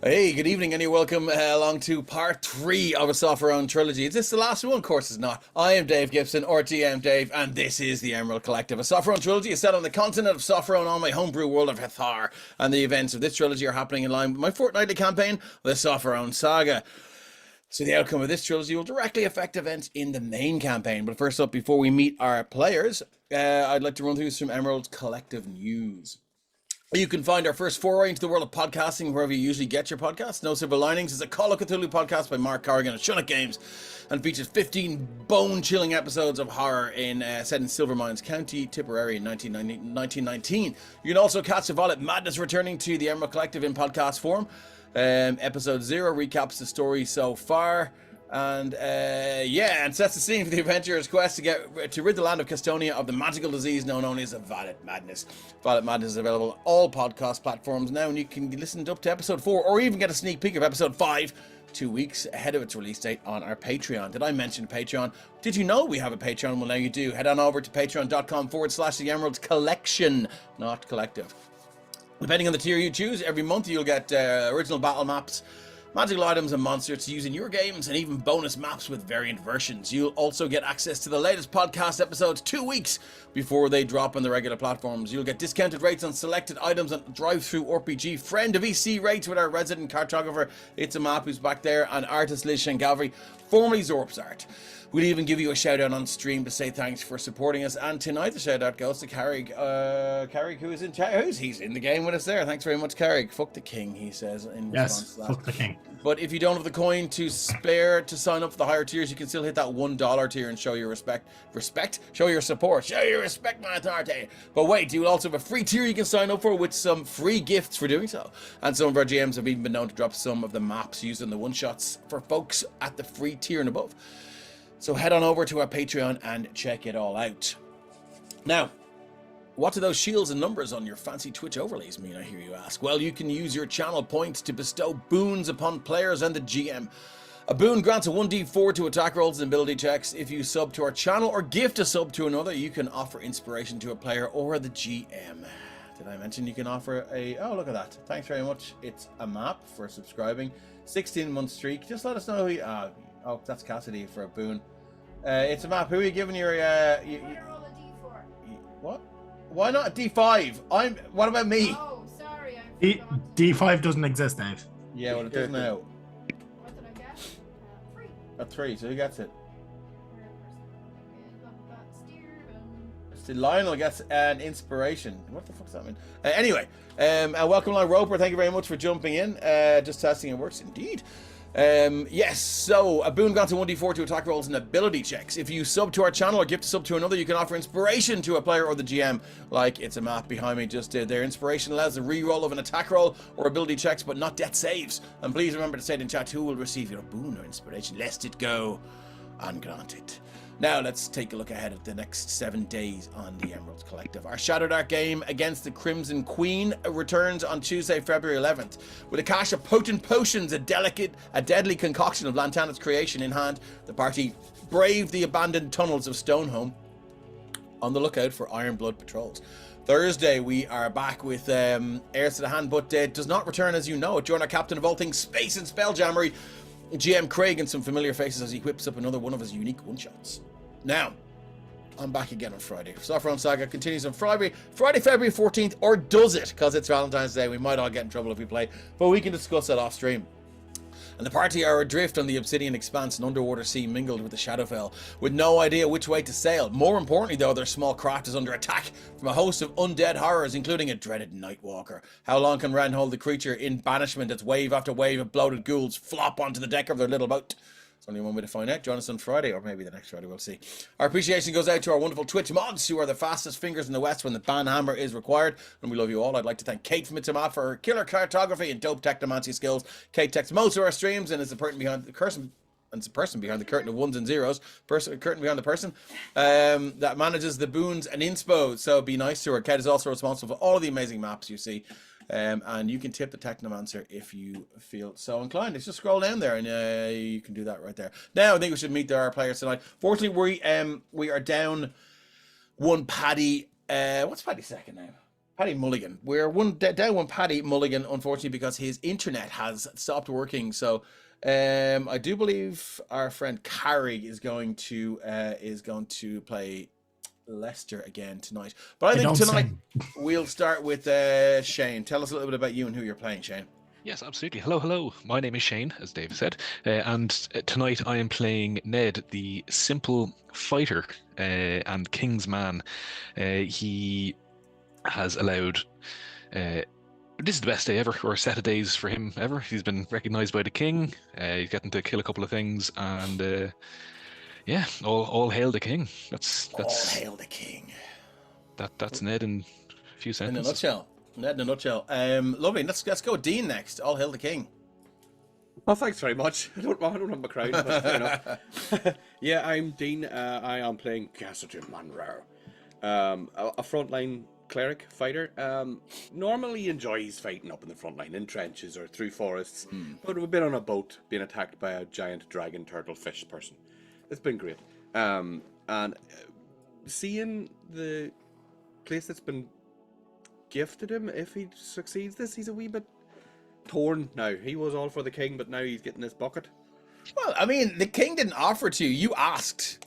Hey, good evening, and you're welcome along to part 3 of a Sopherone Trilogy. Is this the last one? Of course it's not. I am Dave Gibson, or GM Dave, and this is the Emerald Collective. A Sopherone Trilogy is set on the continent of Sopherone on my homebrew world of Hathar, and the events of this trilogy are happening in line with my fortnightly campaign, the Sopherone Saga. So the outcome of this trilogy will directly affect events in the main campaign. But first up, before we meet our players, I'd like to run through some Emerald Collective news. You can find our first foray into the world of podcasting wherever you usually get your podcasts. No Silver Linings is a Call of Cthulhu podcast by Mark Corrigan and Shunnock Games, and features 15 bone-chilling episodes of horror set in Silvermines County, Tipperary in 1919. You can also catch the Violet Madness returning to the Emerald Collective in podcast form. Episode 0 recaps the story so far. And and sets the scene for the adventurer's quest to rid the land of Castonia of the magical disease known only as the Violet Madness. Violet Madness is available on all podcast platforms now, and you can listen up to episode 4 or even get a sneak peek of episode 5 2 weeks ahead of its release date on our Patreon. Did I mention Patreon? Did you know we have a Patreon? Well, now you do. Head on over to patreon.com/the Emerald Collection, not collective. Depending on the tier you choose, every month you'll get original battle maps, magical items and monsters to use in your games, and even bonus maps with variant versions. You'll also get access to the latest podcast episodes 2 weeks before they drop on the regular platforms. You'll get discounted rates on selected items on Drive-Thru RPG, Friend of EC rates with our resident cartographer, It's a Map, who's back there, and artist Liz Shangavri, formerly Zorp's Art. We'll even give you a shout out on stream to say thanks for supporting us. And tonight the shout out goes to Carrick. Carrick, who is in chat. He's in the game with us there. Thanks very much, Carrick. Fuck the king, he says in response to that. Fuck the king. But if you don't have the coin to spare to sign up for the higher tiers, you can still hit that $1 tier and show your respect. Show your support. Show your respect, my authority. But wait, you will also have a free tier you can sign up for with some free gifts for doing so. And some of our GMs have even been known to drop some of the maps used in the one-shots for folks at the free tier and above. So head on over to our Patreon and check it all out. Now, what do those shields and numbers on your fancy Twitch overlays mean, I hear you ask? Well, you can use your channel points to bestow boons upon players and the GM. A boon grants a 1d4 to attack rolls and ability checks. If you sub to our channel or gift a sub to another, you can offer inspiration to a player or the GM. Did I mention you can offer oh, look at that. Thanks very much. It's a map for subscribing. 16-month streak. Just let us know who you... oh, that's Cassidy for a boon. It's a map. Who are you giving your... Roll a D4. What? Why not a D5? What about me? Oh, sorry. D5 doesn't exist, Dave. Yeah, well, it does now. What did I get? 3. A 3, so who gets it? Steer. Lionel gets an inspiration. What the fuck does that mean? Anyway, and welcome along, Roper. Thank you very much for jumping in. Just testing it works indeed. Yes, so a boon grants a 1d4 to attack rolls and ability checks. If you sub to our channel or gift a sub to another, you can offer inspiration to a player or the GM, like It's a Map behind me just did there. Inspiration allows a re-roll of an attack roll or ability checks, but not death saves. And please remember to say it in chat who will receive your boon or inspiration, lest it go ungranted. Now let's take a look ahead at the next 7 days on the Emerald Collective. Our Shadow Dark game against the Crimson Queen returns on Tuesday, February 11th. With a cache of potent potions, a deadly concoction of Lantana's creation in hand, the party brave the abandoned tunnels of Stonehome on the lookout for Iron Blood patrols. Thursday, we are back with Heirs to the Hand, but does not return as you know it. Join our captain of all things space and spelljammery, GM Craig, and some familiar faces as he whips up another one of his unique one-shots. Now, I'm back again on Friday. Sopherone Saga continues on Friday, February 14th, or does it? Because it's Valentine's Day. We might all get in trouble if we play, but we can discuss that off stream. And the party are adrift on the Obsidian Expanse, an underwater sea mingled with the Shadowfell, with no idea which way to sail. More importantly, though, their small craft is under attack from a host of undead horrors, including a dreaded Nightwalker. How long can Ren hold the creature in banishment as wave after wave of bloated ghouls flop onto the deck of their little boat? There's only one way to find out. Join us on Friday, or maybe the next Friday, we'll see. Our appreciation goes out to our wonderful Twitch mods, who are the fastest fingers in the West when the ban hammer is required, and we love you all. I'd like to thank Kate from It's a Map for her killer cartography and dope technomancy skills. Kate texts most of our streams and is the person behind the curtain. And it's a person behind the curtain of ones and zeros, curtain behind the person that manages the boons and inspo. So be nice to her. Kate is also responsible for all of the amazing maps you see. And you can tip the Technomancer if you feel so inclined. Just scroll down there and you can do that right there. Now, I think we should meet our players tonight. Fortunately, we are down one Paddy. What's Paddy's second name? Paddy Mulligan. We're down one Paddy Mulligan, unfortunately, because his internet has stopped working. So I do believe our friend Carrie is going to play Leicester again tonight. But I think tonight we'll start with Shane. Tell us a little bit about you and who you're playing, Shane. Yes, absolutely. Hello, hello. My name is Shane, as Dave said, and tonight I am playing Ned, the simple fighter and king's man. He has allowed. This is the best day ever, or set of days for him ever. He's been recognised by the king. He's getting to kill a couple of things, and yeah, all hail the king. That's all hail the king. That's Ned in a few sentences. In a nutshell. Ned in a nutshell. Lovely. Let's go Dean next. All hail the king. Oh, thanks very much. I don't have my crown, but fair enough. Yeah, I'm Dean. I am playing Cassidy Monroe, a frontline cleric fighter. Normally enjoys fighting up in the front line, in trenches or through forests. But we've been on a boat being attacked by a giant dragon turtle fish person. It's been great. And seeing the place that's been gifted him, if he succeeds this, he's a wee bit torn now. He was all for the king, but now he's getting his bucket. Well, I mean, the king didn't offer it to you. You asked.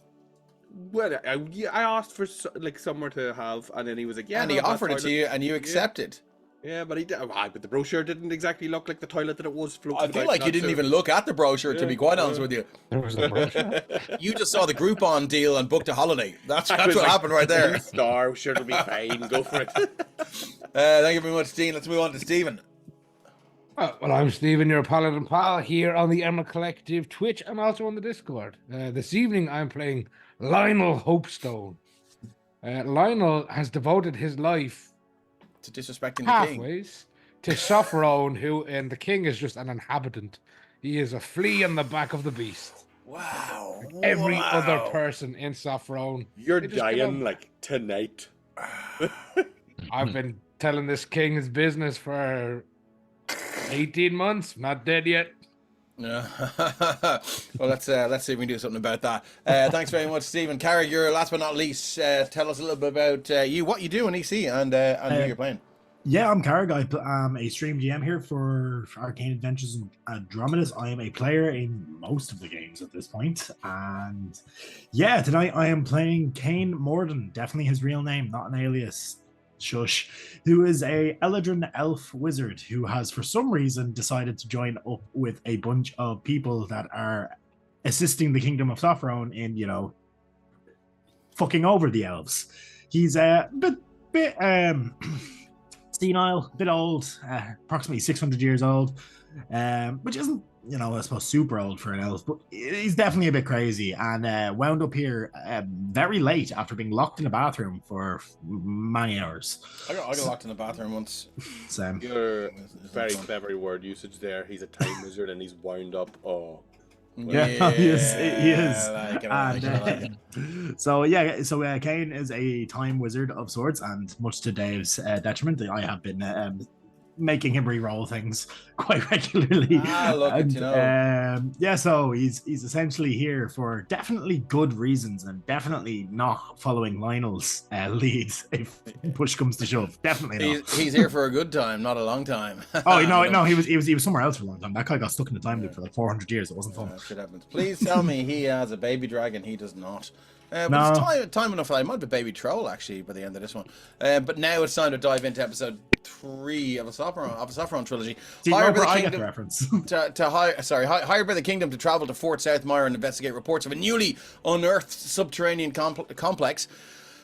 Well, I asked for like somewhere to have, and then he was like, "Yeah." And he offered it to you, and you accepted. Yeah, but he did. But the brochure didn't exactly look like the toilet that it was floating. I feel like you didn't even look at the brochure, to be quite honest with you. There was no brochure. You just saw the Groupon deal and booked a holiday. That's what happened right there. Star, sure, it'll be fine. Go for it. Thank you very much, Dean. Let's move on to Stephen. Well, I'm Stephen, your paladin pal, here on the Emerald Collective Twitch and also on the Discord. This evening I'm playing Lionel Hopestone. Lionel has devoted his life To disrespecting the king. halfways to Sopherone, who, and the king is just an inhabitant. He is a flea on the back of the beast. Wow. Every other person in Sopherone. You're they just dying get on. like tonight. I've been telling this king his business for 18 months. Not dead yet. Yeah. Well, let's see if we can do something about that. Thanks very much, Stephen. Carrie, you're last but not least. Tell us a little bit about you, what you do in EC, and who you're playing. Yeah, I'm Carrig. I'm a stream GM here for Arcane Adventures and Andromedas. I am a player in most of the games at this point. And yeah, tonight I am playing Kane Morden, definitely his real name, not an alias. Shush, who is a Eladrin elf wizard who has for some reason decided to join up with a bunch of people that are assisting the Kingdom of Sopherone in, fucking over the elves. He's a bit senile, a bit old, approximately 600 years old, which isn't, I suppose super old for an elf, but he's definitely a bit crazy, and wound up here very late after being locked in a bathroom for many hours. I got locked in the bathroom once. Same. Your very clever word usage there. He's a time wizard and he's wound up. Oh. Yeah, he is. I like it. So Kane is a time wizard of sorts, and much to Dave's detriment, I have been making him re-roll things quite regularly. So he's essentially here for definitely good reasons and definitely not following Lionel's leads if push comes to shove. Definitely not. He's here for a good time, not a long time. No, he was somewhere else for a long time. That guy got stuck in the time loop for like 400 years. It wasn't fun. Shit happens. Please tell me he has a baby dragon. He does not. But No. it's time enough. I might have a baby troll actually by the end of this one. But now it's time to dive into episode 3 of a Sopherone trilogy. See, Hired by Roper, the I get kingdom the reference. hired by the kingdom to travel to Fort Southmire and investigate reports of a newly unearthed subterranean complex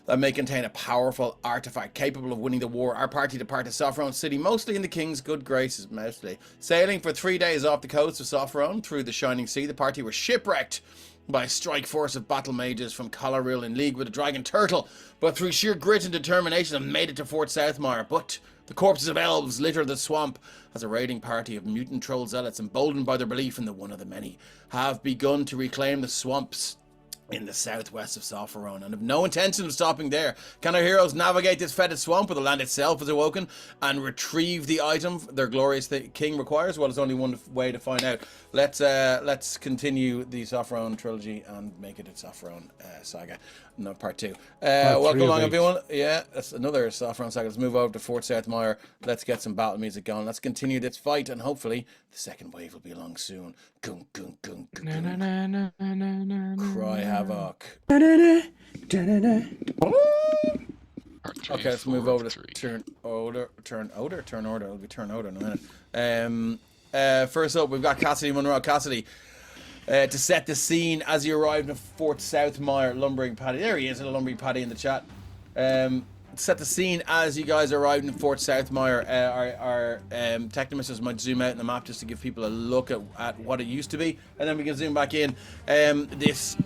that may contain a powerful artefact capable of winning the war. Our party departed Sopherone City, mostly in the king's good graces, mostly. Sailing for 3 days off the coast of Sopherone through the Shining Sea, the party were shipwrecked by a strike force of battle mages from Collaril in league with a dragon turtle, but through sheer grit and determination have made it to Fort Southmire. But the corpses of elves litter the swamp as a raiding party of mutant troll zealots, emboldened by their belief in the one of the many, have begun to reclaim the swamps in the southwest of Sopherone, and have no intention of stopping there. Can our heroes navigate this fetid swamp where the land itself is awoken and retrieve the item their glorious king requires? Well, there's only one way to find out. Let's continue the Sopherone trilogy and make it a Sopherone saga, no part 2. Welcome along, everyone. Yeah, that's another Sopherone saga. Let's move over to Fort Southmire. Let's get some battle music going. Let's continue this fight, and hopefully the second wave will be along soon. Gung, gung, gung, gung, gung. Cry havoc. Okay, let's move over to turn order. It'll be turn order in a minute. First up, we've got Cassidy Monroe. Cassidy, to set the scene as you arrive in Fort Southmire lumbering paddy. There he is, a lumbering paddy in the chat. Set the scene as you guys arrived in Fort Southmire. Our technomisters might zoom out in the map just to give people a look at what it used to be, and then we can zoom back in. This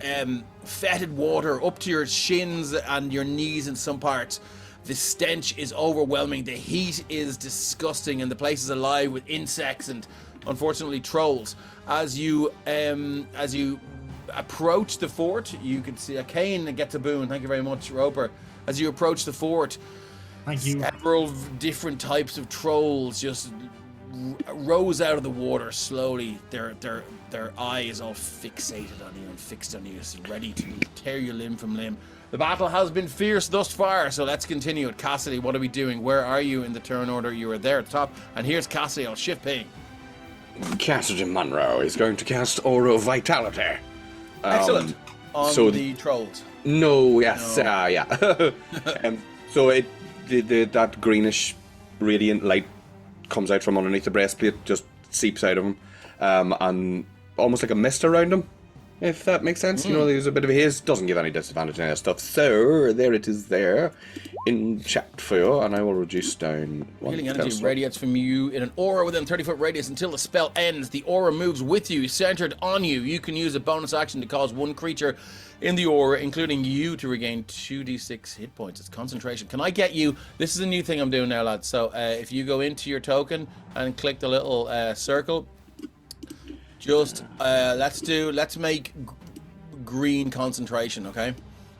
fetid water up to your shins and your knees in some parts. The stench is overwhelming. The heat is disgusting, and the place is alive with insects and, unfortunately, trolls. As you approach the fort, you can see a Kane gets a boon. Thank you very much, Roper. As you approach the fort, Thank you. several different types of trolls just rose out of the water slowly. Their eyes all fixated on you and fixed on you, ready to tear your limb from limb. The battle has been fierce thus far, so let's continue it. Cassidy, what are we doing? Where are you in the turn order? You were there at the top, and here's Cassidy. I'll shift ping. Cassidy Monroe is going to cast Aura of Vitality. Excellent. On the trolls. No, yes, No. yeah. So that greenish radiant light comes out from underneath the breastplate, just seeps out of him, and almost like a mist around him, if that makes sense. You know, there's a bit of a haze. Doesn't give any disadvantage on any stuff. So there it is there in chat for you, and I will reduce down one. Healing energy pencil. radiates from you in an aura within 30-foot radius until the spell ends. The aura moves with you, centered on you. You can use a bonus action to cause one creature in the aura, including you, to regain 2d6 hit points. It's concentration. Can I get you? This is a new thing I'm doing now, lads. So if you go into your token and click the little circle, just let's make green concentration, okay?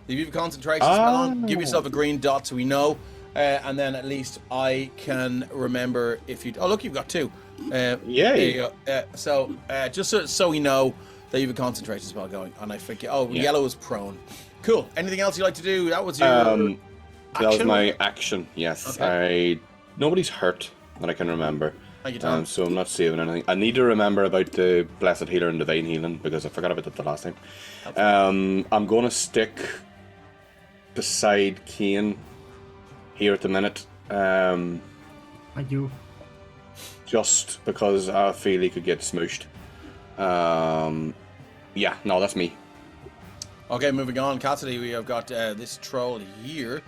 If you have a concentration spell on, give yourself a green dot so we know, and then at least I can remember if you. Oh, look, you've got 2. There you go. So just so we know that you have a concentration spell going, and I forget. Oh, yellow is prone. Cool. Anything else you'd like to do? That was your action? That was my action. Yes, Okay. Nobody's hurt that I can remember. Thank you, Tom. So I'm not saving anything. I need to remember about the Blessed Healer and Divine Healing because I forgot about that the last time. I'm going to stick beside Kane here at the minute. Thank you. Just because I feel he could get smooshed. Yeah, no, that's me. Okay, moving on. Cassidy, we have got this troll here.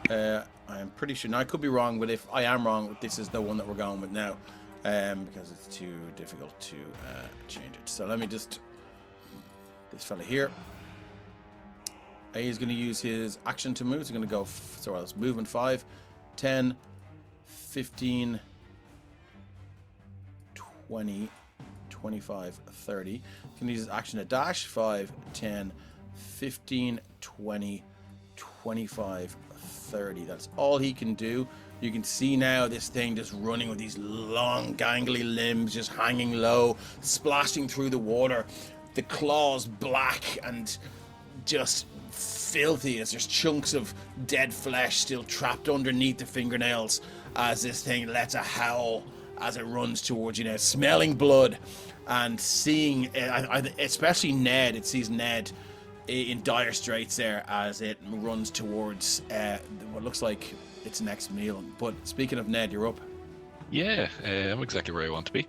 I'm pretty sure. Now, I could be wrong, but if I am wrong, this is the one that we're going with now. Because it's too difficult to change it. So let me just... This fella here. He's going to use his action to move. He's going to go... Sorry, that's movement 5, 10, 15, 20, 25, 30. He's going to use his action to dash. 5, 10, 15, 20, 25, 30. That's all he can do. You can see now this thing just running with these long, gangly limbs just hanging low, splashing through the water. The claws black and just filthy as there's chunks of dead flesh still trapped underneath the fingernails as this thing lets a howl as it runs towards you now, smelling blood and seeing, especially Ned, it sees Ned in dire straits there as it runs towards what looks like its next meal. But speaking of Ned, you're up. Yeah, I'm exactly where I want to be.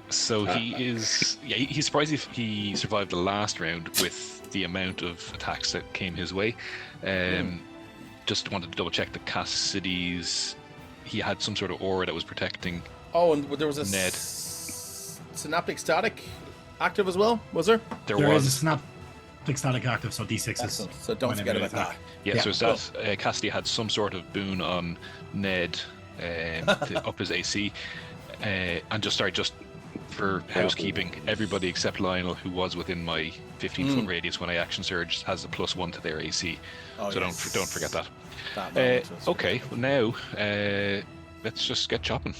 So he is. Yeah, he's surprised if he survived the last round with the amount of attacks that came his way. Just wanted to double check the Cassidy's. He had some sort of aura that was protecting. Oh, and there was a Ned. synaptic static active as well, was there? There is a synaptic static active, so D6 is. Excellent. So don't forget about that. Yeah, so it's that Cassidy had some sort of boon on Ned to up his AC, and just for housekeeping, everybody except Lionel, who was within my 15-foot radius when I action surged, has a +1 to their AC. Oh, So yes. don't forget that. That moment was Okay, well now let's just get chopping.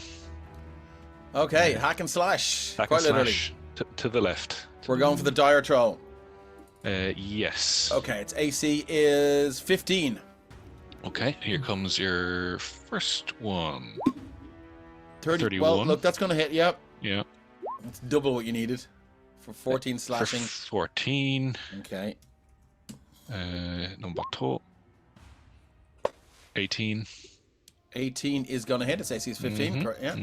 Okay, hack and slash. Hack Quite and literally. slash to the left. We're going for the dire troll. Yes. Okay, its AC is 15. Okay, here comes your first one. 30. Well, 31. look, that's going to hit. Yep. Yeah. It's double what you needed for 14 For slashing. 14. Okay. Number 2. 18. 18 is going to hit. Its AC is 15. Yeah.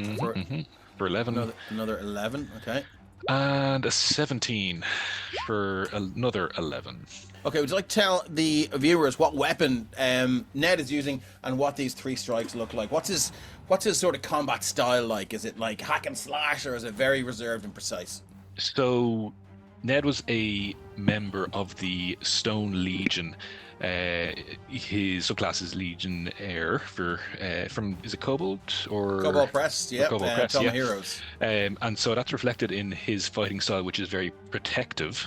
For 11. Another 11. Okay. And a 17 for another 11. Okay, would you like to tell the viewers what weapon Ned is using and what these 3 strikes look like? What's his sort of combat style like? Is it like hack and slash, or is it very reserved and precise? So, Ned was a member of the Stone Legion. His subclass is Legionnaire from is it Kobold or Cobalt Press, yeah. Cobalt Press, Toma yeah. Heroes. And so that's reflected in his fighting style, which is very protective.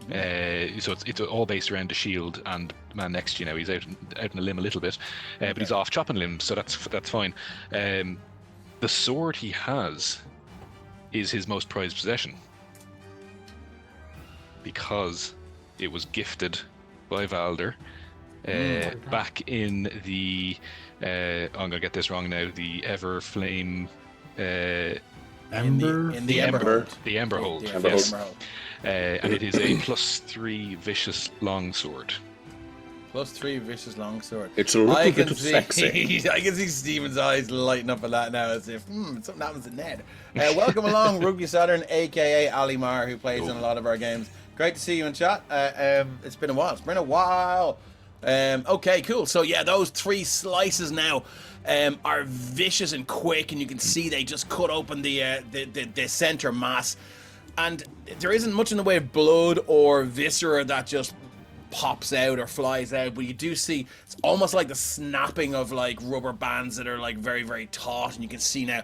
So it's all based around the shield and the man next to you now. He's out in a limb a little bit, but he's off chopping limbs, so that's fine. The sword he has is his most prized possession because it was gifted by Valder back in the I'm gonna get this wrong now. The Everflame. Ember? In the Ember Hold. The Ember Hold. The Yes. Ember Hold. And it is a +3 vicious longsword. +3 vicious longsword. It's a little I bit can of see, sexy. I can see Stephen's eyes lighting up at that now, as if something happens to Ned. Welcome along, Rugby Saturn, aka Ali Mar, who plays in a lot of our games. Great to see you in chat. It's been a while. Okay, cool. So yeah, those 3 slices now are vicious and quick, and you can see they just cut open the center mass, and there isn't much in the way of blood or viscera that just pops out or flies out, but you do see it's almost like the snapping of like rubber bands that are like very, very taut, and you can see now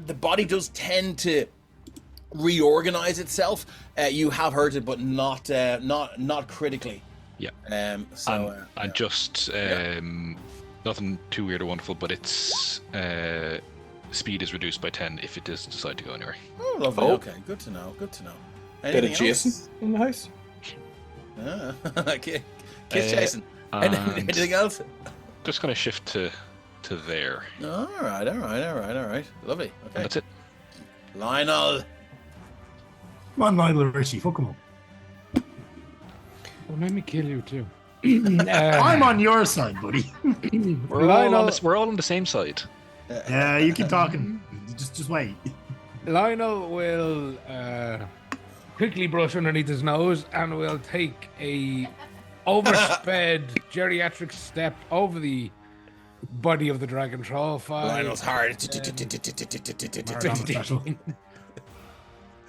the body does tend to reorganize itself. You have hurt it, but not critically. Yeah. And just nothing too weird or wonderful, but its speed is reduced by 10 if it does decide to go anywhere. Oh, lovely. Oh. Okay, good to know. Bit Anything of Jason else? in the house. Kiss Jason. And Anything else? just gonna shift to there. All right. Lovely. And Okay. that's it. Lionel. Come on, Lionel Richie, fuck him up. Well, let me kill you too. I'm on your side, buddy. We're all on the same side. Yeah, you keep talking. Just wait. Lionel will quickly brush underneath his nose and will take a oversped geriatric step over the body of the dragon troll. Lionel's hard.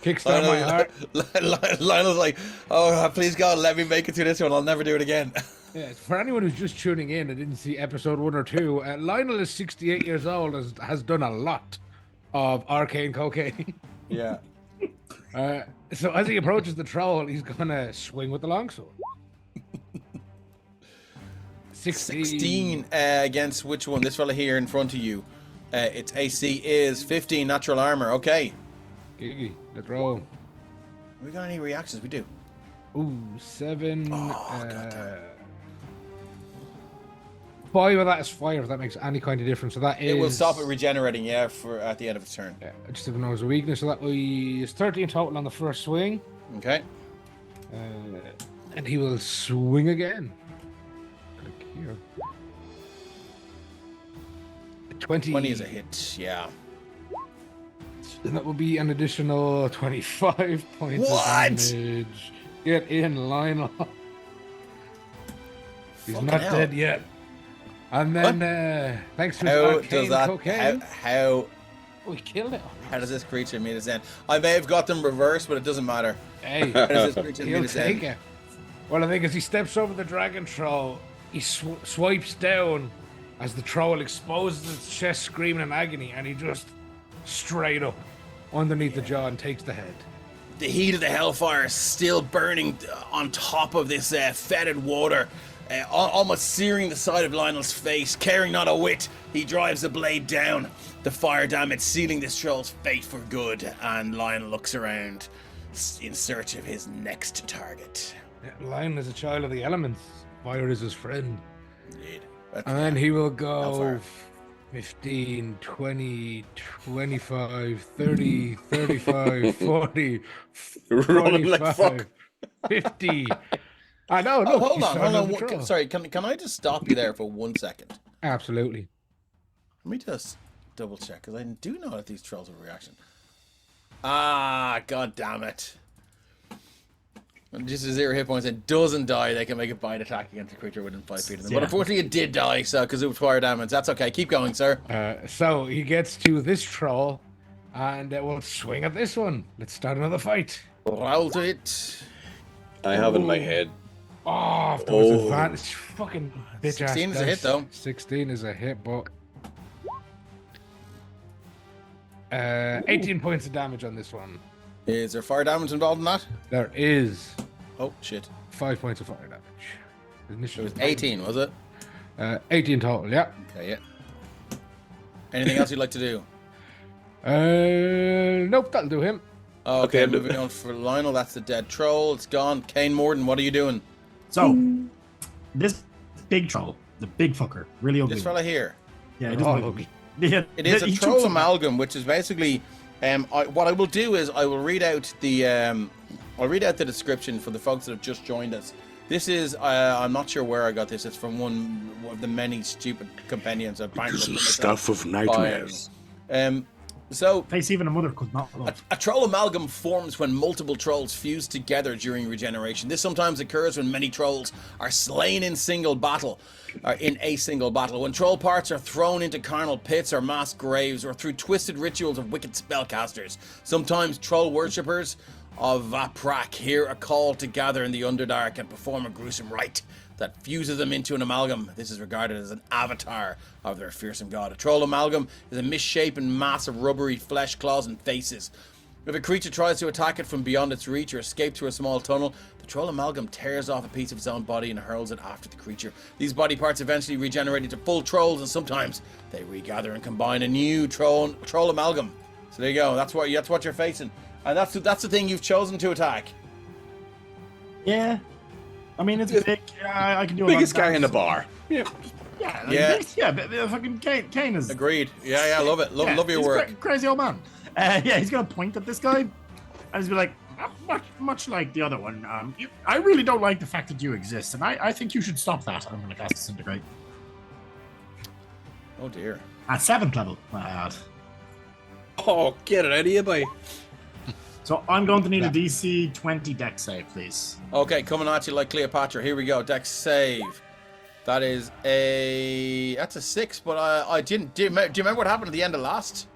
Kickstart my heart. Lionel's like, oh, please God, let me make it through this one. I'll never do it again. Yeah, for anyone who's just tuning in and didn't see episode 1 or 2, Lionel is 68 years old and has done a lot of arcane cocaine. Yeah. So as he approaches the troll, he's gonna swing with the longsword. 16 against which one? This fella here in front of you. Its AC is 15 natural armor. Okay. Giggy, let's roll. We got any reactions? We do. Ooh, 7. goddamn. 5 of that is fire, if that makes any kind of difference. So that is. It will stop it regenerating, yeah, for at the end of its turn. Yeah, I just didn't know it was a weakness. So that was 13 total on the first swing. Okay. And he will swing again. Click here. 20. 20 is a hit, yeah. And that will be an additional 25 points What? of damage. Get in, Lionel. He's Fucking not hell. dead yet. And then, thanks to his How arcane does that? cocaine, How we killed it. how does this creature meet its end? I may have got them reversed, but it doesn't matter. Hey, How does this creature meet he'll its take end? it. Well, I think as he steps over the dragon troll, he swipes down as the troll exposes its chest, screaming in agony, and he just straight up underneath the jaw and takes the head. The heat of the hellfire is still burning on top of this fetid water, almost searing the side of Lionel's face. Caring not a whit, he drives the blade down, the fire damage sealing this troll's fate for good, and Lionel looks around in search of his next target. Yeah, Lion is a child of the elements. Fire is his friend. Indeed. And then he will Hellfire. go 15, 20, 25, 30, 35, 40, Running like 45, fuck. 50. I know, Oh, look. hold he's on, starting hold the on. troll. Sorry, can I just stop you there for 1 second? Absolutely. Let me just double check, because I do know that these trolls have a reaction. Ah, god damn it. When just a 0 hit points and doesn't die, they can make a bite attack against a creature within 5 feet of them. But Yeah. unfortunately it did die, so because it was fire damage. That's okay, keep going, sir. So he gets to this troll and we'll swing at this one. Let's start another fight. Roll to it. I have in my head. Oh, if there was Oh. advantage, fucking bitch ass. 16 is a dice. hit, though. 16 is a hit, but 18 points of damage on this one. Is there fire damage involved in that? There is Oh, shit. 5 points of fire damage. It Initial was 18, was it? 18 total, yeah. Okay, yeah. Anything else you'd like to do? Nope, that'll do him. Okay, Okay, moving on for Lionel. That's the dead troll. It's gone. Kane Morden, what are you doing? So, this big troll, the big fucker, really ugly. This fella here. Yeah, They're it all doesn't ugly. Yeah, It is a he took troll some- amalgam, which is basically, what I will do is I will read out the, I'll read out the description for the folks that have just joined us. This is, I'm not sure where I got this. It's from one of the many stupid compendiums I've banked This up is myself. stuff of nightmares. So Face even a mother could not love. a troll amalgam forms when multiple trolls fuse together during regeneration. This sometimes occurs when many trolls are slain in single battle, or in a single battle. When troll parts are thrown into carnal pits or mass graves, or through twisted rituals of wicked spellcasters. Sometimes troll worshippers of Vaprak hear a call to gather in the Underdark and perform a gruesome rite that fuses them into an amalgam. This is regarded as an avatar of their fearsome god. A troll amalgam is a misshapen mass of rubbery flesh, claws, and faces. If a creature tries to attack it from beyond its reach or escape through a small tunnel, the troll amalgam tears off a piece of its own body and hurls it after the creature. These body parts eventually regenerate into full trolls, and sometimes they regather and combine a new troll amalgam. So there you go. That's what you're facing, and that's the thing you've chosen to attack. Yeah, I mean it's big. I can do a lot of Biggest guy in the damage. bar. Yeah. Yeah, Yeah. yeah. But fucking Kane is Agreed. Yeah, love it. Love your he's a work. crazy old man. Yeah, he's gonna point at this guy, and he's be like, much like the other one. I really don't like the fact that you exist, and I think you should stop that. I'm gonna cast Disintegrate Oh dear. at 7th level. I add. Oh, get it out of you, boy. So I'm going to need a DC 20 deck save, please. Okay, coming at you like Cleopatra. Here we go. Dex save. That's a 6. But I didn't. Do you remember what happened at the end of last?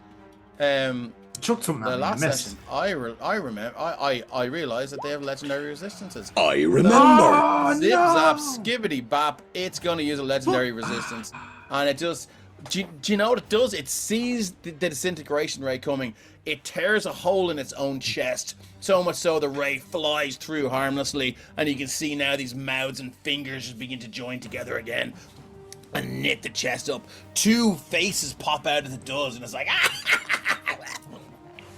Chuck something The at me, I last missed. session. I remember. I realized that they have legendary resistances. I remember. Oh, Zip no! zap skibbity bap. It's gonna use a legendary resistance, and it just. Do you know what it does? It sees the disintegration ray coming. It tears a hole in its own chest, so much so the ray flies through harmlessly, and you can see now these mouths and fingers just begin to join together again and knit the chest up. 2 faces pop out as it does, and it's like,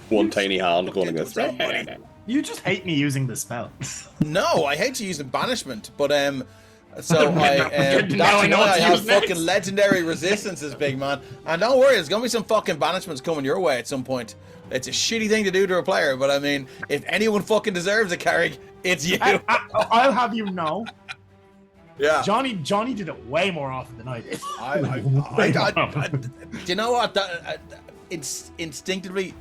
One tiny hand going Get to against somebody. You just hate me using the spell. No, I hate to use the banishment, but so Now I know I what to have use next. fucking legendary resistances, big man. And don't worry, there's gonna be some fucking banishments coming your way at some point. It's a shitty thing to do to a player, but I mean, if anyone fucking deserves a Carrick, it's you. I'll have you know, Yeah. Johnny did it way more often than I did. Do you know what? Instinctively,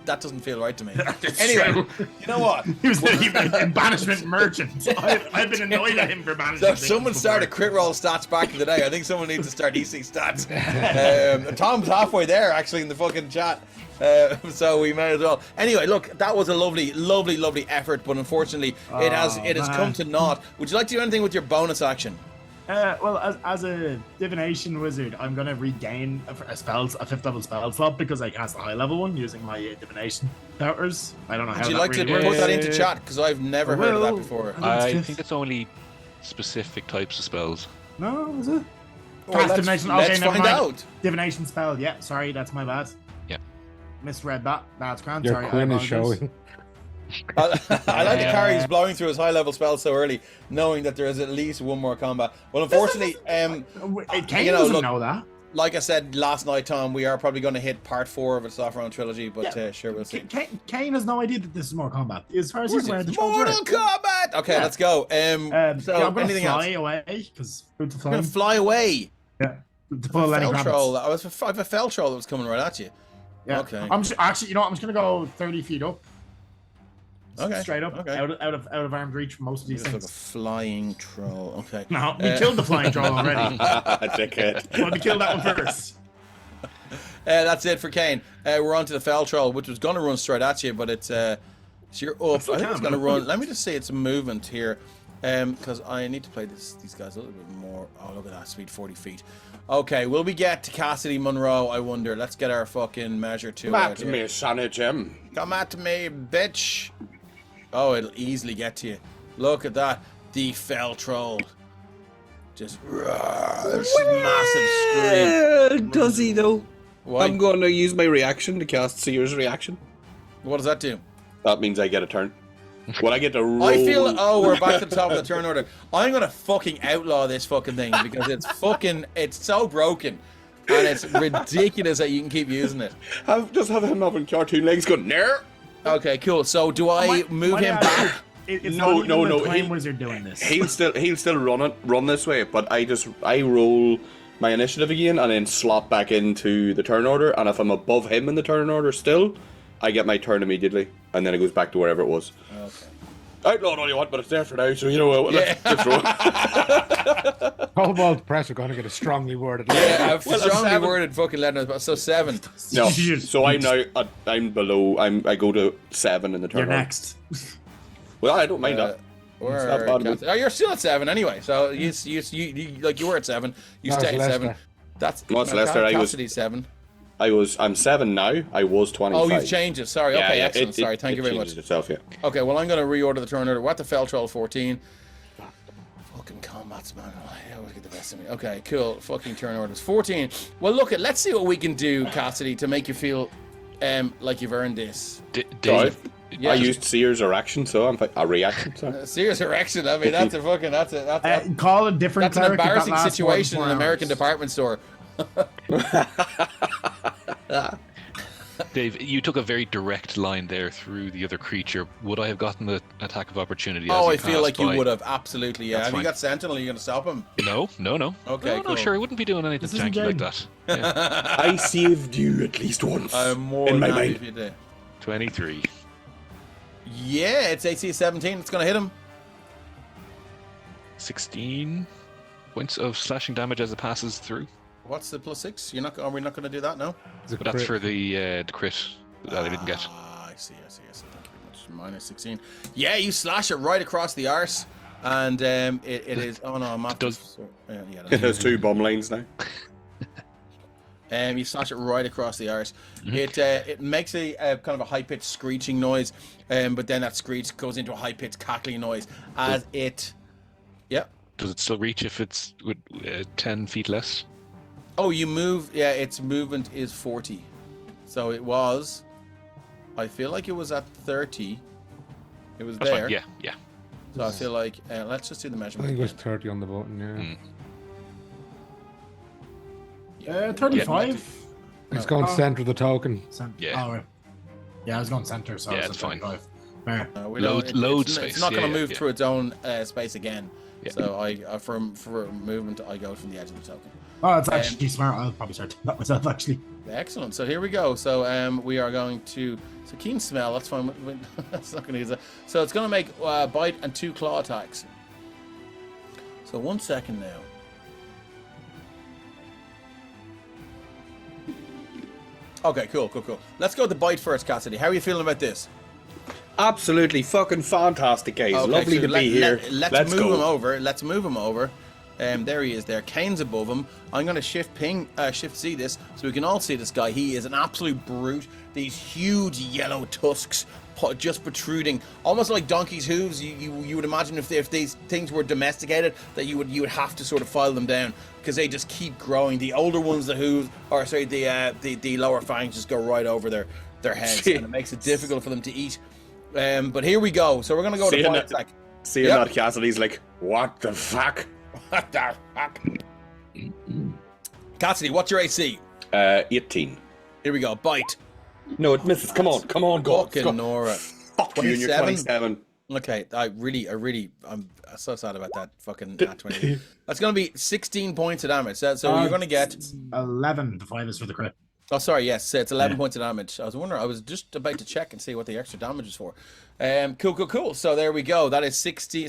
that doesn't feel right to me. Anyway, you know what? He was a banishment merchant. I've been annoyed at him for banishment. So things someone before. started crit roll stats back in the day. I think someone needs to start EC stats. Tom's halfway there actually in the fucking chat. So we may as well. Anyway, look, that was a lovely effort, but unfortunately, it has come to naught. Would you like to do anything with your bonus action? Well, as a divination wizard, I'm gonna regain a 5th level spell slot because I cast a high level one using my divination powers. I don't know how Would you that like really to works. put that into chat? Because I've never heard of that Well, before. I fifth. think it's only specific types of spells. No, is it? Well, Cast let's divination. let's Okay, never find mind. out. Divination spell. Yeah, sorry, that's my bad. Yeah. Misread that. That's grand. Your Sorry, queen I is apologize. showing. I like that Carrie's blowing through his high level spell so early, knowing that there is at least one more combat. Well, unfortunately, Kane you know, doesn't look, know that. like I said last night, Tom, we are probably going to hit part 4 of the Sopherone trilogy, but Yeah. sure, we'll see. Kane has no idea that this is more combat. As far as he's aware, the trolls Mortal are. Kombat! Okay, Yeah. let's go. So So, I'm gonna anything fly else? away because food to I'm fly. going to fly away. Yeah. To pull any Fell rabbits. troll. I have a fell troll that was coming right at you. Yeah. Okay. Actually, you know what? I'm just gonna go 30 feet up. Okay. Straight up, Okay. out of arm's reach for most of You these just like a things. flying troll. Okay. No, we killed the flying troll already. Dickhead. Well, we killed that one first. That's it for Kane. We're on to the fell troll, which was going to run straight at you, but it's so you're up. I think it's going to run. Let me just say its movement here, because I need to play these guys a little bit more. Oh, look at that, speed 40 feet. Okay, will we get to Cassidy Monroe? I wonder. Let's get our fucking measure two. Come out at here. me, sonny Jim. Come at me, bitch. Oh, it'll easily get to you. Look at that, the fell troll. Just massive scream. Does he though? Why? I'm going to use my reaction to cast Seer's reaction. What does that do? That means I get a turn. When I get to roll, I feel. Oh, we're back to the top of the turn order. I'm gonna fucking outlaw this fucking thing because it's so broken, and it's ridiculous that you can keep using it. just have him having cartoon legs going there. Okay, cool. So do I move him back? It's No, not no, even no, the Time he- Wizard doing this. He'll still run this way, but I roll my initiative again and then slot back into the turn order. And if I'm above him in the turn order still, I get my turn immediately, and then it goes back to wherever it was. Okay. Outlaw all you want, but it's there for now. So you know what? Let's roll. Cobalt Press are going to get a strongly worded. Yeah, I've Well, strongly 7. worded fucking letters. So 7. No, so I'm now I'm below. I go to 7 in the turn You're order. next. Well, I don't mind that. Where not bad, man. oh, you're still at 7 anyway. So you like you were at 7. You No, it's stay at 7. Leicester. That's No, it's Leicester. I was- Cassidy's 7. I'm 7 now. I was 25. Oh, you've changed it. Sorry. Okay, excellent. Sorry. Thank you very much. It itself, yeah. Okay, well, I'm going to reorder the turn order. What the fell troll 14? Fucking combats, man. I always get the best of me. Okay, cool. Fucking turn orders 14. Well, look, let's see what we can do, Cassidy, to make you feel like you've earned this. Dave, Yeah. I used Seer's reaction, so I'm a reaction. Sorry. Serious erection. I mean, that's Call a different that's an cleric if that embarrassing lasts more than situation 4 in an American hours. department store. Dave, you took a very direct line there through the other creature. Would I have gotten the attack of opportunity? Oh, I as feel like you passed would have. Absolutely, yeah. That's Have you fine. got Sentinel? Are you going to stop him? by? No. Okay, no, cool. sure. I wouldn't be doing anything This isn't janky like game. that. Yeah. I saved you at least once. I'm more in than my happy mind. if you did. 23. Yeah, it's AC 17. It's going to hit him. 16 points of slashing damage as it passes through. What's the +6? Are we not going to do that? No. It's a But that's crit. for the crit that I didn't get. I see. Thank you very much. -16. Yeah, you slash it right across the arse, and it is. Oh no, I'm after. Does- Yeah, There's 2 bomb lines now. you slash it right across the arse. Mm-hmm. It makes a kind of a high pitched screeching noise, but then that screech goes into a high pitched cackling noise as it. Yeah. Does it still reach if it's with 10 feet less? Oh, you move. Yeah, its movement is 40, so it was. I feel like it was at 30. It was That's there. fine. Yeah. So I feel like let's just do the I measurement. think it was again. 30 on the button, yeah. Mm. Yeah, 35. It's going Oh. center of the token. Yeah. Oh, right. Yeah, I was going center, so Yeah, I was it's at fine. 35. Fair. we Load- don't- load it's space. not going to Yeah, move yeah. through its own space again. Yeah. So I for movement I go from the edge of the token. Oh, it's actually smart. I'll probably start doing that myself, actually. Excellent. So here we go. So we are going to keen smell. That's fine. That's not going to use that. So it's going to make bite and 2 claw attacks. So 1 second now. Okay, cool. Let's go to bite first, Cassidy. How are you feeling about this? Absolutely fucking fantastic, guys. Okay, Lovely so to be here. Let's move go. him over. Let's move him over. There he is there. Kane's above him. I'm going to shift C this so we can all see this guy. He is an absolute brute. These huge yellow tusks just protruding, almost like donkey's hooves. You would imagine if these things were domesticated, that you would have to sort of file them down because they just keep growing. The older ones, the hooves, or sorry, the lower fangs just go right over their heads, and it makes it difficult for them to eat. But here we go. So we're going to go to point attack. Seeing that, Cassidy's like, what the fuck? What the fuck? Cassidy, what's your AC? 18. Here we go. Bite. No, it misses. Come on, go. Fucking Nora. Fuck you and your 27. Okay, I'm so sad about that fucking nat 20. That's going to be 16 points of damage. So you're going to get 11. The 5 is for the crit. Oh, sorry. Yes, it's 11 points of damage. I was just about to check and see what the extra damage is for. Cool. So there we go. That is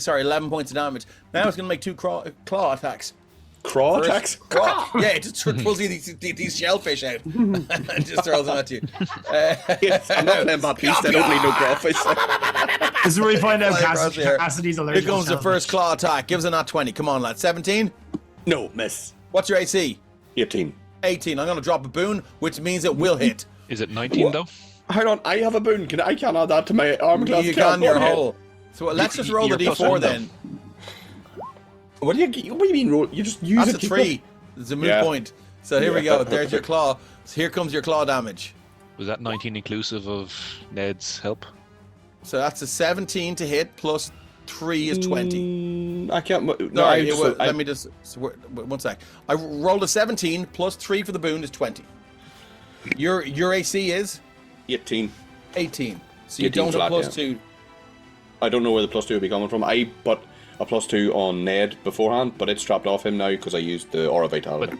11 points of damage. Now it's going to make 2 claw attacks. Claw attacks? Claw. Yeah, it just pulls these shellfish out and just throws them at you. Yes, I'm not playing Baptiste. I don't need no crawfish. This is where we find out Cassidy's allergic. Here comes the first claw attack. Give us a nat 20. Come on, lad. 17? No, miss. What's your AC? 18. 18. I'm going to drop a boon, which means it will hit. Is it 19 though? Hold on, I have a boon. I can't add that to my armor class. You can your whole. So let's just roll the D4 then. What do you mean roll? You just use That's it. a 3. It's a moot point. So here we go. There's your claw. So here comes your claw damage. Was that 19 inclusive of Ned's help? So that's a 17 to hit plus 3 is 20. I can't. No, let me just. One sec. I rolled a 17 plus 3 for the boon is 20. Your AC is 18. 18. So you don't have plus 2. I don't know where the plus 2 will be coming from. I put a plus 2 on Ned beforehand, but it's dropped off him now because I used the aura vitality.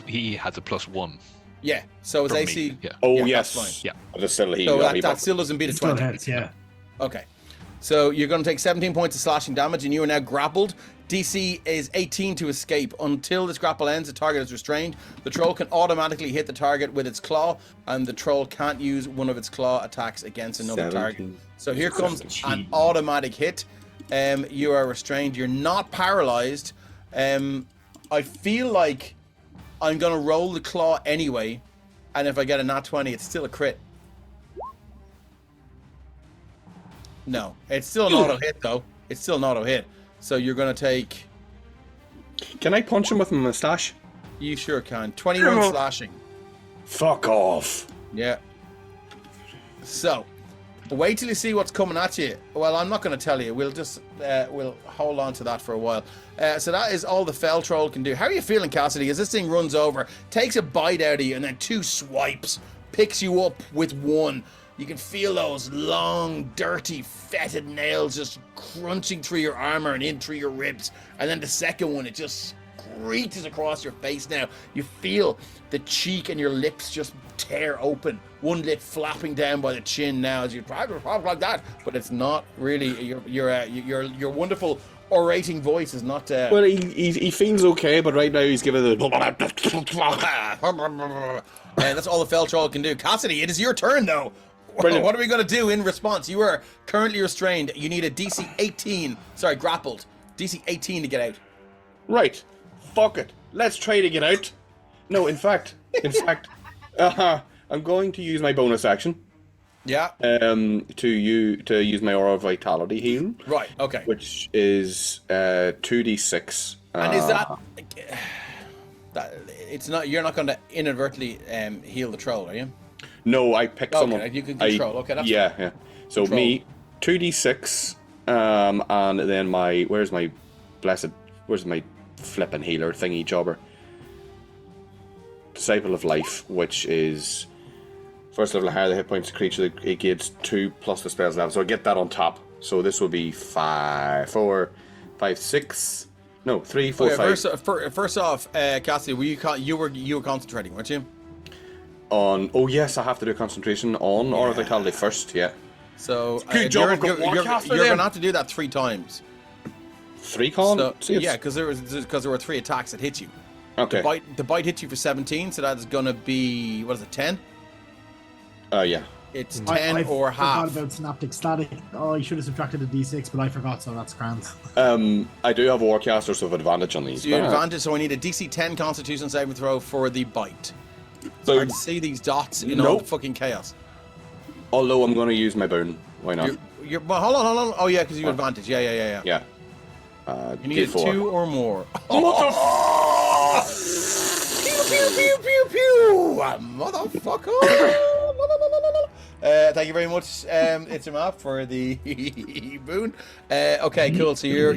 He has a plus 1. Yeah. So his AC. Yeah. Oh yeah, yes. That's fine. Yeah. But it's still So that still doesn't beat a 20. Still hits, yeah. Okay. So you're going to take 17 points of slashing damage, and you are now grappled. DC is 18 to escape. Until this grapple ends, the target is restrained. The troll can automatically hit the target with its claw, and the troll can't use one of its claw attacks against another target. So here comes an automatic hit. You are restrained. You're not paralyzed. I feel like I'm going to roll the claw anyway, and if I get a nat 20, it's still a crit. No, it's still an auto hit though. It's still an auto hit. So you're gonna take. Can I punch him with my moustache? You sure can. 21 slashing. Fuck off. Yeah. So, wait till you see what's coming at you. Well, I'm not gonna tell you. We'll just we'll hold on to that for a while. So that is all the fell troll can do. How are you feeling, Cassidy? As this thing runs over, takes a bite out of you, and then 2 swipes, picks you up with 1. You can feel those long, dirty, fetid nails just crunching through your armor and in through your ribs. And then the second one, it just screeches across your face now. You feel the cheek and your lips just tear open. One lip flapping down by the chin now as you try to talk like that. But it's not really, your wonderful orating voice is not... Well, he feels okay, but right now he's giving the... And that's all the fell troll can do. Cassidy, it is your turn though. Brilliant. What are we going to do in response? You are currently restrained. You need a DC 18. Sorry, grappled. DC 18 to get out. Right. Fuck it. Let's try to get out. No, in fact, I'm going to use my bonus action. Yeah. To use my aura vitality heal. Right. Okay. Which is 2d6. And is that it's not? You're not going to inadvertently heal the troll, are you? No, I picked someone. Okay, you can control. Okay, that's yeah, fine. yeah. So Control. me, 2d6, and then where's my flippin' healer thingy jobber? Disciple of Life, which is first level higher the hit points of creature, it gets 2 plus the spells level. So I get that on top. So this will be 3, 4, 5. First off, Cassidy, you were concentrating, weren't you? Oh yes, I have to do concentration on aura vitality first. Yeah. So Good job, you're going to have to do that 3 times. 3 con? So, yeah, because there were 3 attacks that hit you. Okay. The bite hit you for 17, so that's going to be, what is it, 10? Yeah. It's Mm. 10 I or half. forgot about synaptic static. Oh, I should have subtracted the d6, but I forgot, so that's grand. I do have Warcaster, so I have advantage on these. So you have advantage, so I need a DC 10 Constitution saving throw for the bite. It's hard to see these dots in all the fucking chaos. Although I'm going to use my boon. Why not? Well, hold on. Oh, yeah, because you have advantage. Yeah. Yeah. You need a 2 or more. Pew, pew, pew! Motherfucker! Thank you very much, it's a map for the boon. Okay, cool. So your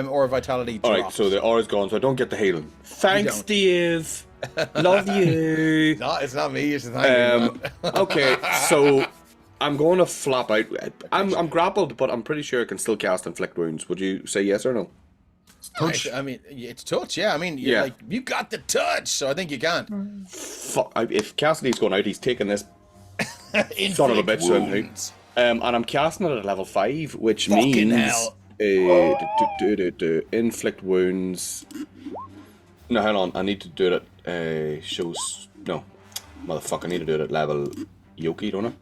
aura vitality drops. Alright, so the aura's gone, so I don't get the healing. Thanks, don't. Steve. Love you. No, it's not me. It's thank you. Okay, so I'm going to flop out. I'm grappled, but I'm pretty sure I can still cast inflict wounds. Would you say yes or no? Touch. I mean, it's touch. Yeah, I mean, you're like, you got the touch, so I think you can. Fuck! If Cassidy's going out, he's taking this son of a bitch. Wounds. And I'm casting it at level 5, which Fucking means hell. Inflict wounds. No, hang on. I need to do it at shows. No, motherfucker. I need to do it at level Yoki, don't I?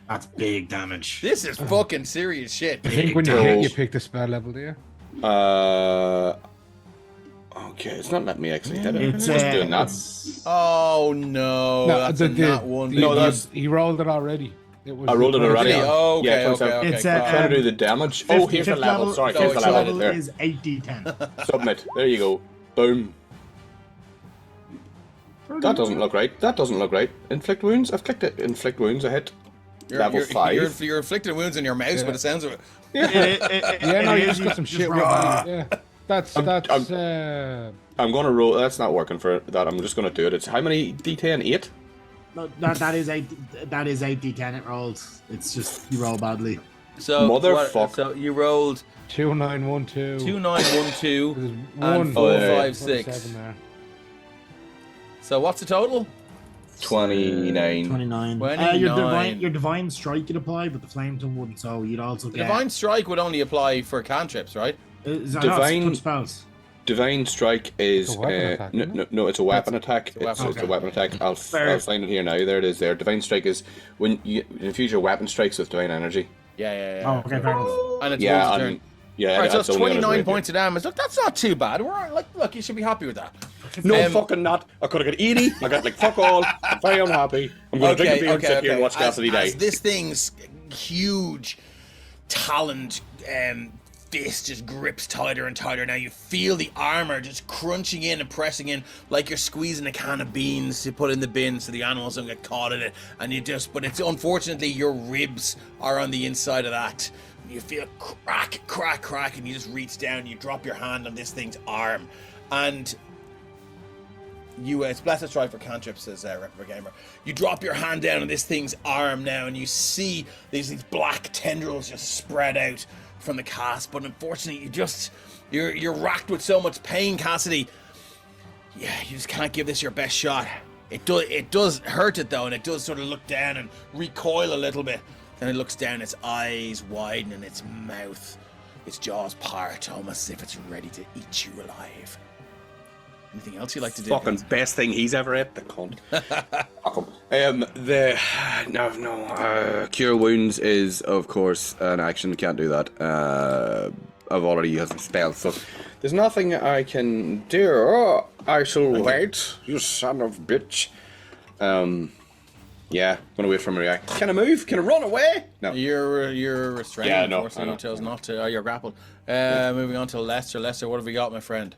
That's big damage. This is fucking serious shit. I think when you hit, you pick the spell level, do you? Okay, it's not letting me actually hit it. It's Just doing that. Oh no, that's not one. No, that's- he rolled it already. It was I rolled it already. Really? Oh, okay, Yeah, okay, 27. okay. It's, cool. Trying to do the damage. Oh, here's the fifth level. Sorry, so here's the it's level. level There. is 8d10. Submit. There you go. Boom. That doesn't look right. That doesn't look right. Inflict wounds. I've clicked it. Inflict wounds. I hit level 5. You're inflicting wounds in your mouse, but it sounds of it. Yeah, no, you just got some shit with raw. it. Yeah. That's I'm gonna roll. That's not working for that. I'm just gonna do it. It's how many d10? 8. No, that is 8d10 it rolls. It's just you roll badly. So Motherfuck. So you rolled 2912. 2912 There's and 1 456. 7 there. So what's the total? 29. 29. 29. Your divine strike would apply, but the flame tongue wouldn't. So you'd also The get Divine Strike would only apply for cantrips, right? Divine- spells. Divine strike is It's a weapon attack, isn't it? no, it's a weapon attack. a weapon It's a attack. weapon attack. I'll Fair. find it here now. There it is. There. Divine strike is when you infuse your weapon strikes with divine energy. Yeah. Oh, okay, fair enough. And it's Yeah, once a and turn. yeah. Alright, so that's it's only on his 29 rapier. points of damage. Look, that's not too bad. We're all, look, you should be happy with that. No, fucking not. I could have got 80. I got like fuck all. I'm very unhappy. I'm going to drink a beer and sit here and watch Cassidy die. As this thing's huge, taloned fist just grips tighter and tighter. Now you feel the armor just crunching in and pressing in like you're squeezing a can of beans to put in the bin so the animals don't get caught in it. And you just, but it's unfortunately your ribs are on the inside of that. You feel crack, crack, crack, and you just reach down, you drop your hand on this thing's arm. And you, it's blessed strike for cantrips, says Reproba Gamer. You drop your hand down on this thing's arm now, and you see these black tendrils just spread out from the cast. But unfortunately, you're racked with so much pain, Cassidy. Yeah, you just can't give this your best shot. It does hurt it though, and it does sort of look down and recoil a little bit. Then it looks down, its eyes widen, and its mouth, its jaws part, almost as if it's ready to eat you alive. Anything else you'd like to do? Fucking best thing he's ever ate, the cunt. Fuck him. Cure wounds is of course an action. Can't do that. I've already used the spell, so there's nothing I can do. Oh, I shall wait, you son of a bitch. Yeah, gonna wait for him to react. Can I move? Can I run away? No. You're restrained. Yeah, no, unfortunately, I know. you chose not to. You're grappled. Moving on to Lester. Lester, what have we got, my friend?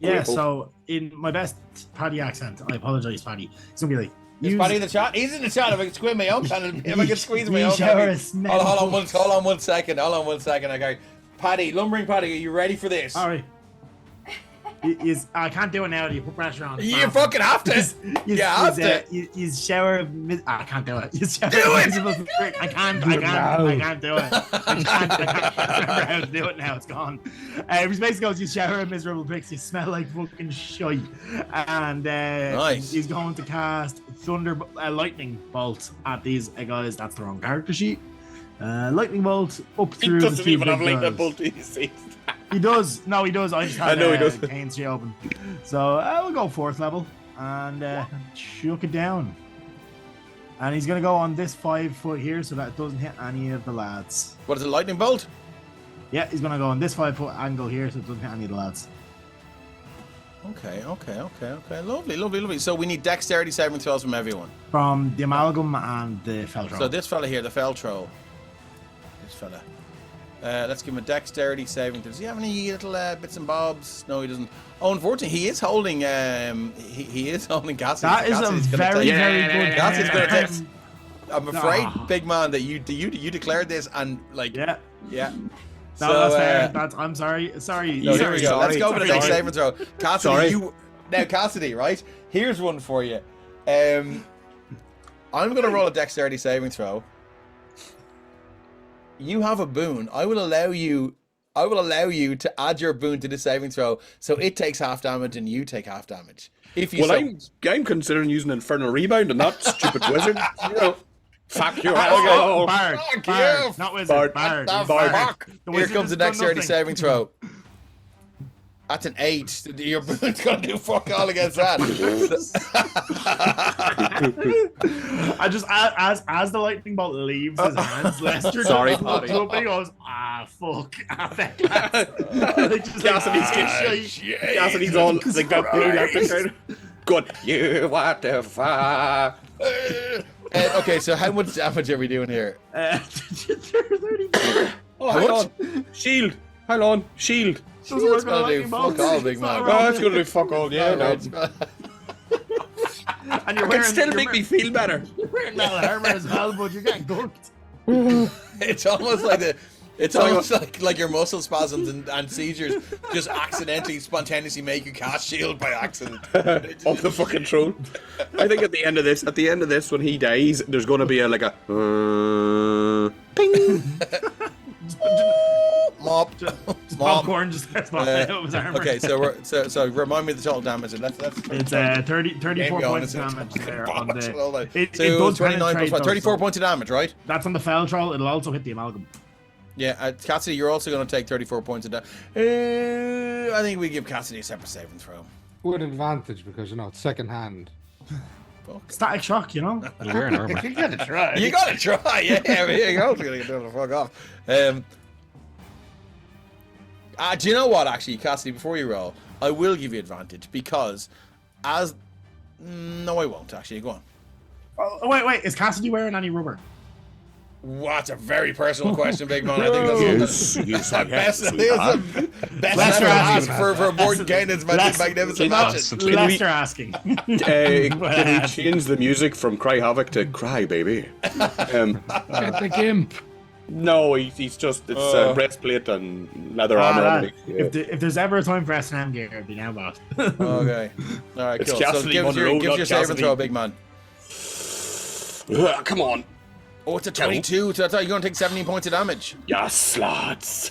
Yeah, so in my best Paddy accent, I apologize, Paddy. It's gonna be like, Is Paddy in the chat? He's in the chat. If I can squeeze my own can, if I can squeeze my You own shower can. us now. Hold on one second. Okay, Paddy, lumbering Paddy, are you ready for this? All right. I can't do it now. You put pressure on. You fucking have to. You have to. You shower. I can't do it. You shower Do it! invisible spirit. I can't do it. I can't remember how to do it now. It's gone. Which basically goes, you shower a miserable pricks. You smell like fucking shite. And Nice. he's going to cast lightning bolt at these guys. That's the wrong character sheet. Lightning bolt up He through the doesn't two even big have like guys. that bolt. He sees. He does. No, he does. I just had I know he does. Kane's tree open. So we'll go 4th level and chuck it down. And he's going to go on this 5 foot here so that it doesn't hit any of the lads. What is it, lightning bolt? Yeah, he's going to go on this 5 foot angle here so it doesn't hit any of the lads. Okay. Lovely. So we need dexterity saving throws from everyone. From the amalgam and the fell troll. So this fella here, the fell troll. This fella. Let's give him a dexterity saving. Does he have any little bits and bobs? No, he doesn't. Oh, unfortunately, he is holding. He is holding Cassidy. That is Cassidy's a gonna very, take- very good. Cassidy's going to take. I'm afraid, Ah. big man, that you declared this and like. Yeah. Yeah. No, So, that's fair. I'm sorry. Sorry. No, here we go. Let's Sorry. go for the next Sorry. saving throw. Cassidy, Sorry. now Cassidy, right? Here's one for you. I'm going to roll a dexterity saving throw. You have a boon. I will allow you to add your boon to the saving throw, so it takes half damage and you take half damage. If you Well, so- I'm considering using Infernal Rebound and that stupid wizard. You know, fuck you. Oh, Bard. Fuck Bard. you. Not wizard. Bard. Bard. Ah, Bard. fuck. The Here wizard comes the has done dexterity nothing. saving throw. That's an 8. Your boon's gonna do fuck all against that. I just as the lightning bolt leaves his hands, Lester Sorry, just looks Paddy. up and he goes, fuck. They just Cassidy's on like that blue left. Good. You what the fuck? Okay, so how much damage are we doing here? 30 Oh, How hang much? on. Shield. Hang on. Shield. doesn't It's work on gonna do lightning bolts. fuck all, big It's man. not Oh, wrong. it's gonna do fuck all. Yeah, no. It's gonna- And you're It wearing, still you're make me feel better. wearing metal armor as well, but you're getting gunked. It's almost like it's almost like your muscle spasms and seizures just accidentally, spontaneously make you cast shield by accident. Off the fucking throne. I think at the end of this, when he dies, there's gonna be a ping. Mop. Popcorn just gets my head of his armor. Okay, so remind me of the total damage. And let's It's 34 Game points going, of isn't it? damage there on Fucking the. bollocks, well, It so does 29 plus penetrate 5, though, 34 so points of damage, right? That's on the fell troll. It'll also hit the amalgam. Yeah, Cassidy, you're also going to take 34 points of damage. I think we give Cassidy a separate saving throw. With advantage because it's second hand. Fuck. Static shock, you know. We'll wear an armor. You gotta try. You gotta try, yeah. There you go. You're gonna fuck off. Do you know what? Actually, Cassidy, before you roll, I will give you advantage because, no, I won't. Actually, go on. Oh, wait. Is Cassidy wearing any rubber? What's a very personal question, big man. I think that's Yes, the best. I think it's the best Lester ever asked asking. for Morton Kanan's magnificent matches. Lester asking. Can we change the music from Cry Havoc to Cry Baby? Get the gimp. No, he's just it's breastplate and leather armor. Lad, underneath. if there's ever a time for S&M gear, it'd be now, boss. Okay. All right, It's cool. So Cassidy give us Monroe, your not saving Cassidy. throw, big man. Come on. Oh, it's a 22. So I thought you're going to take 17 points of damage. Yes, lads.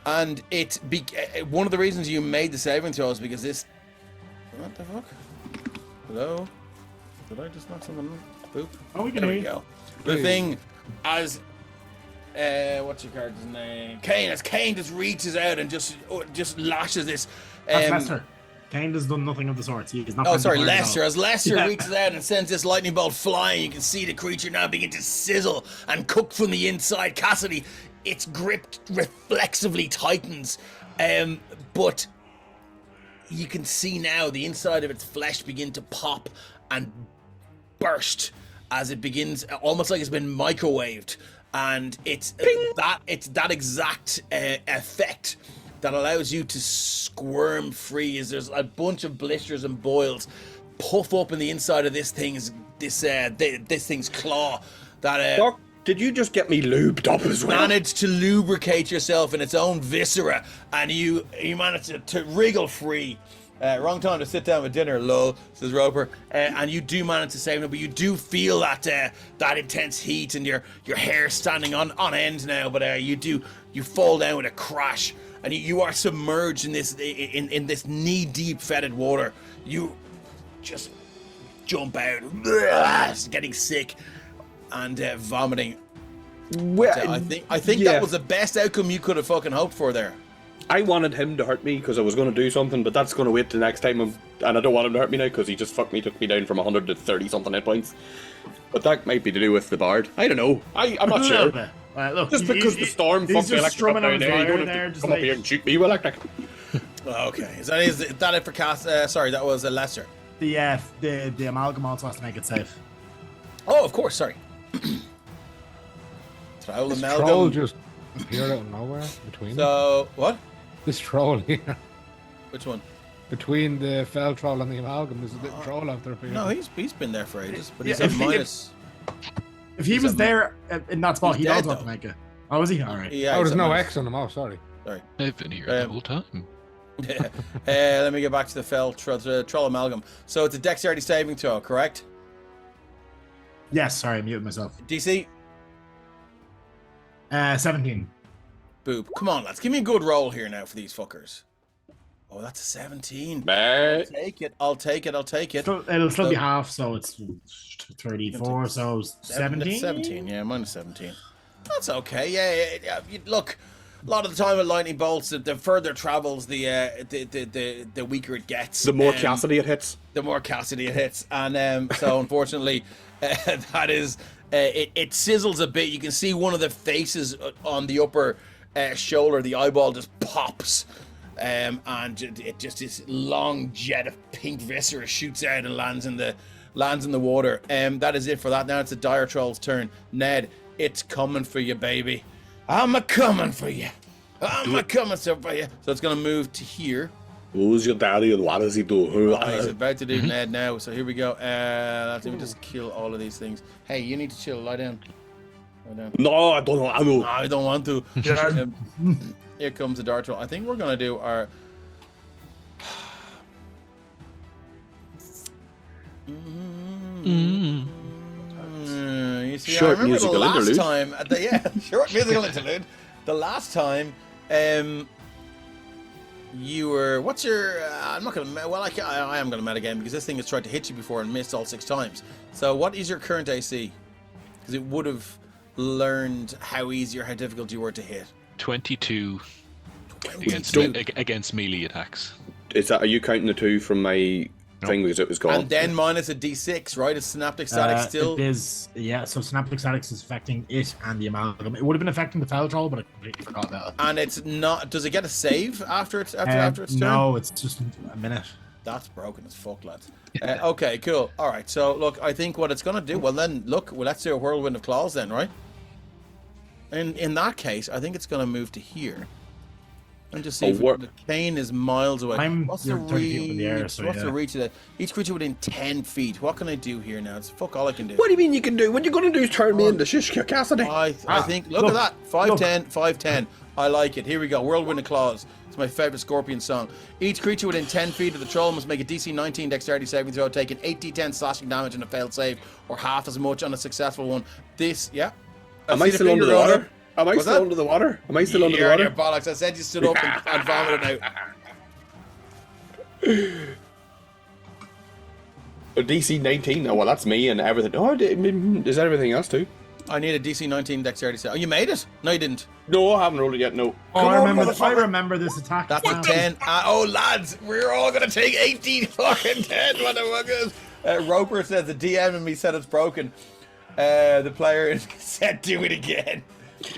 And one of the reasons you made the saving throw is because this. What the fuck? Hello? Did I just knock something? Boop. Oh, we can There hear we you. go. The thing, as what's your card's name? Kane. As Kane just reaches out and just lashes this. That's Lester. Kane has done nothing of the sort. He is not. Oh, going to sorry, burn at all. Lester. As Lester Yeah. reaches out and sends this lightning bolt flying, you can see the creature now begin to sizzle and cook from the inside. Cassidy, its grip reflexively tightens, but you can see now the inside of its flesh begin to pop and burst as it begins, almost like it's been microwaved, and it's that exact effect that allows you to squirm free. Is there's a bunch of blisters and boils puff up in the inside of this thing's claw that Doc, did you just get me lubed up as well? managed to lubricate yourself in its own viscera, and you managed to wriggle free. Wrong time to sit down with dinner, lol, says Roper. And you do manage to save him, but you do feel that intense heat and your hair standing on end now. But you fall down with a crash, and you are submerged in this knee deep fetid water. You just jump out, getting sick and vomiting. Well, I think yeah. that was the best outcome you could have fucking hoped for there. I wanted him to hurt me because I was going to do something, but that's going to wait the next time. And I don't want him to hurt me now because he just took me down from 100 to 30 something hit points. But that might be to do with the bard. I don't know. I'm not A sure. little bit. Look, Just because the storm he's fucked the just electric up strumming on down his there, you lyre don't there, have to just come up like here and shoot me with electric. Okay, is that it for cast? Sorry, that was Lester. the amalgam also has to make it safe. Oh, of course. Sorry. Troll This amalgam. troll just appeared out of nowhere between them. So what? This troll here. Which one? Between the fell troll and the amalgam, there's a little troll out there. No, he's been there for ages, but Yeah, he's at if- minus. If he He's was a- there in that spot, He's he'd dead, also have to though. make it. Oh, is he? All right. Yeah, Oh, he's there's at no minus. X on him. Oh, sorry. I've been here the whole time. Let me get back to the troll amalgam. So it's a dexterity saving throw, correct? Yes, sorry, I muted myself. DC, 17. boop. Come on, lads, give me a good roll here now for these fuckers. Oh, that's a 17. Meh. I'll take it. It'll still be So- half, so it's 34, so 17? 17, yeah, minus 17. That's okay. Yeah. Look, a lot of the time with lightning bolts, the further it travels, the weaker it gets. The more Cassidy it hits. The more Cassidy it hits, and so unfortunately, that is it sizzles a bit. You can see one of the faces on the upper shoulder, the eyeball just pops. And it just this long jet of pink viscera shoots out and lands in the water. That is it for that. Now it's the dire troll's turn. Ned, it's coming for you, baby. I'm a coming for you. I'm a coming for you. So it's gonna move to here. Who's your daddy and what does he do? He's about to do Ned now. So here we go. Let me just kill all of these things. Hey, you need to chill. Lie down. No, I don't know. I know. No, I don't want to. Here comes the dart roll. I think we're gonna do our. You see, Short I remember the musical last interlude. time. Short musical interlude. The last time, you were. What's your? I'm not gonna. Well, I am gonna metagame because this thing has tried to hit you before and missed all 6 times. So, what is your current AC? Because it would have learned how easy or how difficult you were to hit. 22 against melee attacks. Is that? Are you counting the 2 from my thing because it was gone? And then minus a d6, right? It's synaptic static still. It is, yeah, so Synaptic Statics is affecting it and the amalgam. It would have been affecting the fell troll, but I completely forgot about it. And it's not. Does it get a save after it's after its turn? No, it's just a minute. That's broken as fuck, lads. Okay, cool. All right. So look, I think what it's gonna do. Well, then look. Well, let's do a whirlwind of claws then, right? In that case, I think it's gonna move to here. And just see if the cane is miles away. What's the you're 30 feet up in the air, reach? so What's yeah. the reach of that? Each creature within 10 feet. What can I do here now? It's fuck all I can do. What do you mean you can do? What you're going to do is turn me into Shish Cassidy. I think. Look at that. 5'10", 5'10". I like it. Here we go. Whirlwind of Claws. It's my favorite Scorpion song. Each creature within 10 feet of the troll must make a DC 19 dexterity saving throw, taking 8d10 slashing damage on a failed save, or half as much on a successful one. This, yeah. Am I still under the water? Am I What's still that? under the water? Am I still under the You're water? your bollocks. I said you stood up and vomited out. DC 19. Oh, well, that's me and everything. Oh, is that everything else too? I need a DC 19 dexterity save. Oh, you made it? No, you didn't. No, I haven't rolled it yet. No. Oh, Come I on, remember, I motherfucker. remember this attack. That's a 10. Oh, lads, we're all going to take 18 fucking 10, motherfuckers. Roper says the DM and me said it's broken. The player said do it again.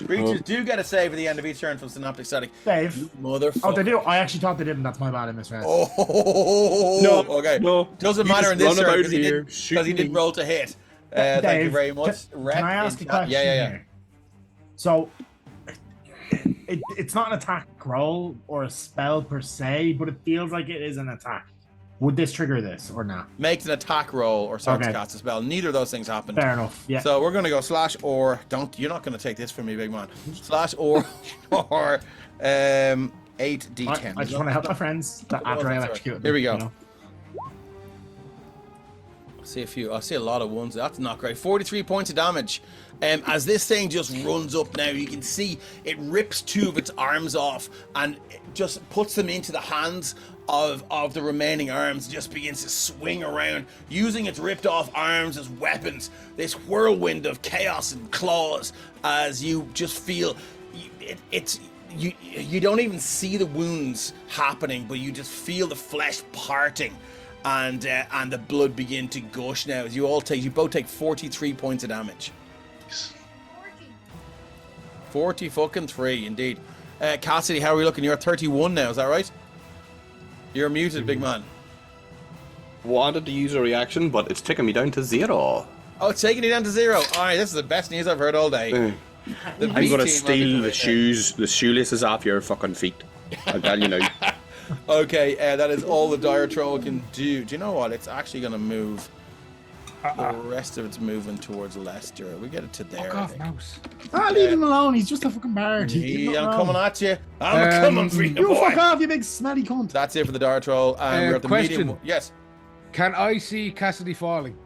Creatures do get a save at the end of each turn from Synaptic Static. Dave. Motherfucker. Oh, they do? I actually thought they didn't. That's my bad. I misread. Oh, No, okay. no. Doesn't You matter just in this run turn about because he here, didn't shooting roll to hit. Thank you Dave, very much. Can I ask a question? Yeah. Here? So, it's not an attack roll or a spell per se, but it feels like it is an attack. Would this trigger this or not? Makes an attack roll or starts to Okay. cast a spell. Neither of those things happen. Fair enough. Yeah. So we're going to go slash or you're not going to take this from me, big man. Slash or 8d10. I just want to help my friends that after I execute. Here we go. You know? I see a lot of ones. That's not great. 43 points of damage. As this thing just runs up now, you can see it rips 2 of its arms off and it just puts them into the hands of the remaining arms. Just begins to swing around, using its ripped off arms as weapons. This whirlwind of chaos and claws as you just feel you don't even see the wounds happening, but you just feel the flesh parting and the blood begin to gush now as you both take 43 points of damage. 40 fucking 3, indeed. Cassidy, how are we looking? You're at 31 now, is that right? You're muted, big man. Wanted to use a reaction, but it's taking me down to 0. Oh, it's taking you down to 0. Alright, this is the best news I've heard all day. The I'm B gonna team steal are the shoelaces off your fucking feet. I'll tell you now. Okay, that is all the dire troll can do. Do you know what? It's actually going to move. The rest of it's moving towards Leicester. We get it to there. Fuck I off, think. mouse. Leave him alone. He's just a fucking bard. I'm coming at you. I'm coming for you, You boy. fuck off, you big smelly cunt. That's it for the dire troll. And we're at the Question. medium. Yes. Can I see Cassidy falling?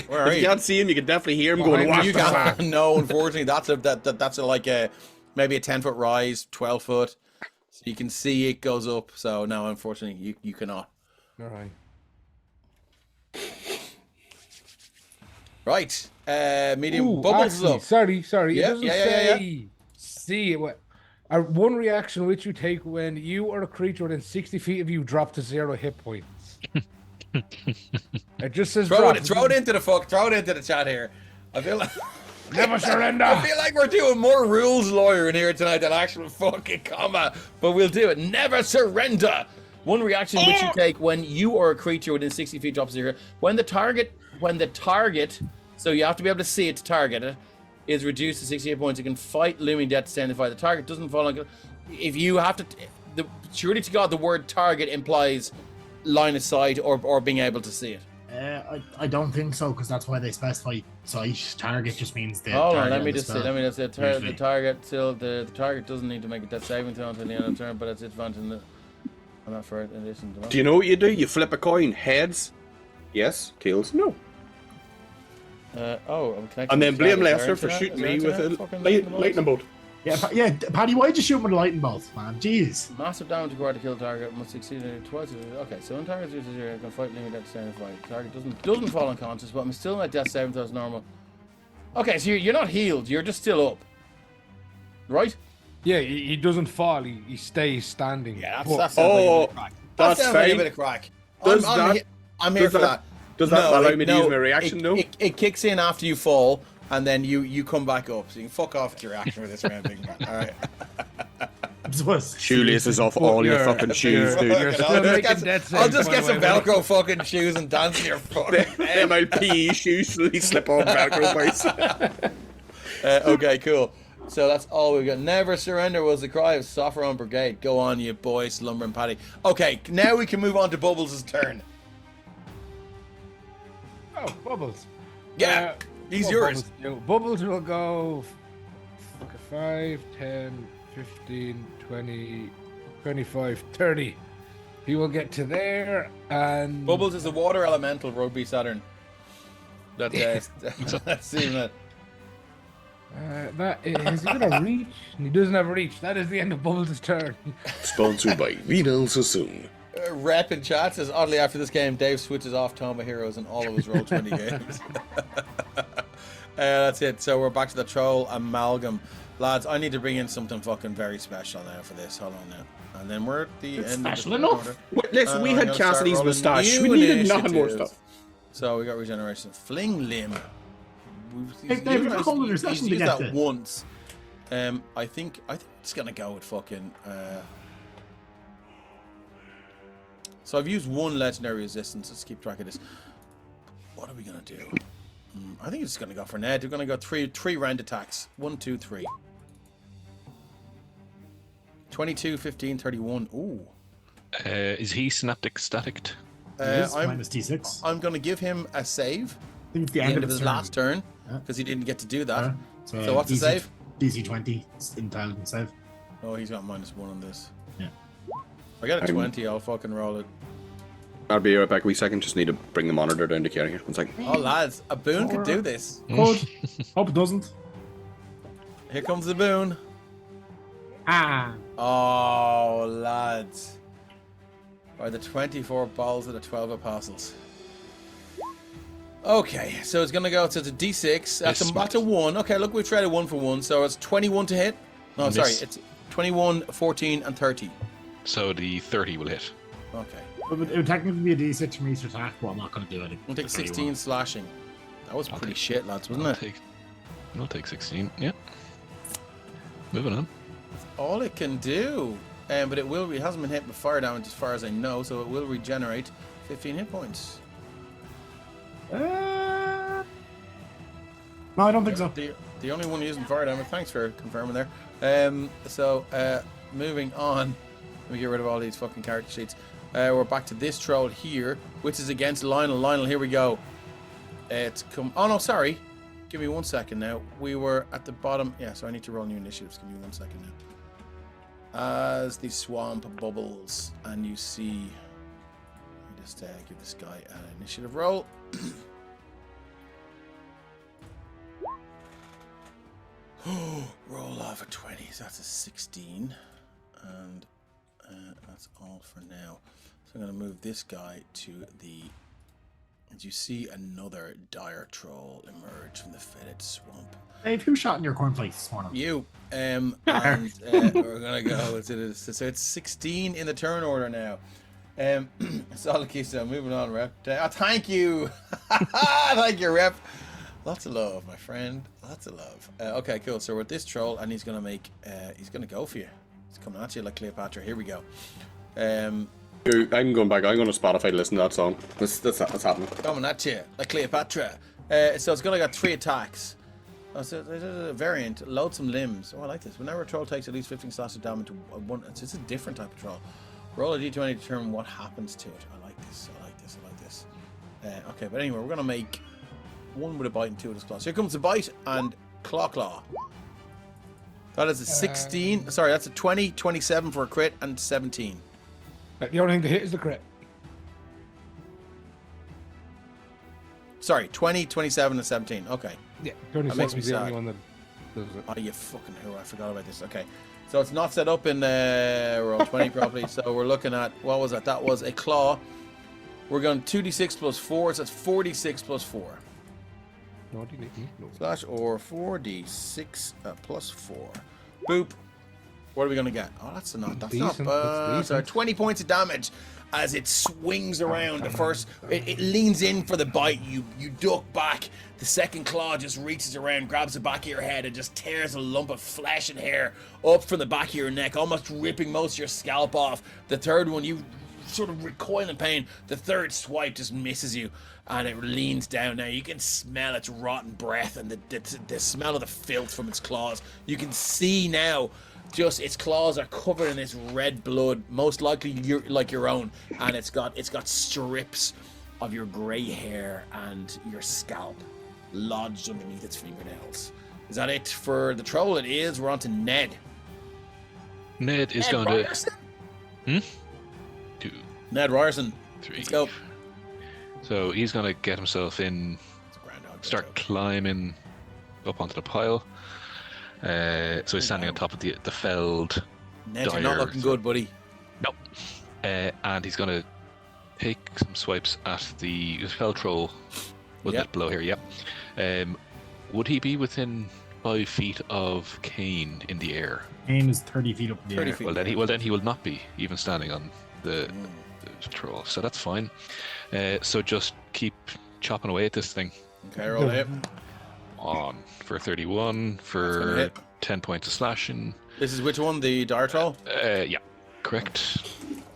Where are If you you? can't see him, you can definitely hear him Behind going, me, what You the can't. fuck? No, unfortunately, that's maybe a 10-foot rise, 12-foot. So you can see it goes up. So no, unfortunately, you cannot. All right. Right. Medium Ooh, bubbles actually, is up. Sorry. Yeah, It doesn't yeah. say. See what? One reaction which you take when you or a creature within 60 feet of you drop to 0 hit points. It just says Throw drop. it into the chat here. I feel like Never surrender. I feel like we're doing more rules lawyer in here tonight than actual fucking comma, but we'll do it. Never surrender. One reaction which you take when you or a creature within 60 feet drops 0. When the target, so you have to be able to see it to target it, is reduced to 68 points. You can fight looming death to stand. The target doesn't fall on. If you have to, surely to God, the word target implies line of sight or being able to see it. I don't think so, because that's why they specify sight. Target just means the. Hold on, target let of me the just see. spell. Let me just say Usually. the target doesn't need to make a death saving throw until the end of the turn, but it's advantage on that for it in addition to that. Do you know what you do? You flip a coin. Heads, yes. Tails, no. I'm connected. And then to blame that. Is Lester there for internet? shooting Is me there with internet? a Fucking lightning bolt. Yeah, Paddy, why'd you shoot him with a lightning bolt, man? Jeez. Massive damage required to kill the target must succeed in it twice. Okay, so when target uses 0, you can fight limit death saving fight. Target doesn't fall unconscious, but I'm still in that death saving throw as normal. Okay, so you're not healed. You're just still up, right? Yeah, he doesn't fall. He stays standing. Yeah, But- that sounds like a bit of crack. That that's sounds like a fine. bit of crack. Does I'm here for that. Does that No, allow me to use my reaction? No. It kicks in after you fall, and then you come back up. So you can fuck off with your reaction for this round, big man. All right. Shoelaces off all your you're- fucking shoes, you're- dude. you're still I'll just making get, death I'll saves, just by get the some way, mate. Velcro fucking shoes and dance in your fucking Them old PE shoes slowly slip on Velcro boys. Okay, cool. So that's all we got. Never surrender was the cry of Sopherone Brigade. Go on, you boys, Lumber and Paddy. Okay, now we can move on to Bubbles' turn. Oh, Bubbles. Yeah, he's what yours. Bubbles do? Bubbles will go 5, 10, 15, 20, 25, 30. He will get to there and... Bubbles is a water elemental rugby Saturn. That's even it. That is he gonna reach? He doesn't have a reach. That is the end of Bubbles' turn. Sponsored by Vidal Sassoon. Rep in chat says, oddly after this game, Dave switches off Toma Heroes in all of his Roll20 games. That's it. So we're back to the Troll Amalgam. Lads, I need to bring in something fucking very special now for this. Hold on now. And then we're at the end special of the enough. quarter. Wait, listen, we I'm had gonna start Cassidy's rolling moustache. new We needed none more initiatives. stuff. So we got regeneration. Fling limb. Hey, Dave, you're holding your He's session to used get that to. once. I think it's gonna go with fucking. So I've used one legendary resistance. Let's keep track of this. What are we gonna do? I think it's gonna go for Ned. We're gonna go three round attacks. 1, 2, 3. 22, 15, 31. Ooh. Is he synaptic static? I'm minus T6. I'm gonna give him a save. I think it's the At the end of his turn. last turn Yeah. because he didn't get to do that. Yeah. So what's the save? DC 20 intelligence save. Oh, he's got -1 on this. Yeah. I got a 20. I'll fucking roll it. I'll be right back a wee second. Just need to bring the monitor down to carry here. 1 second. Oh, lads, a boon could do this. Good. Hope it doesn't. Here comes the boon. Ah. Oh, lads. Or the 24 balls of the 12 apostles. Okay, so it's gonna go to the D6. That's a 1. Okay, look, we've traded 1 for 1, so it's 21 to hit. No, Miss. sorry, it's 21, 14, and 30. So the 30 will hit. Okay. It would technically be a D6 from each attack, but I'm not going to do it. We'll take 16 slashing. That was pretty shit, lads, wasn't it? I'll take 16. Yeah. Moving on. All it can do. But it hasn't been hit with fire damage as far as I know, so it will regenerate 15 hit points. No, I don't think so. The only one using fire damage. Thanks for confirming there. Moving on. Let me get rid of all these fucking character sheets. We're back to this troll here, which is against Lionel. Lionel, here we go. Oh no, sorry. Give me 1 second now. We were at the bottom. Yeah, so I need to roll new initiatives. Give me 1 second now. As the swamp bubbles, and you see. Let me just give this guy an initiative roll. Roll off a 20, so that's a 16, and that's all for now. So I'm going to move this guy to the. As you see another dire troll emerge from the fetid swamp. Dave, who shot in your cornflakes this morning? You. And we're going to go. So it's 16 in the turn order now. Solid keystone. Moving on, Rep. Thank you. Thank you, Rep. Lots of love, my friend. Lots of love. Okay, cool. So we're at this troll, and he's going to make. He's going to go for you. He's coming at you like Cleopatra. Here we go. I'm going back. I'm going to Spotify to listen to that song. That's happening. Coming at you like Cleopatra. So it's going to get 3 attacks. Oh, so there's a variant. Loathsome limbs. Oh, I like this. Whenever a troll takes at least 15 slashes of damage to one, it's a different type of troll. Roll a d20 to determine what happens to it. I like this. I like this. I like this. Okay, but anyway, we're going to make 1 with a bite and 2 with his claws. Here comes a bite and claw. That is a 16. Sorry, that's a 20, 27 for a crit, and 17. The only thing to hit is the crit. Sorry, 20, 27, and 17. Okay. Yeah, That makes 27 me is the only sad. one that does it. Oh, you fucking who. I forgot about this. Okay. So it's not set up in roll 20 properly. So we're looking at, what was that? That was a claw. We're going 2d6 plus 4. So that's 46 plus 4. No, do you need no. Slash or 4d6 plus 4. Boop. What are we going to get? Oh, that's not Decent, bad. that's So decent. 20 points of damage as it swings around. The first, it leans in for the bite. You duck back. The second claw just reaches around, grabs the back of your head, and just tears a lump of flesh and hair up from the back of your neck, almost ripping most of your scalp off. The third one, you sort of recoil in pain. The third swipe just misses you, and it leans down. Now you can smell its rotten breath and the smell of the filth from its claws. You can see now just its claws are covered in this red blood, most likely like your own, and it's got strips of your grey hair and your scalp lodged underneath its fingernails. Is that it for the troll? It is. We're on to Ned. Ned is Ned going Ryerson. to. 2, Ned Ryerson. 3. Let's go. So he's going to get himself in, It's a groundhog. start climbing up onto the pile. So he's standing on top of the felled. Ned, you're not dire- looking good, buddy. No. And he's going to take some swipes at the fell troll. Was Yep. it below here? Yep. Would he be within 5 feet of Kane in the air? Kane is 30 feet up in the 30 air. feet. Well, then he will not be even standing on the troll. So that's fine. So just keep chopping away at this thing. Okay, roll it. On for 31 gonna for hit. 10 points of slashing. This is which one? The dire troll? Yeah, correct.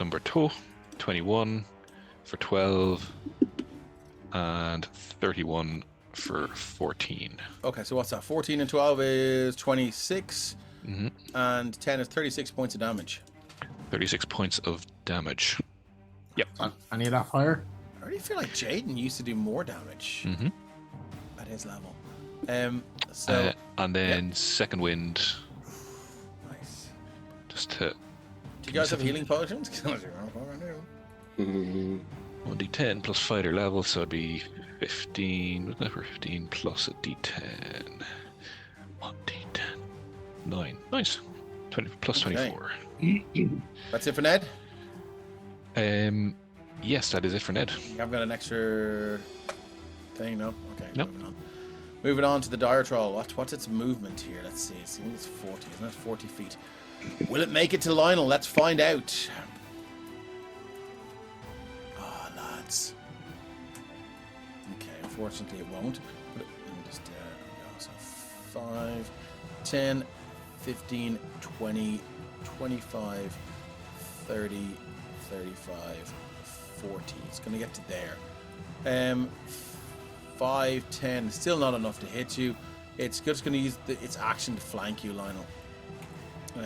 Number 2, 21 for 12 and 31 for 14. Okay, so what's that? 14 and 12 is 26, hmm and 10 is 36 points of damage. 36 points of damage. Yep. Any of that fire? I already feel like Jaden used to do more damage hmm at his level. So and then second wind, nice. just to Do you guys have healing potions? 1d10 plus fighter level, so it'd be 15. Wasn't it for 15 plus a d10? 1d10. 9. Nice. 20 plus Okay. 24. That's it for Ned. Yes, that is it for Ned. I've got an extra thing, no? Okay, Nope. moving on. Moving on to the dire troll. What's its movement here? Let's see. I think it's 40, isn't it? 40 feet. Will it make it to Lionel? Let's find out. lads. Okay, unfortunately it won't. But let me just so 5, 10, 15, 20, 25, 30, 35, 40. It's going to get to there. 5, 10. Still not enough to hit you. It's just going to use its action to flank you, Lionel.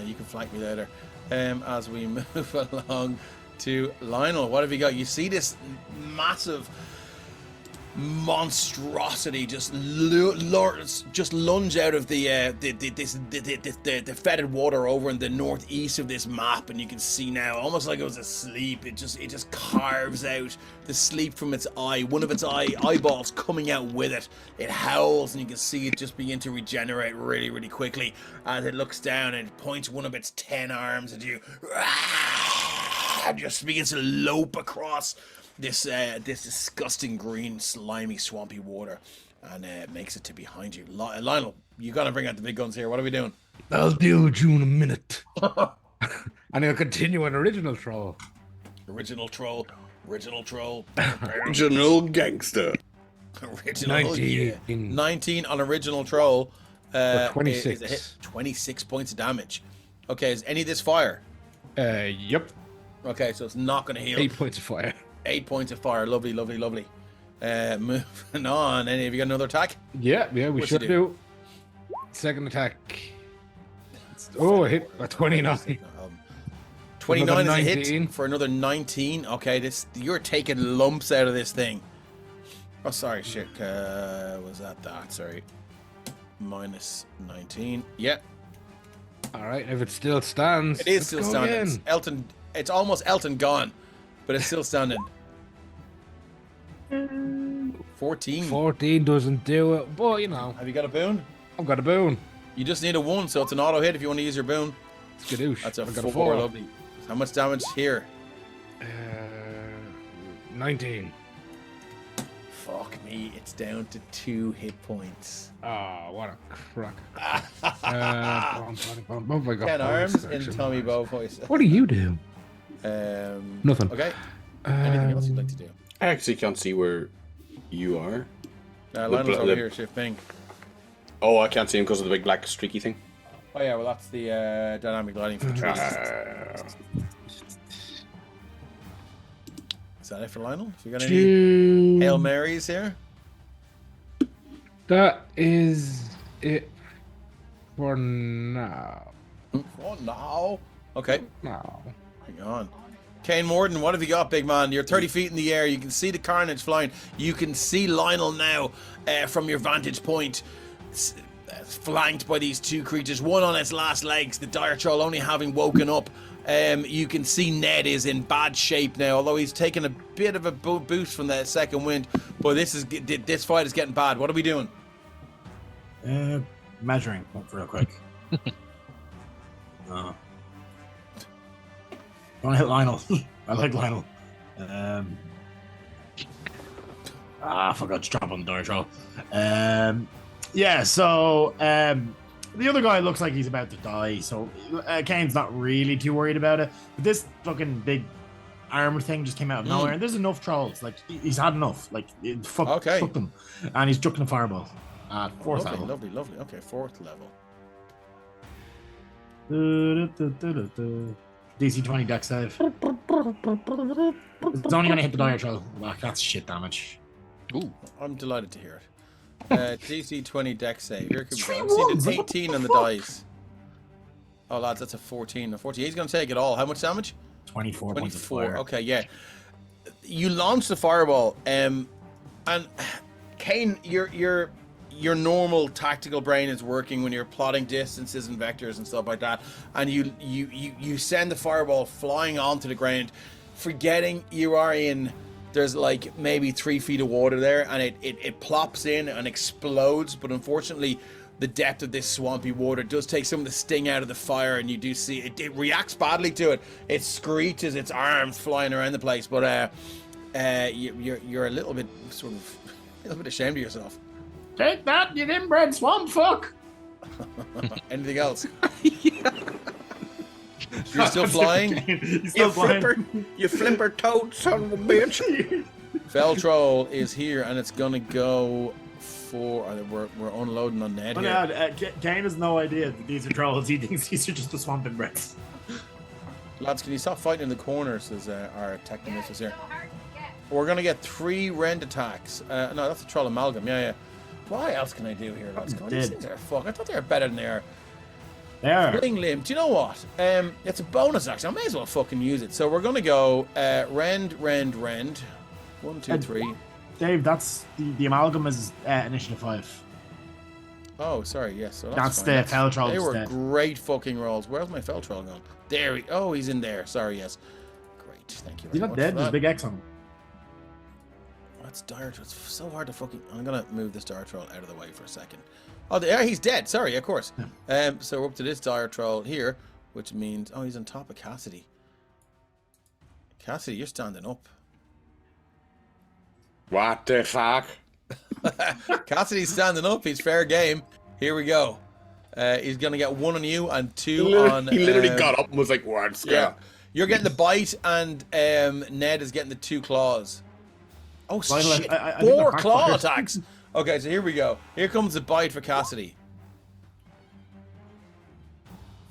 You can flank me later. As we move along to Lionel, what have you got? You see this massive monstrosity just lunge out of the fetid water over in the northeast of this map, and you can see now, almost like it was asleep, it just carves out the sleep from its eye, one of its eyeballs coming out with it. It howls, and you can see it just begin to regenerate really, really quickly as it looks down and it points one of its 10 arms at you. Just begins to lope across this disgusting green, slimy, swampy water, and makes it to behind you. Lionel, you gotta bring out the big guns here. What are we doing? I'll deal with you in a minute. And I'll continue an original troll. Original troll. Original gangster. Original 19. Yeah. 19 on original troll. For 26. Is a hit. 26 points of damage. Okay, is any of this fire? Yep. Okay, so it's not gonna heal. 8 points of fire. 8 points of fire. Lovely, lovely, lovely. Moving on. Any of you got another attack? Yeah, we What's should he do. Second attack. Oh, I hit a 29. 29 is a 19. hit for another 19. Okay, you're taking lumps out of this thing. Oh, sorry, shit. Was that? Sorry. Minus 19. Yeah, All right, if it still stands. it is let's still go standing. again. Elton, it's almost Elton gone, but it's still standing. 14. 14 doesn't do it, but you know, Have you got a boon? I've got a boon. You just need a 1, so it's an auto hit if you want to use your boon. It's Skadoosh. That's a I've 4. got a 4. Lovely. How much damage here? 19. Fuck me, it's down to 2 hit points. Oh, what a crack. Oh my God. 10 arms in Tommy Bow voice. What do you do? Nothing. Okay. Anything else you'd like to do? I actually can't see where you are. Lionel's over here, shift ping. Oh, I can't see him because of the big black streaky thing. Oh yeah, well that's the dynamic lighting for the trees. Is that it for Lionel? Have you got any Hail Marys here? That is it for now. Oh no. Okay, No. hang on. Kane Morden, what have you got, big man? You're 30 feet in the air. You can see the carnage flying. You can see Lionel now from your vantage point, flanked by these 2 creatures. One on its last legs, the dire troll only having woken up. You can see Ned is in bad shape now, although he's taken a bit of a boost from the second wind. But this fight is getting bad. What are we doing? Measuring real quick. Don't hit Lionel. I like Lionel. I forgot to drop on the dire troll. Yeah, so the other guy looks like he's about to die, so Kane's not really too worried about it. But this fucking big armor thing just came out of nowhere, and there's enough trolls. Like, he's had enough. Like, fuck them. And he's chucking a fireball at 4th level. Lovely. Okay, 4th level. DC 20 deck save. It's only gonna hit the dire troll. That's shit damage. Ooh, I'm delighted to hear it. DC 20 deck save. Here could go. I'm seeing an 18 on the dice. Oh, lads, that's a 14. A 14. He's going to take it all. How much damage? 24 points of fire. Okay, yeah. You launch the fireball, and Kane, your normal tactical brain is working when you're plotting distances and vectors and stuff like that, and you send the fireball flying onto the ground, forgetting you are in. There's like maybe 3 feet of water there, and it plops in and explodes. But unfortunately, the depth of this swampy water does take some of the sting out of the fire, and you do see it reacts badly to it. It screeches, its arms flying around the place. But you're a little bit ashamed of yourself. Take that, you inbred swamp fuck! Anything else? You're still flying? He's still flying. You flipper toad son of a bitch. Fell Troll is here, and it's gonna go for. We're unloading on Ned But here. Kane has no idea that these are trolls. He thinks these are just the swamp inbreds. Lads, can you stop fighting in the corners? Says our technomist is So here. hard to get. We're gonna get 3 rend attacks. No, that's a troll amalgam. Yeah. What else can I do here, lads? God, these things are fuck. I thought they were better than they are. They are. Fling limb. Do you know what? It's a bonus action. I may as well fucking use it. So we're gonna go rend. 1, 2, 3. Dave, that's the amalgam is initiative 5. Oh, sorry. Yes. So That's fine. the fell troll They were instead. great fucking rolls. Where's my fell troll gone? There. Oh, he's in there. Sorry. Yes. Great. Thank you He's very not much. dead. for There's a that. big X on him. That's dire. It's so hard to fucking. I'm gonna move this dire troll out of the way for a second. Oh, yeah, he's dead. Sorry, of course. So we're up to this dire troll here, which means he's on top of Cassidy. Cassidy, you're standing up. What the fuck? Cassidy's standing up. He's fair game. Here we go. He's gonna get 1 on you and 2 on. He literally got up and was like, "What's Yeah, you're getting the bite, and Ned is getting the 2 claws. Oh Lionel, shit! I think 4 that claw backfired. attacks. Okay, so here we go. Here comes the bite for Cassidy.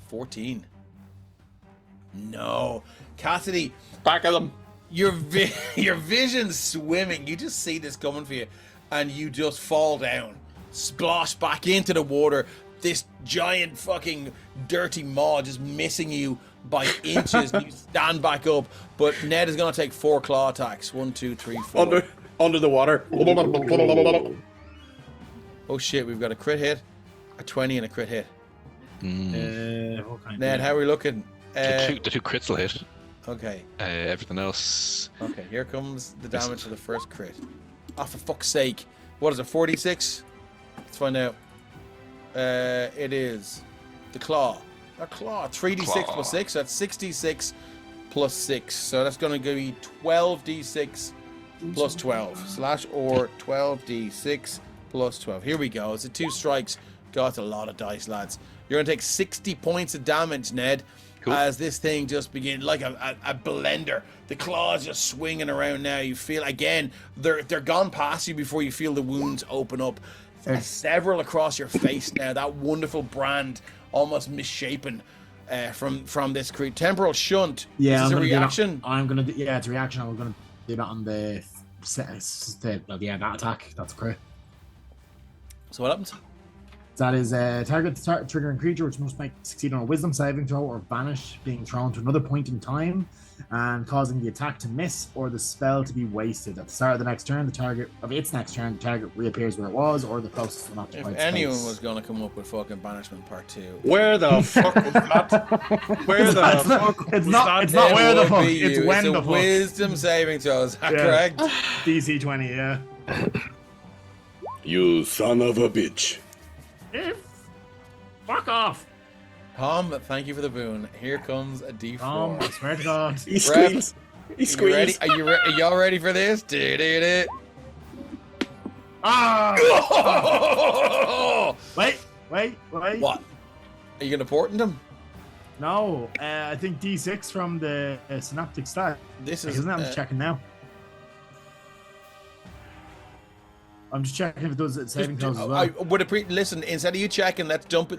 14. No, Cassidy, back at them." your vision's swimming. You just see this coming for you, and you just fall down, splosh back into the water. This giant fucking dirty maw just missing you by inches. And you stand back up, but Ned is gonna take 4 claw attacks. 1, 2, 3, 4. Under the water. Oh shit, we've got a crit hit, a 20, and a crit hit. What kind Ned, how are we looking? The two crits will hit. Okay. Everything else. Okay, here comes the damage for the first crit. Oh, for fuck's sake. What is it, 46? Let's find out. It is the claw. A claw. 3d6 Claw. plus 6. That's 66 plus 6. So that's going to be 12d6 plus 12. Slash or 12d6 plus 12. Here we go. It's a 2 strikes. God, it's a lot of dice, lads. You're going to take 60 points of damage, Ned. Cool. As this thing just begins like a blender. The claws just swinging around now. You feel, again, they're gone past you before you feel the wounds open up. Several across your face now. That wonderful brand almost misshapen from this creature. Temporal Shunt. Yeah, This is a I'm gonna do that- reaction. I'm gonna do, yeah, it's a reaction. I'm gonna do that on the that attack. That's correct. So what happens? That is target triggering creature which must succeed on a wisdom saving throw or vanish, being thrown to another point in time and causing the attack to miss or the spell to be wasted. At the start of the next turn, the target reappears where it was or the closest one If occupied anyone space. was going to come up with fucking Banishment Part 2, Where the fuck was that? Where the fuck? It's was not. that? It's not it where the would fuck. be It's you. when It's a the fuck. wisdom saving throw. Is that Yeah. correct? DC 20. Yeah. You son of a bitch. Fuck off. Tom, thank you for the boon. Here comes a D4. I swear to God. He squeals. He You ready? squeals. Are y'all ready for this? Do-do-do. Ah! Oh! Wait. What? Are you gonna portent him? No, I think D6 from the synaptic stat. This is. Isn't that? I'm just checking now. I'm just checking if it does it saving throws as well. I would listen. Instead of you checking, let's dump the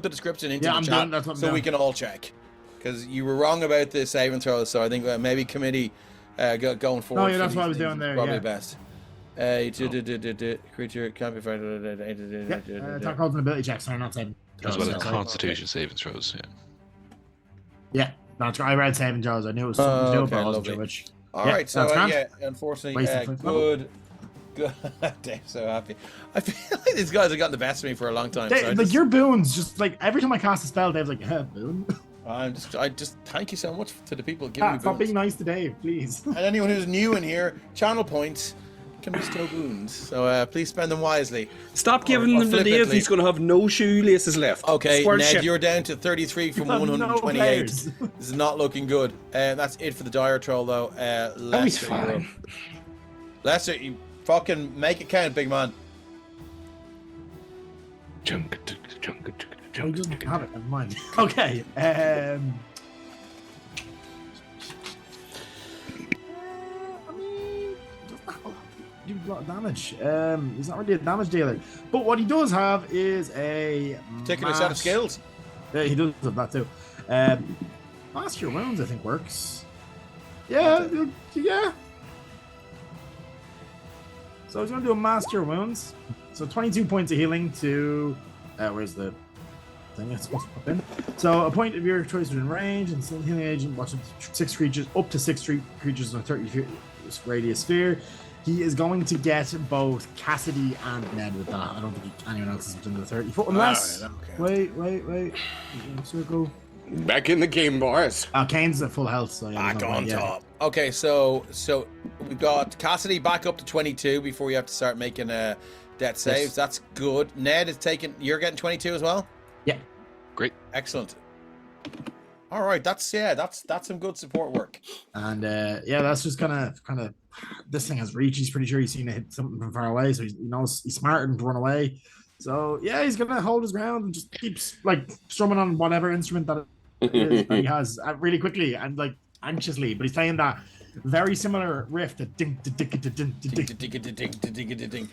description into Yeah, the I'm chat doing- that's what I'm so we doing. can all check. Because you were wrong about the saving throws, so I think maybe committee going forward. No, yeah, for that's these what I was things doing is there, Probably yeah. best. Creature can't be fighting. Yeah, attack rolls and ability checks. Sorry, not saving. As well as throws. Constitution saving throws. Yeah. Yeah, that's right. I read saving throws. I knew it was something to do, Okay, but I wasn't lovely. sure which. All Yeah, right, so that's grand. yeah, unfortunately, Wasted flip good. Dave's so happy. I feel like these guys have gotten the best of me for a long time. So Like your boons, just like every time I cast a spell, Dave's like, "Yeah, boon." I just thank you so much to the people giving me Stop boons. being nice to Dave, please. And anyone who's new in here, channel points can bestow boons. So please spend them wisely. Stop giving or him the Dave. flippantly. He's going to have no shoelaces left. Okay, Squirt Ned, shit. you're down to 33 from You have no 128. players. This is not looking good. That's it for the dire troll, though. Oh, he's Lester, you're up. fine. Lester, you fucking make it count, big man. He doesn't have it. Never mind. Okay. I mean, doesn't have a a lot of damage. He's not really a damage dealer. But what he does have is a Particular set of skills. Yeah, he does have that too. Master Your Wounds, I think, works. Yeah, yeah. So he's going to do a Master Your Wounds. So 22 points of healing to... where's the thing it's supposed to pop in? So a point of your choice within range, and some healing agent watching up to six creatures in a 30 radius sphere. He is going to get both Cassidy and Ned with that. I don't think anyone else is within the 30 foot, unless... Right, okay. Wait. Circle. Back in the game, boys. Kane's at full health, so yeah. Back on top. Okay, so we've got Cassidy back up to 22 before we have to start making death saves. Yes. That's good. Ned is taking... You're getting 22 as well? Yeah. Great. Excellent. All right, that's some good support work. And that's just kind of this thing has reach. He's pretty sure he's seen it hit something from far away, so he knows he's smart and to run away. So yeah, he's gonna hold his ground and just keeps like strumming on whatever instrument that it is that he has really quickly and like anxiously. But he's playing that very similar riff, the ding ding ding ding ding.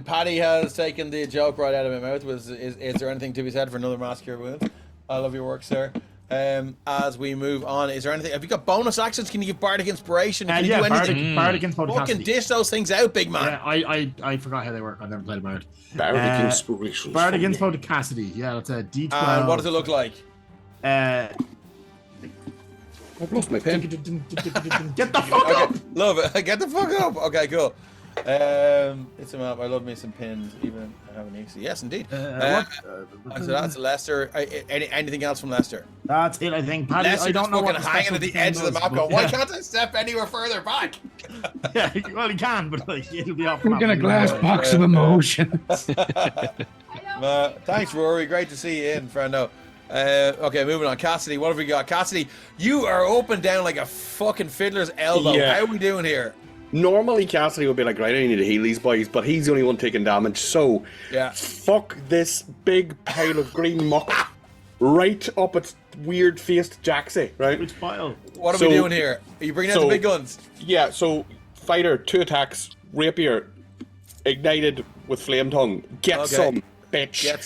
Paddy has taken the joke right out of my mouth. Is there anything to be said for another Mask Your Wounds? I love your work, sir. As we move on, is there anything? Have you got bonus actions? Can you give Bardic Inspiration? Can you do anything? Bardic Inspiration. Fucking dish those things out, big man. Yeah, I forgot how they work. I've never played Bard. Bardic Inspiration. Bardic Inspo to Cassidy. Yeah, that's a D12. And what does it look like? I've lost my pen. Get the fuck up! Love it. Get the fuck up. Okay, cool. It's a map. I love me some pins, even I have an easy. Yes, indeed. So that's Leicester. Anything else from Leicester? That's it, I think. Paddy, Leicester I don't know what fucking hanging at the edge of the map. Going, why can't I step anywhere further back? Yeah, well, he can, but like it'll be off. We're in a glass box of emotions. Thanks, Rory. Great to see you in, friendo. Okay, moving on. Cassidy, what have we got? Cassidy, you are open down like a fucking fiddler's elbow. Yeah. How are we doing here? Normally, Cassidy would be like, right, I need to heal these boys, but he's the only one taking damage, so Yeah. fuck this big pile of green muck right up its weird-faced Jaxie, right? Which pile? What are we doing here? Are you bringing out the big guns? Yeah, so fighter, 2 attacks, rapier, ignited with flame tongue. Get some, bitch. Get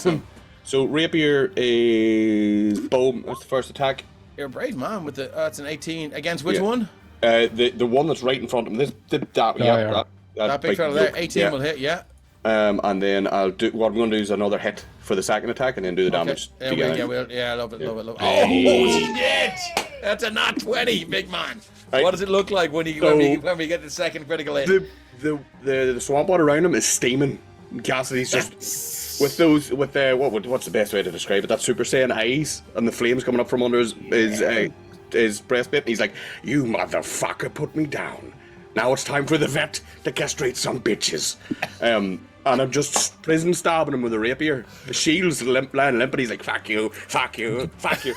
some. So rapier is boom. That's the first attack. You're a brave man with the. It's an 18 against which Yeah. one? The one that's right in front of him. That big fella there. yoke, 18 will hit. Yeah. And then I'll do. What I'm going to do is another hit for the second attack, and then do the damage Okay. together. I love it. Love it. Hey. Oh, she did! That's a nat 20, big man. Right. What does it look like when we get the second critical hit? The swamp water around him is steaming. Cassidy's just what's the best way to describe it? That Super Saiyan eyes and the flames coming up from under his breastplate. He's like, "You motherfucker, put me down. Now it's time for the vet to castrate some bitches." And I'm just prison stabbing him with a rapier. The shield's lying limp, and he's like, "Fuck you, fuck you, fuck you."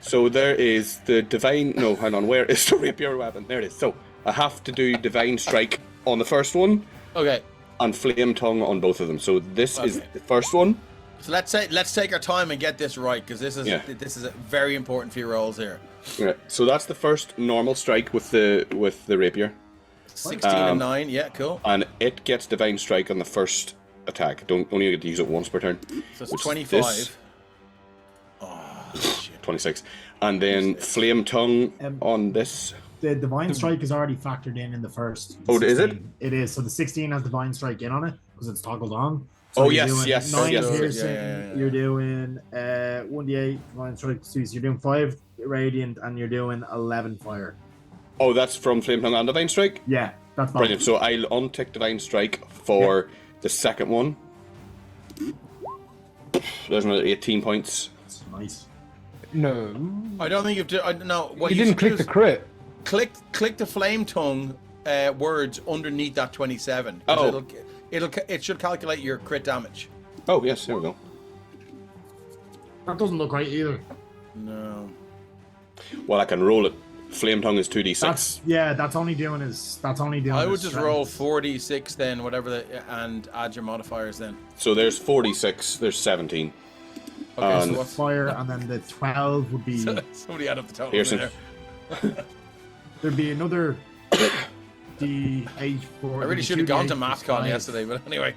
So there is the divine. No, hang on. Where is the rapier weapon? There it is. So I have to do divine strike on the first one. Okay. And flame tongue on both of them. So this is the first one. So let's take our time and get this right, because this is very important for your rolls here. Right. So that's the first normal strike with the rapier. 16 and 9. Yeah, cool. And it gets divine strike on the first attack. Only get to use it once per turn. So it's 25. Oh shit. 26. And then flame tongue on this. The divine strike is already factored in the first. Oh, is it? It is. So the 16 has divine strike in on it because it's toggled on. So Oh, you're yes, doing yes, 9 yes. piercing, Yeah. you're doing 1d8 divine strike, so you're doing 5 radiant, and you're doing 11 fire. Oh, that's from flame tongue and divine strike? Yeah, that's fine. Brilliant. So I'll untick divine strike for the second one. There's another 18 points. That's nice. No. I don't think you've no. What You didn't should click do the is crit. click the flame tongue words underneath that 27. Oh. It should calculate your crit damage. Oh, yes, there we go. That doesn't look right either. No. Well, I can roll it. Flame tongue is 2d6. That's only doing I would his just strength. roll 46 then, and add your modifiers then. So there's 46, there's 17. Okay, so And what's fire, and then the 12 would be somebody add up the total. Piercing. There. There'd be another D8 for. I really should have gone to MathCon yesterday, but anyway.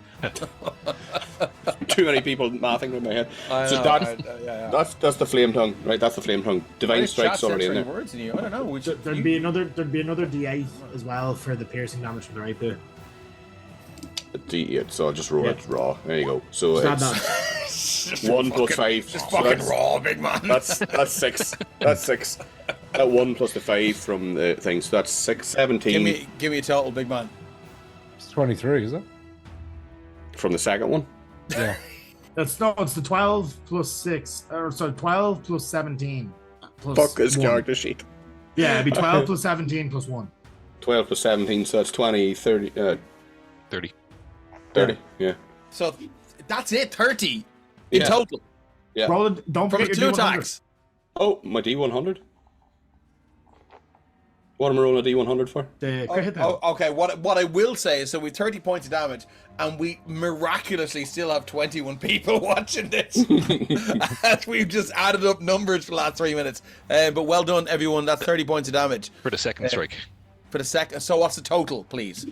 Too many people mathing in my head. I So know, that's the flame tongue, right? That's the flame tongue. Divine strike's already in there. Words in you. I don't know. There'd be another D8 as well for the piercing damage from the rapier. A D8, so I'll just roll it raw. There you go. So Just it's 1 plus 5. Just so fucking that's, raw, big man. That's 6. That's 6. 1 plus the 5 from the thing, so that's 6, 17. Give me a total, big man. It's 23, is it? From the second one. Yeah. It's the 12 plus 6, or sorry, 12 plus 17. Plus Fuck his 1. character sheet. Yeah, it'd be 12 plus 17 plus 1. 12 plus 17, so that's 20, 30. 30. 30, yeah. So that's it, 30 in Yeah. total. Yeah. Roll it, don't From forget the your two D100. attacks. Oh, my D100? What am I rolling a D100 for? The crit hit Oh, okay, what I will say is, so with 30 points of damage, and we miraculously still have 21 people watching this. As we've just added up numbers for the last 3 minutes. But well done, everyone. That's 30 points of damage. For the second strike. For the second. So what's the total, please?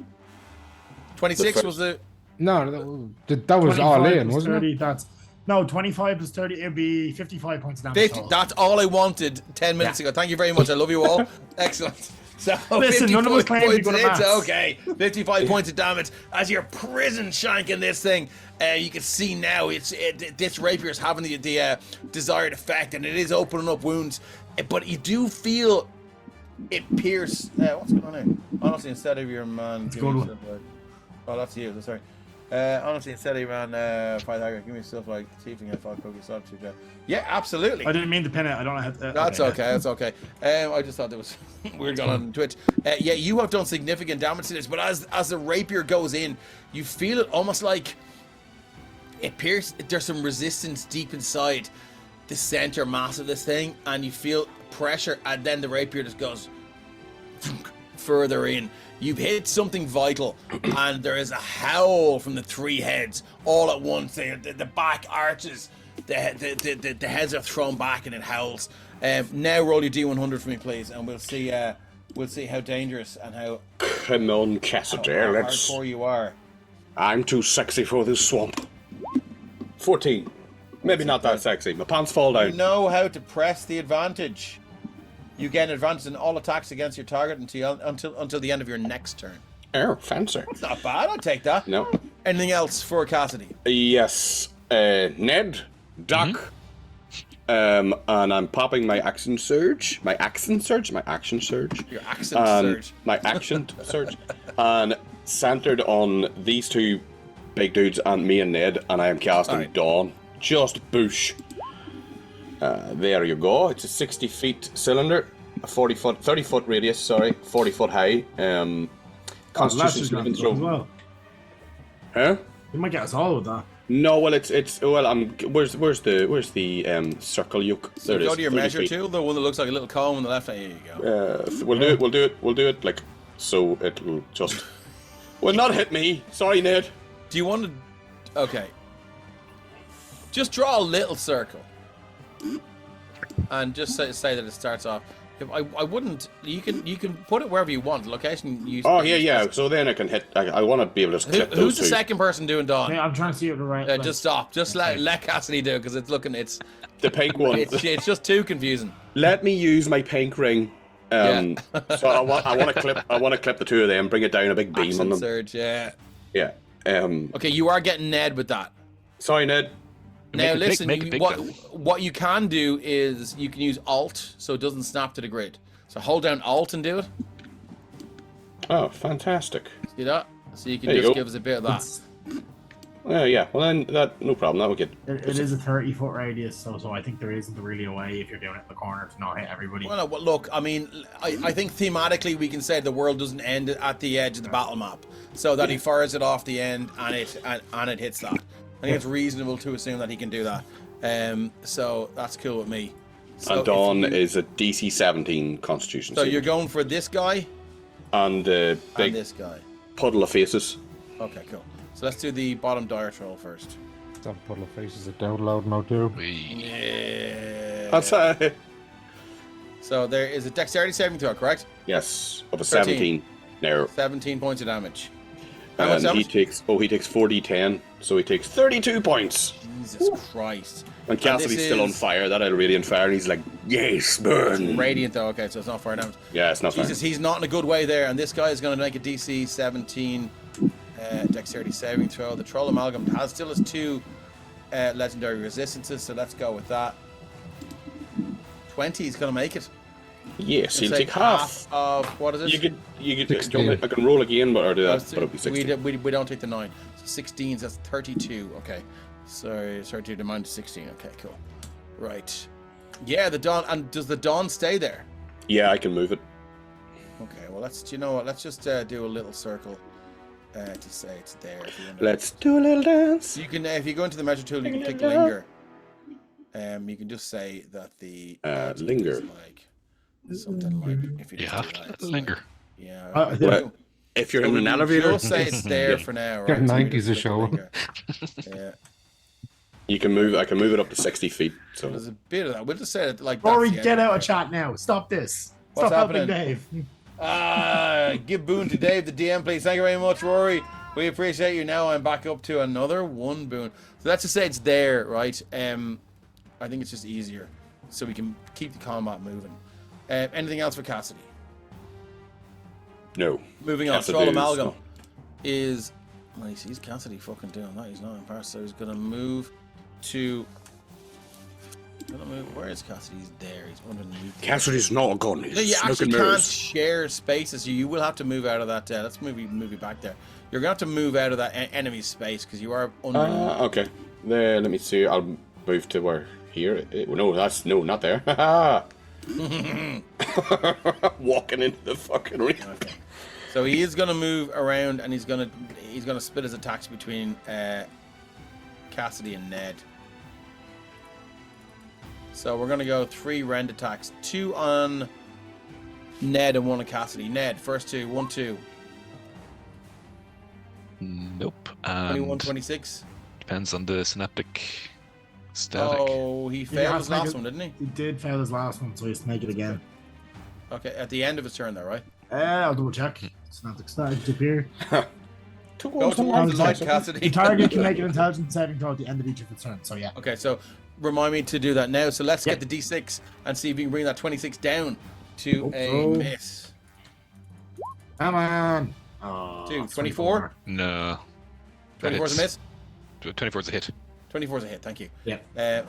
26 was the... No, that was all 25 in, plus wasn't 30, it? That's 25 plus 30. It'd be 55 points of damage. 50, total. that's all I wanted 10 minutes ago. Thank you very much. I love you all. Excellent. So Listen, none of us 55 claim to be points, good at it's maths. okay. 55 points of damage as you're prison shanking this thing. You can see now this rapier is having the desired effect, and it is opening up wounds. But you do feel it pierce. What's going on here? Honestly, instead of your man, give me good. stuff like, oh, that's you. Sorry. Honestly, instead of your man, fight Haggard, give me stuff like Tiefling and Fight Cookie Sub. Yeah, absolutely. I didn't mean to pin it. I don't know how to. That's okay. That's okay. I just thought there was weird going on Twitch. Yeah, you have done significant damage to this, but as the rapier goes in, you feel it almost like it pierces. There's some resistance deep inside the center mass of this thing, and you feel pressure, and then the rapier just goes further in. You've hit something vital, and there is a howl from the three heads all at once. The back arches, the heads are thrown back, and it howls. Now roll your D100 for me, please, and we'll see how dangerous and how Come on, Cassidy, let's... hardcore you are. I'm too sexy for this swamp. 14. Maybe not that sexy. My pants fall You down. know how to press the advantage. You gain advantage in all attacks against your target until the end of your next turn. Oh, fancy. It's not bad. I'll take that. No. Anything else for Cassidy? Yes. Ned, Doc, and I'm popping my action surge. My action surge? Your accent surge. My action surge. And centered on these two big dudes and me and Ned, and I am casting Alright. Dawn. Just boosh. There you go. It's a 60 feet cylinder, a 30 foot radius, 40 foot high. Constitution saving throw. as well. Huh? You might get us all with that. No, well, where's the circle yoke? There it is. Go to your 30 measure feet. tool, the one that looks like a little comb on the left hand. Here you go. We'll do it like so. It'll just. Well, not hit me. Sorry, Ned. Do you want to? Okay. Just draw a little circle, and just say that it starts off. If I wouldn't. You can put it wherever you want. The location you. Oh yeah. So then I can hit. I want to be able to just clip Who's those the two. second person doing Dawn? Yeah, I'm trying to see it the right. place. Just stop. Just let Cassidy do it because it's looking. It's The pink one. it's just too confusing. Let me use my pink ring. So I want to clip the two of them, bring it down a big beam on Accent them. surge. Yeah. Yeah. Okay, you are getting Ned with that. Sorry, Ned. Now Make it big- listen, make it big, what though. what you can do is you can use Alt so it doesn't snap to the grid. So hold down Alt and do it. Oh, fantastic. See that? So you can There you just go. give us a bit of that. It's- Yeah. Well, then that no problem. That will get. It is a 30-foot radius, so I think there isn't really a way if you're doing it in the corner to not hit everybody. Well, look, I mean, I think thematically we can say the world doesn't end at the edge of the battle map, so that he fires it off the end and it hits that. I think it's reasonable to assume that he can do that. So that's cool with me. So And if Dawn you- is a DC 17 Constitution. So save. you're going for this guy and the big and this guy. puddle of faces. Okay, cool. So let's do the bottom dice roll first. That puddle of faces are download now too. Wee. Yeah. That's So there is a dexterity saving throw, correct? Yes, of a 13. 17. No. 17 points of damage. How much And damage? he takes 4d10, so he takes 32 points. Jesus Christ. And Cassidy's this still on is- fire. That had a radiant fire, and he's like, yes, burn. Radiant though, okay, so it's not fire damage. Yeah, it's not fire. Jesus, he's not in a good way there, and this guy is going to make a DC 17 dexterity saving throw. The Troll Amalgam still has 2 legendary resistances, so let's go with that. 20 is going to make it. Yes, he'll Let's take half. of, what is it? You could. 16. I can roll again, but or do that. Oh, But it'll be 16. we don't take the 9. So 16, that's 32. Okay. Sorry, 32 to minus 16. Okay, cool. Right. Yeah, the dawn. And does the dawn stay there? Yeah, I can move it. Okay, well, you know what? Let's just do a little circle to say it's there. If you want to. Let's do a little dance. You can, if you go into the measure tool, you can click linger. You can just say that the linger. is like something like if you You just have do that, to it's linger. Like, yeah. Uh, okay. Well, if you're in an elevator, You'll say it's there Yeah. for now. Got Right? So you 90s just a click show. linger. Yeah. you can move. I can move it up to 60 feet. So There's a bit of that. We'll just say it like that's Rory, the end get of out it. of chat now. Stop this. What's Stop helping happening? Dave. Give boon to Dave, the DM, please. Thank you very much, Rory. We appreciate you. Now I'm back up to another 1 boon. So let's just say it's there, right? I think it's just easier, so we can keep the combat moving. Anything else for Cassidy? no. Moving on. Cassidy Troll is Amalgam not. is. Well, he's Cassidy fucking doing that. He's not in Paris, so he's gonna move to. Where is Cassidy? He's there. He's underneath. Cassidy's not a gun. No, He's you smoking actually can't mirrors. share spaces. You will have to move out of that. Let's move you back there. You're gonna have to move out of that enemy space because you are under. Okay. There. Let me see. I'll move to where here. No, not there. Walking into the fucking ring. Okay. So he is gonna move around, and he's gonna split his attacks between Cassidy and Ned. So we're gonna go 3 rend attacks, 2 on Ned and 1 on Cassidy. Ned, first 2, 1, 2. Nope. 21, And 26. depends on the synaptic static. Oh, he failed has his to make last it- one, didn't he? He did fail his last one, so he has to make it again. Okay, at the end of his turn, though, right? I'll double check. It's not starting to appear. Go towards the light, The Cassidy. target can make an intelligence saving throw at the end of each of its turns. So yeah. Okay, so remind me to do that now. So let's Yep. get the D6 and see if we can bring that 26 down to Hope a so. miss. Come on. Oh, Two, it's 24? No. 24 is a miss? 24 is a hit. 24 is a hit, thank you. Yeah.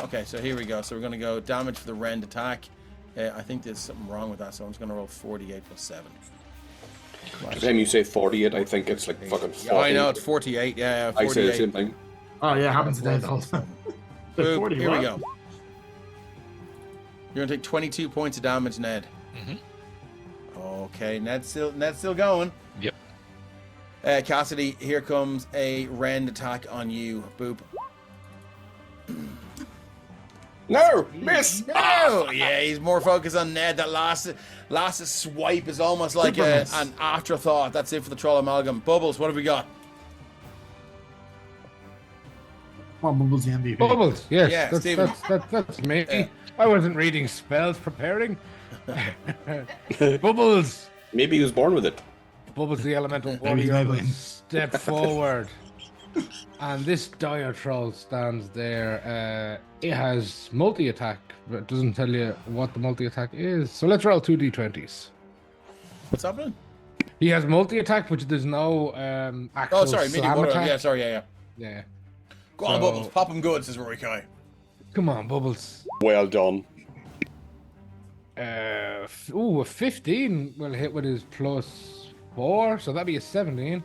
Okay, so here we go. So we're going to go damage for the rend attack. I think there's something wrong with that, so I'm just going to roll 48 plus 7. Every time you say 48, I think it's like fucking 40. Yeah, I know, it's 48. Yeah, I say the 48. same thing. Oh yeah, happens to Dave all the time. Boop, 40, here we what? go. You're going to take 22 points of damage, Ned. Mhm. Okay, Ned's still going. Yep. Cassidy, here comes a rend attack on you. Boop. No! Miss! No! Yeah, he's more focused on Ned. That last swipe is almost like Super miss. an afterthought. That's it for the Troll Amalgam. Bubbles, what have we got? Come on, Bubbles the MVP. Bubbles, yes. Yeah, that's, Stephen. that's me. Yeah. I wasn't reading spells preparing. Bubbles. Maybe he was born with it. Bubbles the elemental Maybe he's warrior. Maybelline. Step forward. And this dire troll stands there. It has multi-attack, but it doesn't tell you what the multi-attack is. So let's roll 2d20s. What's happening? He has multi-attack, but there's no actual Oh, sorry, mini slam water. attack. Yeah, sorry, yeah. Yeah. Go on, So- Bubbles. Pop him good, says Rory Kai. Come on, Bubbles. Well done. A 15 will hit with his +4, so that'd be a 17.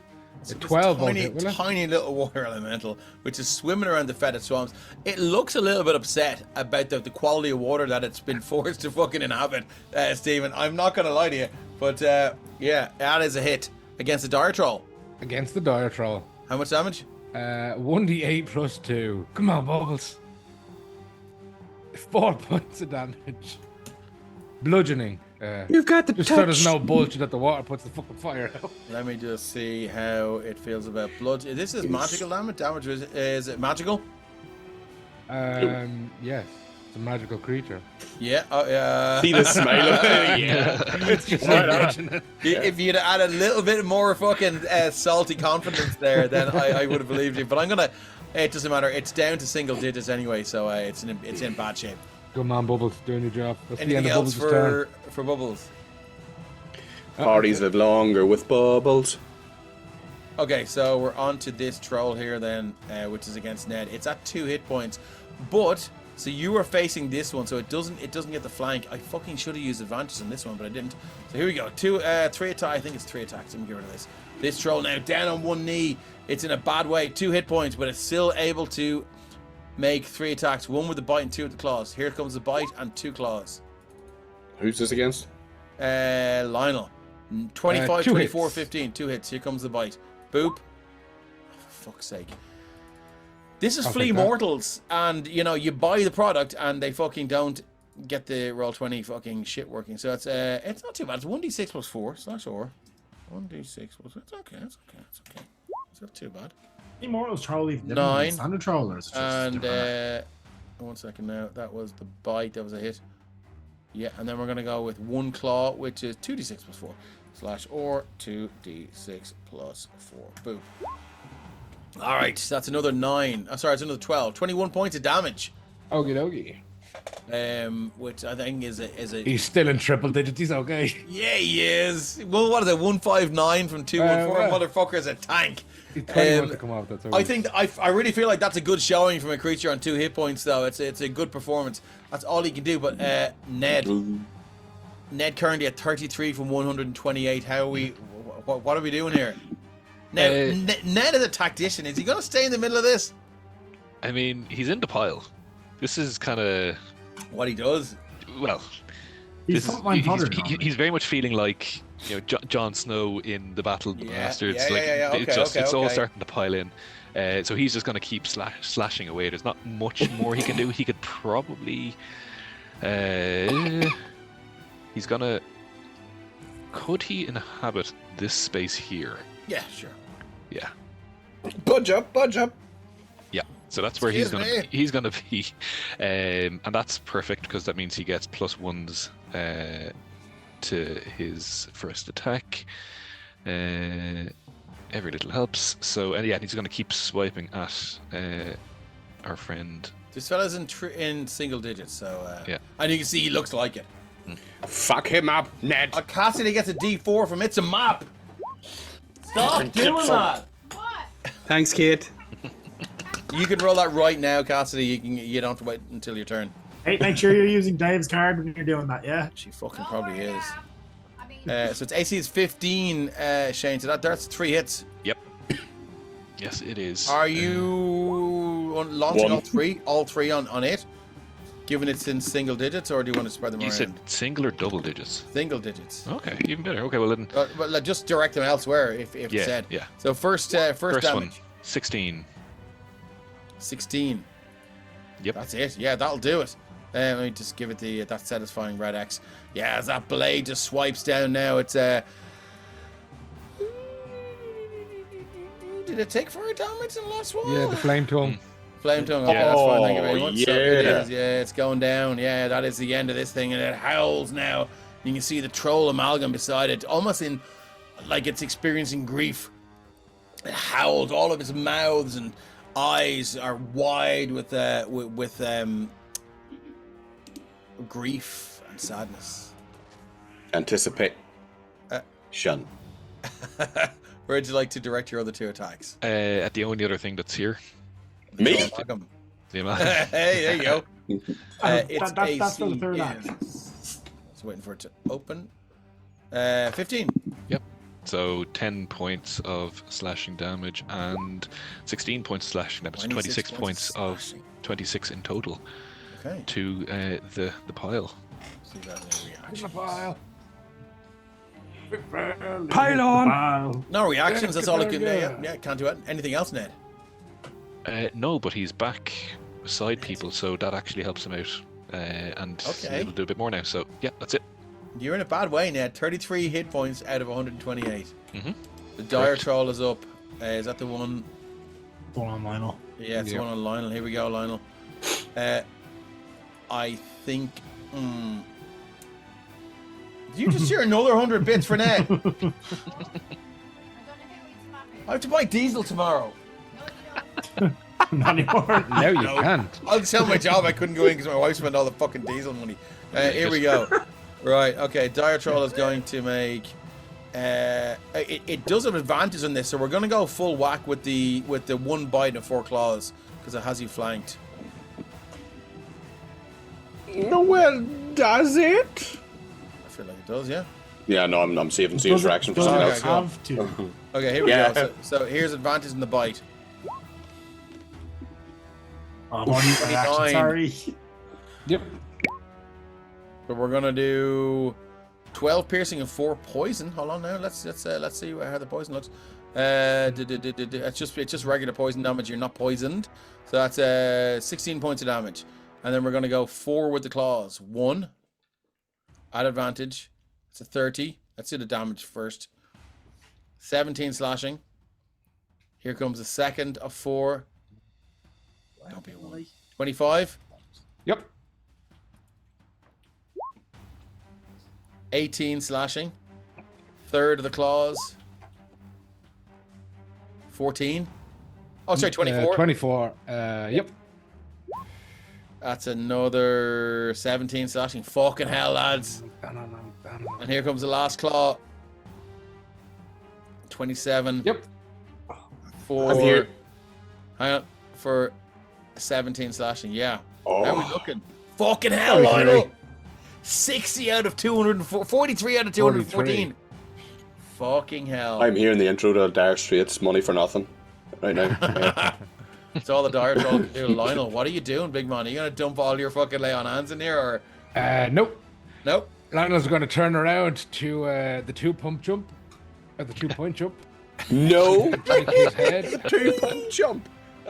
A 12 won't tiny, hit, will it? tiny little water elemental, which is swimming around the fetid swamps. It looks a little bit upset about the quality of water that it's been forced to fucking inhabit, Stephen. I'm not going to lie to you, but yeah, that is a hit against the dire troll. Against the dire troll. How much damage? 1d8 +2. Come on, Bubbles. 4 points of damage. Bludgeoning. You've got the Just so there's no bullshit that the water puts the fucking fire out. Let me just see how it feels about blood. This is magical damage. Is it magical? Yes. a magical creature. Yeah. See the smile of it. Yeah. It's just Why not? unfortunate. If you'd add a little bit more fucking salty confidence there, then I would have believed you. But I'm gonna. It doesn't matter. It's down to single digits anyway, so it's in bad shape. Good man, Bubbles, doing your job. That's the end Anything of else Bubbles' turn. for Bubbles? Parties live longer with bubbles. Okay, so we're on to this troll here then, which is against Ned. It's at 2 hit points, but so you were facing this one, so it doesn't get the flank. I fucking should have used advantage on this one, but I didn't. So here we go. 3 attack. I think it's 3 attacks. Let me get rid of this. This troll now down on one knee. It's in a bad way. 2 hit points, but it's still able to make 3 attacks. 1 with the bite and 2 with the claws. Here comes the bite and 2 claws. Who's this against? Lionel. 25, 2 24, hits. 15. 2 hits. Here comes the bite. Boop. Oh, for fuck's sake. This is I'll Flea take that. Mortals, and you buy the product and they fucking don't get the roll 20 fucking shit working. So it's not too bad. It's 1d6 plus 4 / or 1d6 plus. It's okay. It's not too bad. Immortals troll even 9. standard trollers. And 1 second now. That was the bite. That was a hit. Yeah, and then we're gonna go with 1 claw, which is 2d6 plus 4 / or 2d6 plus 4. Boom. All right, that's another 9. Sorry, it's another 12. 21 points of damage. Okie dokie. Which I think is a. He's still in triple digits. He's okay. Yeah, he is. Well, what is it? 159 from 214. well. Motherfucker's a tank. He's 21 to come off. That's I think I really feel like that's a good showing from a creature on 2 hit points, though. It's a good performance. That's all he can do. But Ned currently at 33 from 128. How are we? What are we doing here? Now, Ned is a tactician. Is he going to stay in the middle of this? I mean, he's in the pile. This is kind of What he does? well. He's This is, frontline fodder. he's very much feeling like Jon Snow in the Battle of the Yeah, Bastards. yeah, like yeah, yeah. it's all Okay. starting to pile in. So he's just going to keep slashing away. There's not much more he can do. He could probably. He's gonna. Could he inhabit this space here? Yeah, sure. Yeah. Budge up. Yeah. So that's where Excuse he's gonna be, and that's perfect because that means he gets +1s to his first attack. Every little helps. So and yeah, he's gonna keep swiping at our friend. This fella's in single digits, so Yeah. and you can see he looks like it. Fuck him up, Ned. Cassidy gets a D4 from It's a Map. Stop doing that. What? Thanks, kid. You can roll that right now, Cassidy. You don't have to wait until your turn. Hey, make sure you're using Dave's card when you're doing that, yeah? She fucking Don't probably worry, is. I mean, So its AC is 15, Shane. So that's 3 hits. Yep. Yes, it is. Are you launching One. all three on it? Given it's in single digits, or do you want to spread them You around? said single or double digits. Single digits. Okay, even better. Okay, well then. But just direct them elsewhere if Yeah, it's said. yeah. So first First damage. one, 16. 16. Yep. That's it. Yeah, that'll do it. Let me just give it that satisfying red X. Yeah, as that blade just swipes down now, it's Did it take fire damage in the last one? Yeah, the flame tongue. Flame tongue. Okay, that's fine. Thank you very Oh, much. So it yeah. is. Yeah, it's going down. Yeah, that is the end of this thing, and it howls now. You can see the troll amalgam beside it, almost in like it's experiencing grief. It howls. All of its mouths and eyes are wide with grief and sadness. Anticipate. Uh, Shun. Where'd you like to direct your other 2 attacks? At the only other thing that's here. Me? Troll amalgam. The amount. Hey, there you go. Its That's for the AC third act. is- Just waiting for it to open. 15. Yep. So 10 points of slashing damage and 16 points of slashing damage. 26 points of slashing. 26 in total Okay. to the pile. See if that has any In reaction. the pile. Pylon! No reactions. That's all it can. Yeah. Yeah, can't do it. Anything else, Ned? No, but he's back beside people, so that actually helps him out. And Okay. he'll do a bit more now. So yeah, that's it. You're in a bad way, Ned. 33 hit points out of 128. Mhm. The dire Correct. troll is up. Is that the one? Go on, Lionel. Yeah, it's the Yeah. one on Lionel. Here we go, Lionel. I think. Did you just share another 100 bits for Ned? I'm gonna hit with I have to buy diesel tomorrow. No, you don't. Not anymore. Now you No. can't. I'll tell my job I couldn't go in because my wife spent all the fucking diesel money. Here we go. Right, okay. Dire Troll is going to make. It does have advantage on this, so we're going to go full whack with the one bite and 4 claws because it has you flanked. No, well, does it? I feel like it does, yeah. Yeah, no, I'm saving Sears Does it- reaction for does something it else. have to? Okay, here we Yeah. go. So here's advantage in the bite. Oh, I've already used my action, 29. sorry. Yep. But we're gonna do 12 piercing and 4 poison. Hold on now. Let's see how the poison looks. It's just regular poison damage. You're not poisoned, so that's 16 points of damage. And then we're gonna go 4 with the claws. 1 at advantage. It's a 30. Let's do the damage first. 17 slashing. Here comes the second of 4. Don't be a 1. 25. Yep. 18 slashing. Third of the claws. 14. Oh, sorry, 24. 24. Yep. That's another 17 slashing. Fucking hell, lads. And here comes the last claw. 27. Yep. For, I'm here. hang on. For 17 slashing. Yeah. Oh. How are we looking? Fucking hell, 43. Lionel. 60 out of 204. 43 out of 214. Fucking hell. I'm hearing the intro to Dire Straits, Money for Nothing, right now. It's all the Dire Troll can do. Lionel, what are you doing, big man? Are you going to dump all your fucking lay on hands in here, or? Nope. Nope. Lionel's going to turn around to the 2-pump jump. Or the 2-point jump. No! Take his head. 2-punch jump!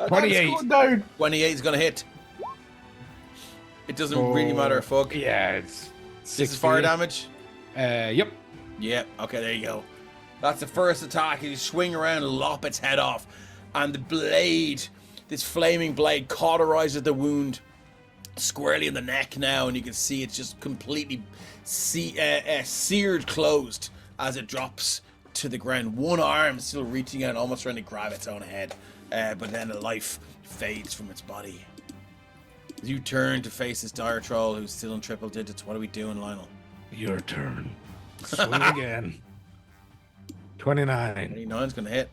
28. That's going down. 28 is going to hit. It doesn't really matter, fuck. Yeah, it's This is fire damage. Yep. Yep. Okay, there you go. That's the first attack. You swing around and lop its head off. And the blade, this flaming blade, cauterizes the wound squarely in the neck now. And you can see it's just completely seared closed as it drops to the ground. One arm still reaching out, almost trying to grab its own head. But then the life fades from its body. As you turn to face this Dire Troll who's still in triple digits, what are we doing, Lionel? Your turn. Swing again. 29. 29's going to hit.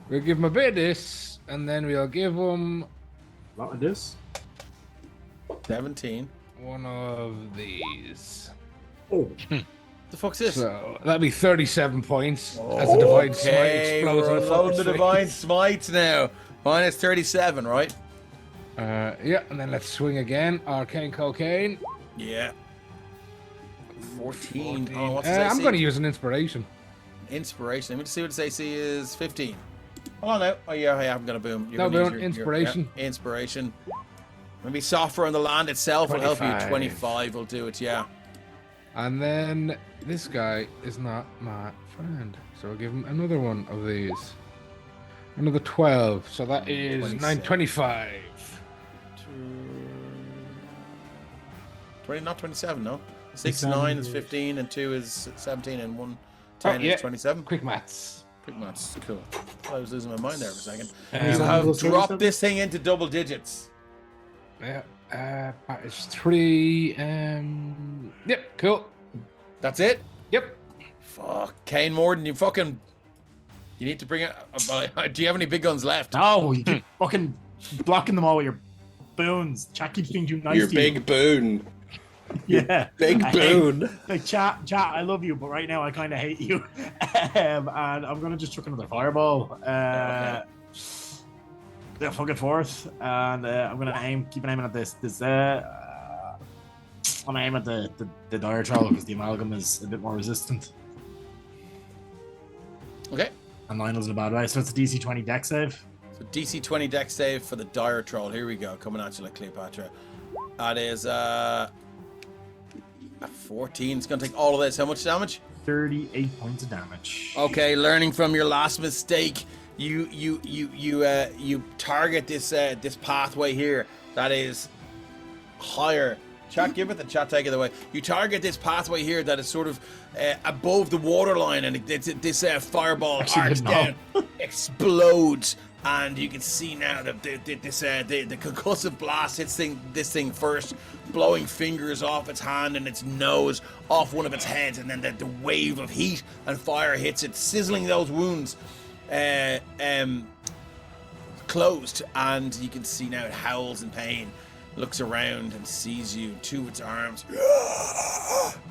We'll give him a bit of this, and then we'll give him A lot of this. 17. one of these. Oh, The fuck's this? So that'd be 37 points as a divine smite Okay, explodes we're on the unloading the fucking divine smites now. Minus 37, right? Yeah, and then let's swing again. Arcane cocaine. Yeah. 14. 14. Oh, what's his AC? I'm going to use an inspiration. Inspiration. Let me just see what its AC is. 15. Hold on now. Oh, yeah, I'm going to boom. No, gonna use boom. Inspiration. yeah, inspiration. Maybe software on the land itself will help you. 25. 25 will do it, yeah. And then this guy is not my friend. So I'll give him another one of these. Another 12. So that is 27. 925. 20, not 27, no. 6, 27 9 is is- 15, and 2 is 17, and 1, 10 yeah. is 27. Quick maths. Quick maths, cool. I was losing my mind there for a second. Um, You have plus dropped 27? this thing into double digits. Yeah. That is 3. Yep. Cool. That's it? Yep. Fuck, Kane Morden, you fucking... You need to bring it... do you have any big guns left? no, you keep fucking blocking them all with your boons. Chat keeps being too nice Your to big boon. you. Yeah. Big I hate- boon. Like, chat, I love you, but right now I kind of hate you. And I'm going to just chuck another fireball. Yeah, fucking fourth. And I'm going to keep aiming at this. I'm going to aim at the Dire Troll because the amalgam is a bit more resistant. Okay. And Lionel's in a bad way. So it's a DC 20 deck save. So DC 20 deck save for the Dire Troll. Here we go, coming at you like Cleopatra. That is a 14. It's going to take all of this. How much damage? 38 points of damage. Okay, learning from your last mistake. you target this this pathway here that is higher. Chat, give it the chat, take it away. You target this pathway here that is sort of above the waterline, and this fireball arcs down, explodes, and you can see now that the concussive blast hits this thing first, blowing fingers off its hand and its nose off one of its heads, and then the wave of heat and fire hits it, sizzling those wounds closed, and you can see now it howls in pain. Looks around and sees you. Two of its arms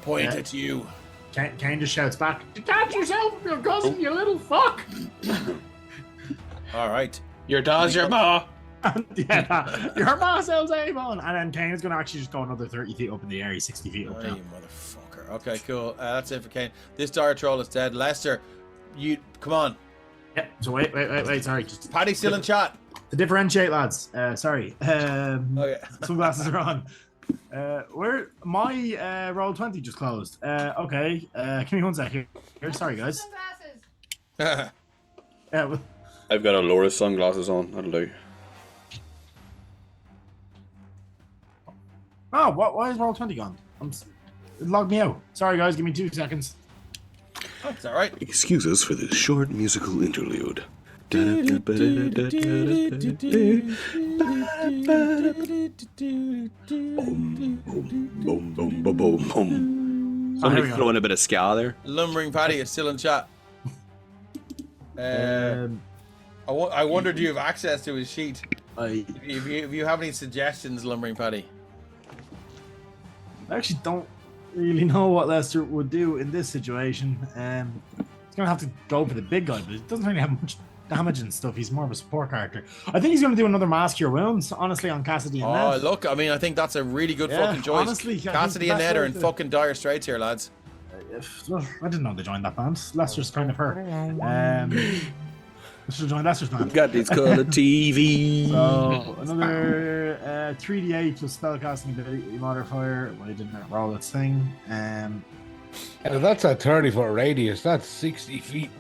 point at you. Kane just shouts back, "Detach yourself from your cousin, you little fuck!" All right. Your dad's your ma. Yeah, your ma sells Avon. And then Kane is going to actually just go another 30 feet up in the air. He's 60 feet up Oh, now. you motherfucker. Okay, cool. That's it for Kane. This dire troll is dead. Lester, you come on. Yeah, so wait. Sorry. Just Paddy's still in chat. to differentiate, lads. Sorry. Okay. Sunglasses are on. Where my roll 20 just closed. Okay. Give me 1 sec here. Sorry, guys. Sunglasses. Yeah. I've got a Laura's sunglasses on. That'll do. Oh, why is roll 20 gone? It logged me out. Sorry, guys. Give me 2 seconds. That's all right. Excuse us for this short musical interlude. Somebody here we go. throwing a bit of ska there. Lumbering Paddy is still in chat. I wonder, do you have access to his sheet? If you have any suggestions, Lumbering Paddy? I actually don't really know what Lester would do in this situation. He's gonna have to go for the big guy, but he doesn't really have much damage and stuff. He's more of a support character. I think he's gonna do another Mask Cure Wounds, honestly, on Cassidy and Oh, Ned. look, I mean, I think that's a really good Yeah, fucking choice. honestly, I think Cassidy the and best Ned are way in to- fucking dire straits here, lads. I didn't know they joined that band. Lester's kind of her. Should have joined Lester's band. Got this colour TV. So another 3d8 plus spellcasting ability modifier. Well, I didn't roll its thing. And if that's a 30-foot radius, that's 60 feet.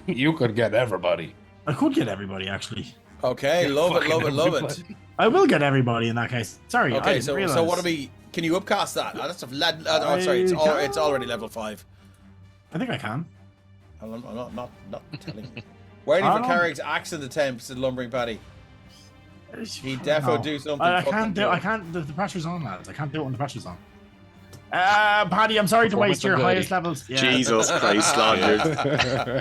You could get everybody. I could get everybody actually. Okay, love it. I will get everybody in that case. Sorry. I Okay, didn't so realize. what are we? Can you upcast that? Oh, that's sorry, it's already level 5. I think I can. I'm not telling you. Waiting for Carrick's accent attempts at Lumbering Paddy. He defo do something. I fucking can't do. good. I can't. The pressure's on, lads. I can't do it when the pressure's on. Paddy, I'm sorry to waste your highest levels. Yeah, Jesus Christ, Lanyard.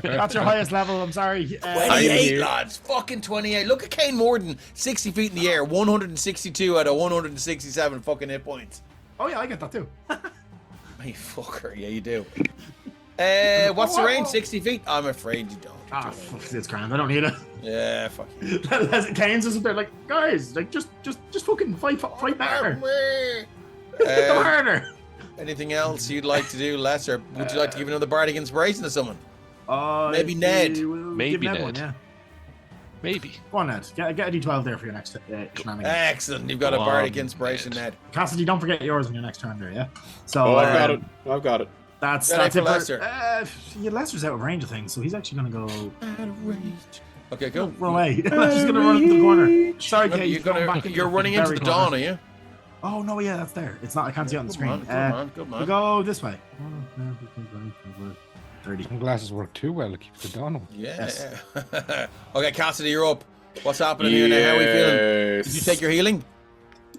that's your highest level. I'm sorry. 28, lads. Fucking 28. Look at Kane Morden, 60 feet in the air, 162 out of 167 fucking hit points. Oh yeah, I get that too. Hey, fucker. Yeah, you do. What's the range? 60 feet? I'm afraid you don't. Fuck, it's grand. I don't need it. Yeah, fuck you. Kane's just there, like, guys, like, just fucking fight better. Go Uh, harder. anything else you'd like to do, Les, or would you like to give another bardic inspiration to someone? Maybe If Ned. we will Maybe give Ned. One, yeah. Maybe. Go on, Ned. Get a D12 there for your next shenanigans. Excellent. You've got Go a bardic on, inspiration, Ned. Cassidy, don't forget yours on your next turn there, yeah? So, Oh, I've got it. That's Ready it for for Lester. Yeah, Lester's out of range of things, so he's actually going to go Okay, cool. run away. Lester's going to run into the corner. Sorry, Kate. You're running into the dawn, are you? Oh, no, yeah, that's there. It's not. I can't see it on the Good screen. man, good We'll man. go this way. 30. Sunglasses work too well to keep the dawn on. Yeah. Okay, Cassidy, you're up. What's happening here now? How are we feeling? Did you take your healing?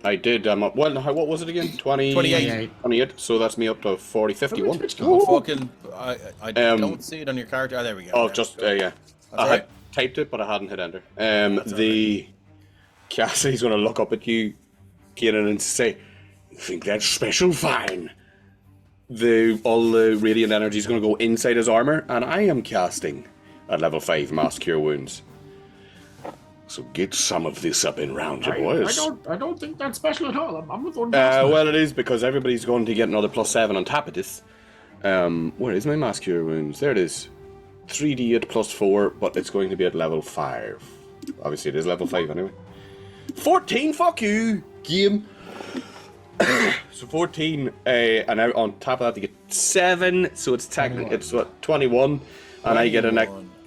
I did. I'm up. Well, what was it again? 28. 28. So that's me up to 40, 51. Oh, fucking, I don't see it on your character. Oh, there we go. Oh, There just, we go. yeah. That's I all had typed it, but I hadn't hit enter. The Cassidy's going to look up at you, Kieran, and say, "You think that's special? Fine." All the radiant energy is going to go inside his armor, and I am casting at level 5 Mass Cure Wounds. So get some of this up and round you, boys. I don't think that's special at all. I'm with one. Well, it is because everybody's going to get another +7 on top of this. Where is my Mass Cure Wounds? There it is. 3d8 +4, but it's going to be at level 5. Obviously, it is level 5 anyway. 14, fuck you, game. So 14, and now on top of that, you get 7, so it's technically, it's what, 21, and I get an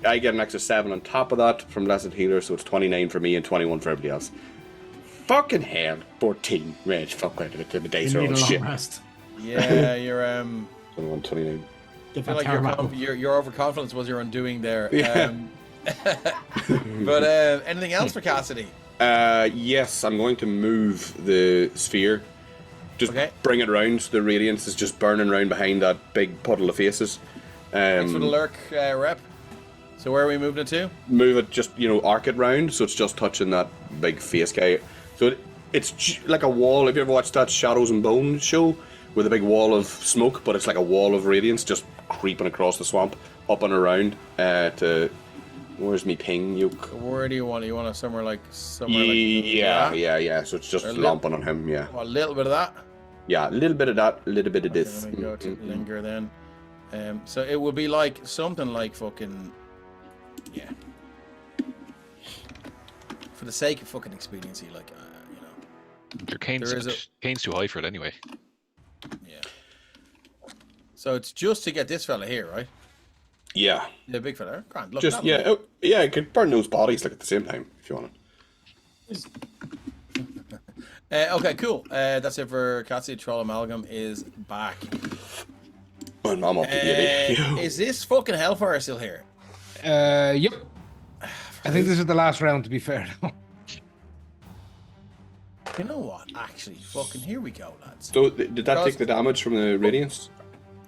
I get an extra 7 on top of that from Blessed Healer, so it's 29 for me and 21 for everybody else. Fucking hell, 14 range. Fuck, the dice You are need all a long shit. rest. Yeah, you're 21, 29. Get I feel that like tarot. your overconfidence was your undoing there. Yeah. But anything else for Cassidy? Yes, I'm going to move the sphere. Just Okay. bring it round so the radiance is just burning round behind that big puddle of faces. Thanks for the lurk, rep. So where are we moving it to? Move it, just, arc it round so it's just touching that big face guy. So it's like a wall. Have you ever watched that Shadows and Bones show? With a big wall of smoke, but it's like a wall of radiance just creeping across the swamp, up and around to... Where's me ping, Yoke? Where do you want it? You want it somewhere like that? Yeah. So it's just A lumping on him, yeah. Well, a little bit of that. Yeah, a little bit of that, a little bit of this. Let me go to linger then. So it would be like something like fucking, yeah. For the sake of fucking expediency, like Your Kane's too high for it anyway. yeah. So it's just to get this fella here, right? Yeah. The big fella. Grand. Look, Just, that'll yeah, you could burn those bodies like at the same time if you want it. Okay, cool. That's it for Cassidy. Troll Amalgam is back. I'm up to baby. Is this fucking Hellfire still here? Yep. I think this is the last round, to be fair. You know what? Actually, fucking here we go, lads. So, did that take the damage from the radiance?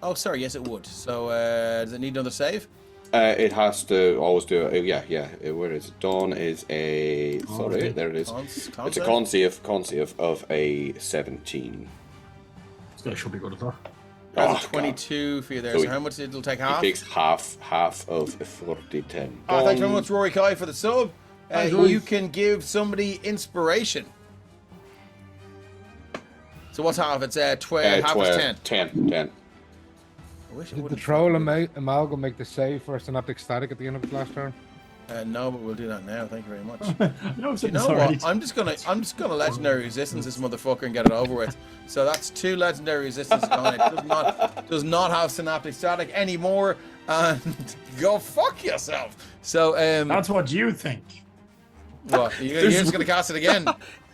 Oh, sorry. Yes, it would. So, does it need another save? It has to always do it. Yeah. Where is it? Dawn is a... Sorry, there it is. Con It's a con save of a 17. So it should be good as well. That's Oh, a 22 for you there. So So, he- how much it'll take It half? takes half of a 40-10. Oh, thanks very much, Rory Kai, for the sub. Thanks, Rory. You can give somebody inspiration. So what's half? It's half is 10. 10. I wish it Did the wouldn't troll fucking- amalgam make the save for synaptic static at the end of its last turn? No, but we'll do that now. Thank you very much. No, You know what? I'm just gonna legendary resistance this motherfucker and get it over with. So that's 2 legendary resistance gone. It does not have synaptic static anymore. And go fuck yourself. So That's what you think. what? You're just gonna cast it again?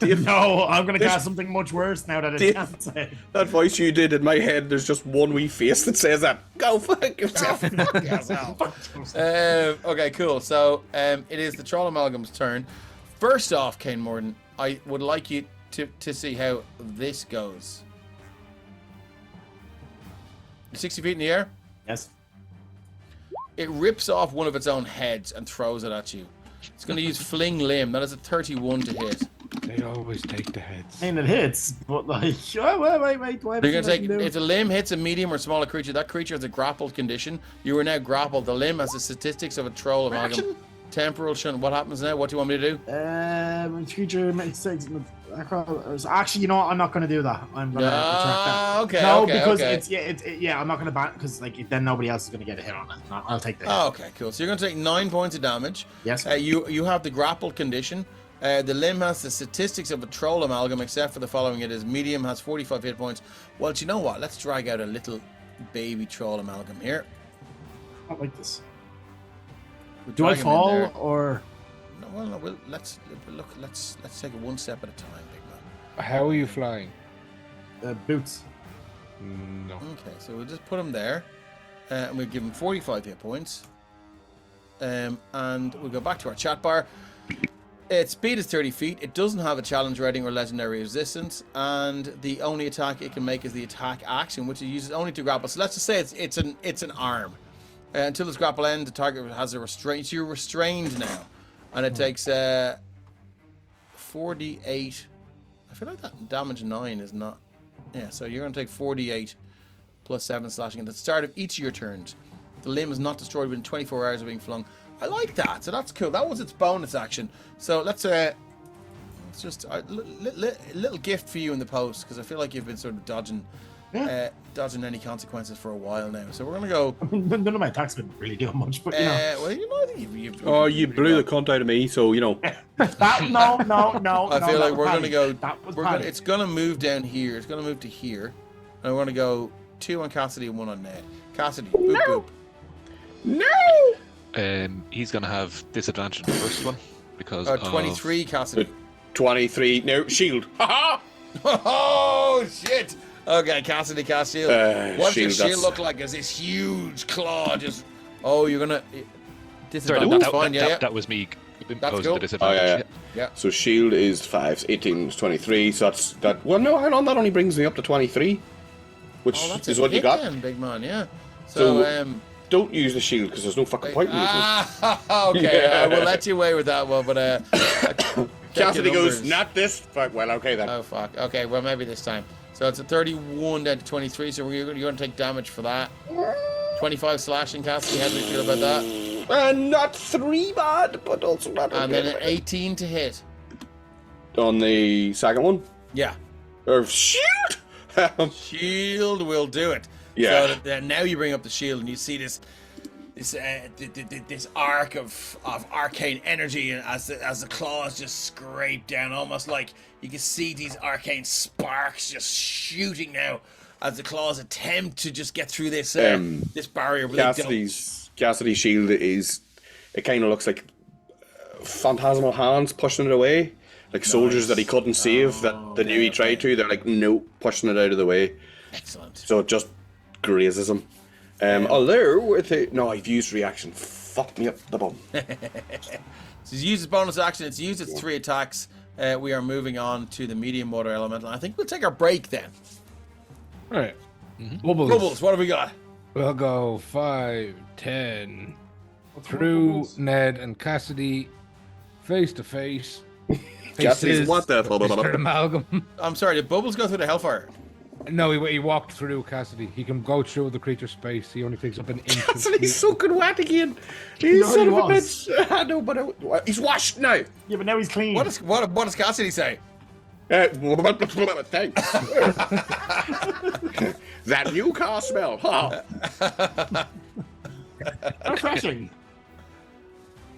No, I'm going to cast something much worse now that it Dave- can't say. That voice you did in my head, there's just one wee face that says that. Go fuck yourself. Okay, cool. So it is the Troll Amalgam's turn. First off, Kane Morden, I would like you to see how this goes. You're 60 feet in the air. Yes. It rips off one of its own heads and throws it at you. It's going to use Fling Limb. That is a 31 to hit. They always take the heads. And it hits, but like, oh, wait. You're going to take, if the limb hits a medium or smaller creature, that creature has a grappled condition. You are now grappled. The limb has the statistics of a Troll Amalgam. Reaction? Temporal shunt. What happens now? What do you want me to do? When creature makes six. Actually, you know what? I'm not going to do that. I'm going to retract that. Okay. No, okay, because okay. I'm not going to ban because like then nobody else is going to get a hit on it. I'll take the hit. Oh, okay, cool. So you're going to take 9 points of damage. Yes. You have the grappled condition. The limb has the statistics of a Troll Amalgam, except for the following. It is medium, has 45 hit points. Well, do you know what? Let's drag out a little baby Troll Amalgam here. I don't like this. We'll Do I drag him in fall there. or? No, well, no, let's take it one step at a time, big man. How are you flying? Boots. No. Okay, so we'll just put him there, and we'll give him 45 hit points. And we'll go back to our chat bar. Its speed is 30 feet. It doesn't have a challenge rating or legendary resistance, and the only attack it can make is the attack action, which it uses only to grapple. So let's just say it's an arm. Until its grapple ends, the target has a restraint. So you're restrained now, and it takes 48. I feel like that damage 9 is not. Yeah, so you're going to take 48 plus 7 slashing at the start of each of your turns. The limb is not destroyed within 24 hours of being flung. I like that, so that's cool. That was its bonus action. So let's just a little gift for you in the post, because I feel like you've been sort of dodging any consequences for a while now. So we're gonna go. None of my attacks been really doing much, but you know. Well, you know, I think you've Oh, you really blew well. the cunt out of me, so, No. I feel like we're gonna go. That It's gonna move down here. It's gonna move to here, and we're gonna go 2 on Cassidy and 1 on Ned. Cassidy, boop boop. No! He's going to have disadvantage in the first one because of 23, Cassidy. 23. No, shield. Ha Oh, shit! Okay, Cassidy cast shield. What's your shield, shield that's- look like? Is this huge claw just... Oh, you're gonna... Sorry, Disadvantage, that's fine, yeah. that was me imposing cool. the disadvantage. yeah. So shield is 5, 18 is 23. So that's that. Well, no, hang on. That only brings me up to 23, which Oh, that's is a what you hit got. then, big man, yeah. So, So, don't use the shield because there's no fucking point in using it. Okay, Yeah. I will let you away with that one, but Cassidy goes, numbers. not this. Fuck, well, okay then. Oh fuck. Okay, well maybe this time. So it's a 31 down to 23. So you're going to take damage for that. 25 slashing, Cassidy. How do you feel about that? Not 3 bad, but also not. And okay. then an 18 to hit. On the second one, Yeah. or shield. Shield will do it. Yeah. So that now you bring up the shield and you see this arc of arcane energy, and as the claws just scrape down, almost like you can see these arcane sparks just shooting now as the claws attempt to just get through this this barrier. But Cassidy's shield is. It kind of looks like phantasmal hands pushing it away, like soldiers that he couldn't save that they knew he tried to. They're like, no, pushing it out of the way. Excellent. So it just grazes him. Although with it, no, I've used reaction. Fuck me up the bum. So he's used his bonus action. It's used its 3 attacks. We are moving on to the medium water elemental. I think we'll take our break then. All right. Bubbles. Bubbles, what have we got? We'll go 5, 10 through Ned and Cassidy, face to face. Cassidy's what the Mr. Amalgam. I'm sorry, did Bubbles go through the Hellfire? No, he walked through Cassidy. He can go through the creature's space. He only takes up an inch. Cassidy's soaking wet again. He's No, son he of a was. bitch. I know, but he's washed now. Yeah, but now he's clean. What does Cassidy say? Thanks. That new car smell. Huh? Refreshing.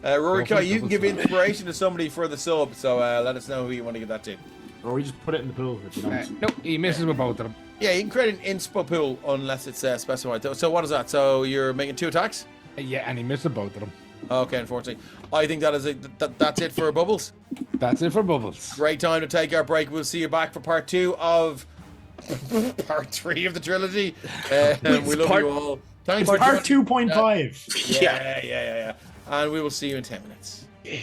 Rory Kai, you can give inspiration to somebody for the sub, so let us know who you want to give that to. Or we just put it in the pool if you don't. Nope, he misses with both of them. Yeah, you can create an inspo pool unless it's specified. So what is that? So you're making 2 attacks? Yeah, and he misses both of them. Okay, unfortunately. I think that's it for Bubbles. That's it for Bubbles. Great time to take our break. We'll see you back for part 2 of part 3 of the trilogy. We love you all. Thanks for Part joining- 2.5. Yeah. And we will see you in 10 minutes. Yeah.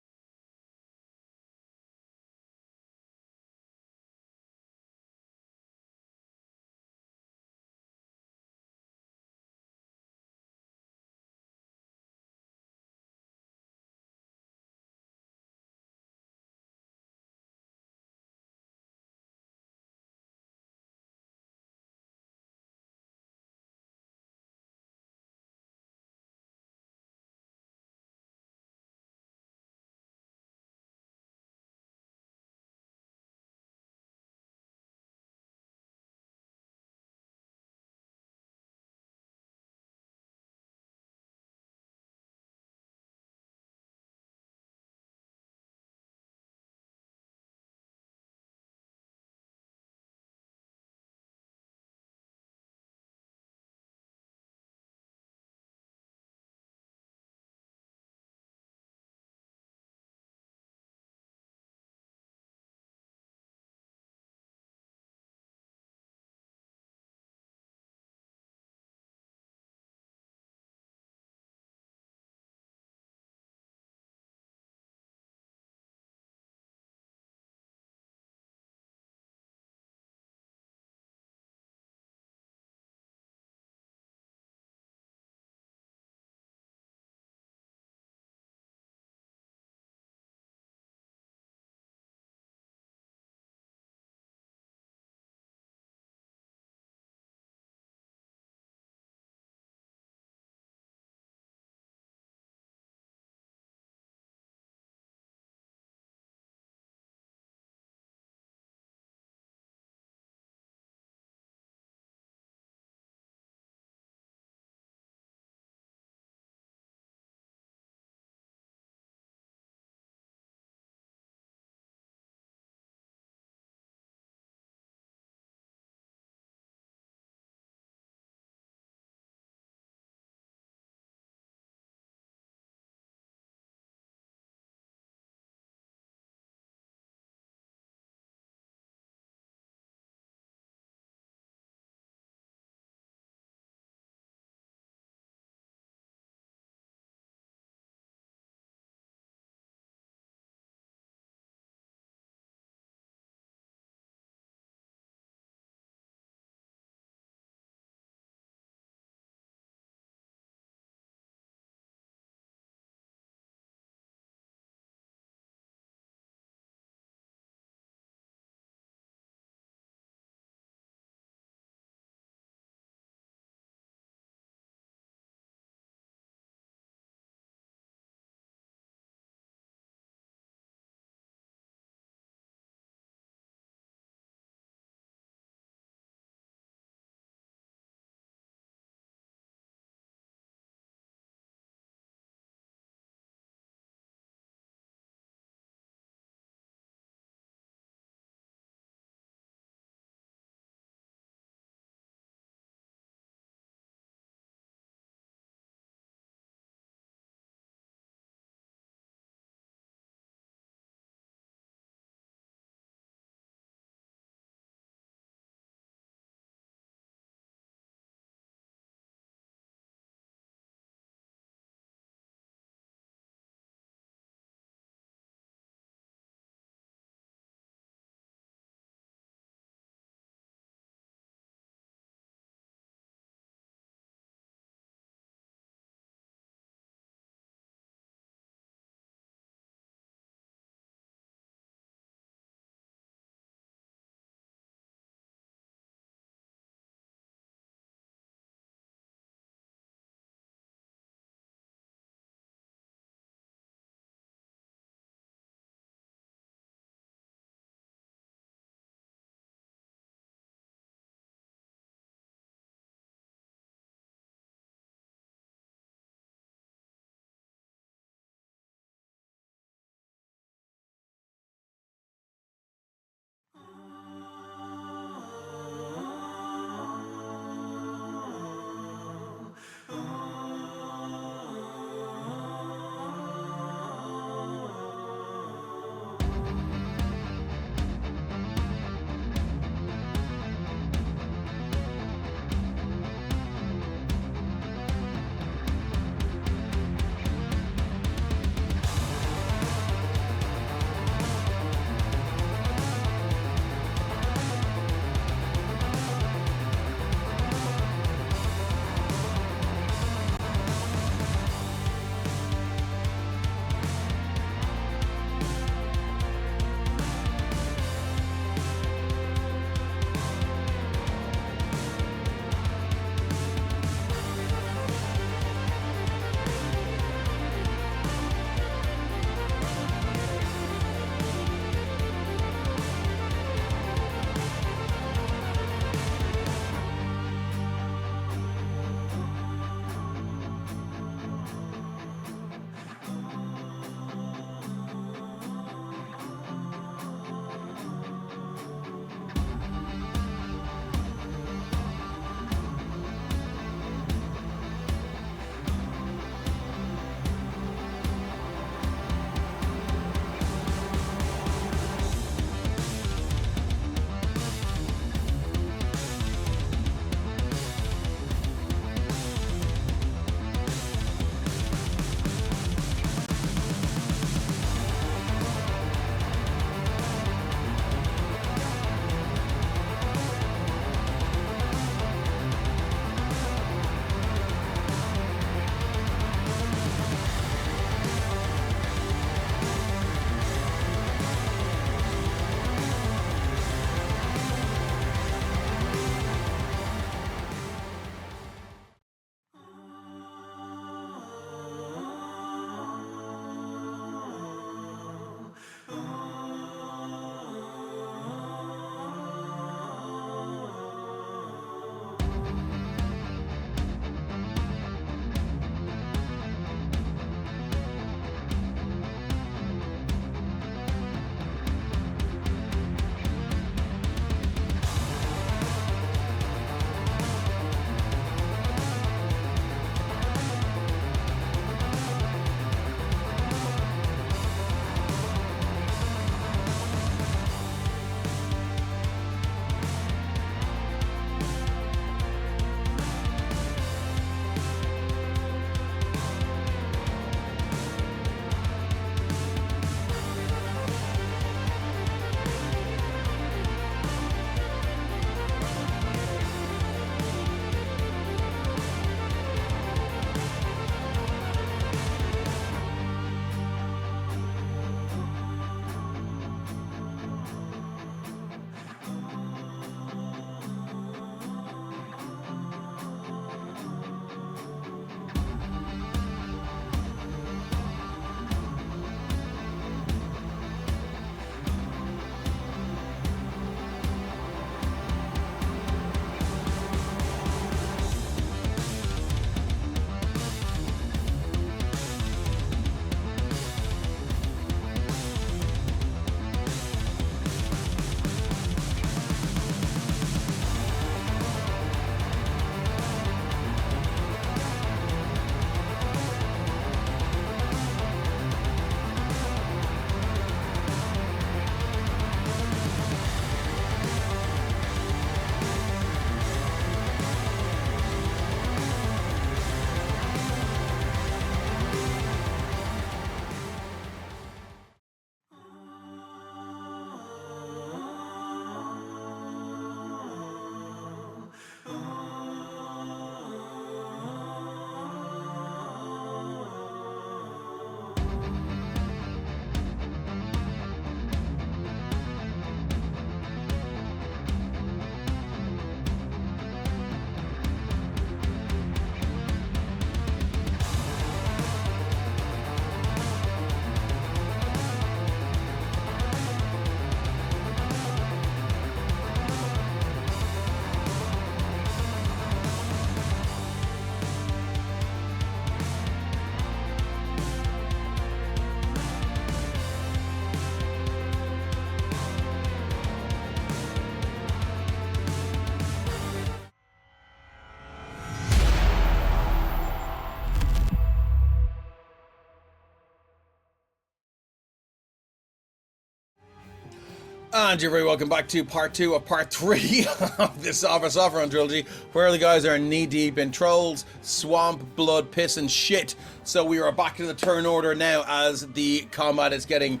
And you're very welcome back to part 2 of part 3 of this SouthEast of Sopherone trilogy, where the guys are knee deep in trolls, swamp, blood, piss, and shit. So we are back in the turn order now as the combat is getting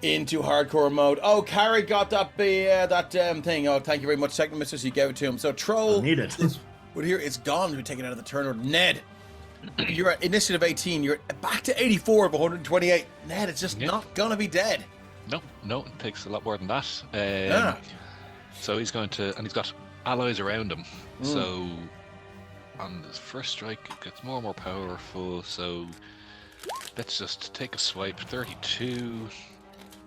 into hardcore mode. Oh, Carrie got that thing. Oh, thank you very much, Techno Mistress. You gave it to him. So troll. I need it. But here it's gone. We're taken out of the turn order. Ned, you're at initiative 18. You're back to 84 of 128. Ned, it's just not gonna be dead. No, it takes a lot more than that. So he's going to, and he's got allies around him. So on his first strike, it gets more and more powerful. So let's just take a swipe. 32.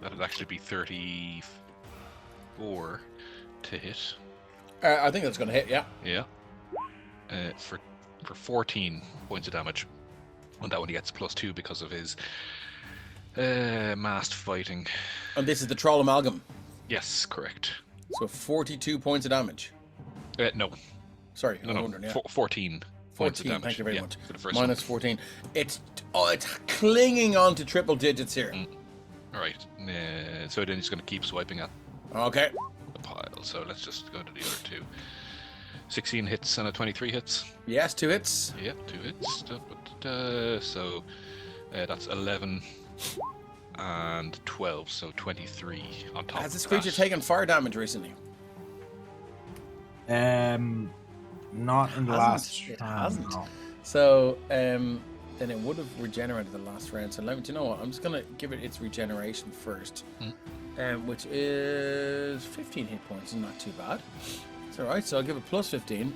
That'd actually be 34 to hit. I think that's gonna hit. Yeah. Yeah. For 14 points of damage. And that one he gets +2 because of his massed fighting. And this is the troll amalgam. Yes, correct. So 42 points of damage. No. Sorry, No. I'm wondering, yeah. 14 points of 14, damage. thank you very Yeah, much. for the first Minus one. 14. It's clinging on to triple digits here. Alright. So then he's going to keep swiping at Okay. the pile. So let's just go to the other two. 16 hits and a 23 hits. Yes, 2 hits. Yeah, 2 hits. So that's 11 and 12, so 23 on top. Has this of creature that. taken fire damage recently? Not in the last. It round, hasn't. no. So then it would have regenerated the last round. So let me, do you know what? I'm just gonna give it its regeneration first, which is 15 hit points. Not too bad. It's all right. So I'll give it plus 15,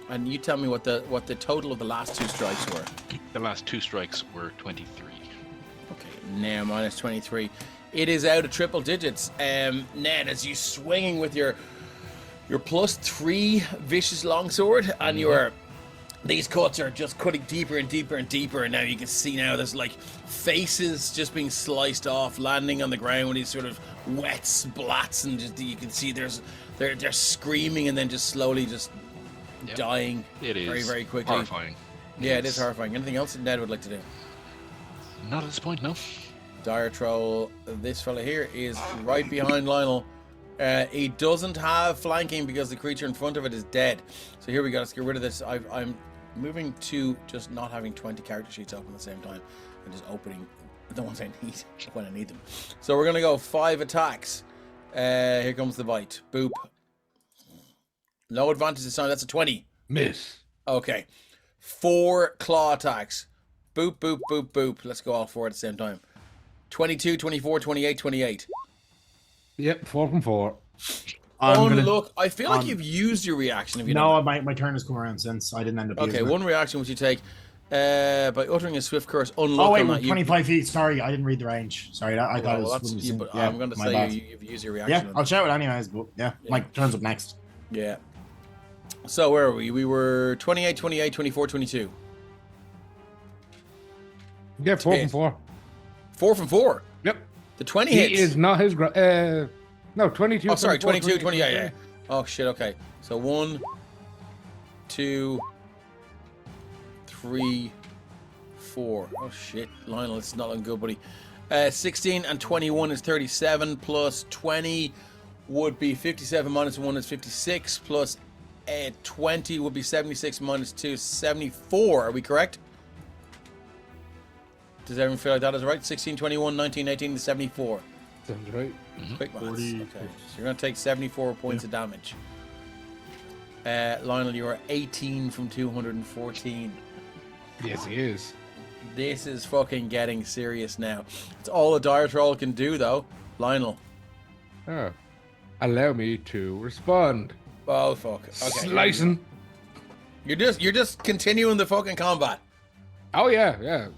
and you tell me what the total of the last 2 strikes were. The last 2 strikes were 23. Okay, now minus 23. It is out of triple digits. Ned, as you swinging with your +3 vicious longsword, and these cuts are just cutting deeper and deeper and deeper, and now you can see now there's like faces just being sliced off, landing on the ground with these sort of wet splats, and just you can see they're screaming and then just slowly just dying. It is very, very quickly. horrifying. Yeah, it is horrifying. Anything else that Ned would like to do? Not at this point, no. Dire Troll, this fella here is right behind Lionel. He doesn't have flanking because the creature in front of it is dead. So here we go, let's get rid of this. I'm moving to just not having 20 character sheets open at the same time and just opening the ones I need when I need them. So we're going to go 5 attacks. Here comes the bite. Boop. No advantage this time, that's a 20. Miss. Okay. 4 claw attacks. Boop, boop, boop, boop. Let's go all 4 at the same time. 22, 24, 28, 28. Yep, 4 from 4. Look, I feel like you've used your reaction. If you No, my turn has come around since I didn't end up Okay, using it. one reaction which you take by uttering a swift curse. Unlock Oh wait, on that. 25 feet. Sorry, I didn't read the range. Sorry, I thought it was. That's, wouldn't but yeah, I'm going to my say bad. you've used your Yeah, reaction. I'll shout it anyways. But yeah, my turn's up next. Yeah. So where are we? We were 28, 28, 24, 22. Yeah, 4 from 4. 4 from 4. Yep. The 20 He hits. is not his. No, 22. Oh, sorry, 24, 22, 20. Yeah. Oh shit. Okay. So 1, 2, 3, 4. Oh shit, Lionel, it's not looking good, buddy. 16 and 21 is 37, plus 20 would be 57, minus 1 is 56, plus 20 would be 76, minus 2 is 74. Are we correct? Does everyone feel like that is right? 16, 21, 19, 18 is 74. Sounds right. Quick maths. 40, Okay. So you're going to take 74 points of damage. Lionel, you are 18 from 214. Yes, he is. This is fucking getting serious now. It's all a Dire Troll can do, though. Lionel. Oh. Allow me to respond. Oh, fuck. Okay. Slicing. You're just continuing the fucking combat. Oh, yeah.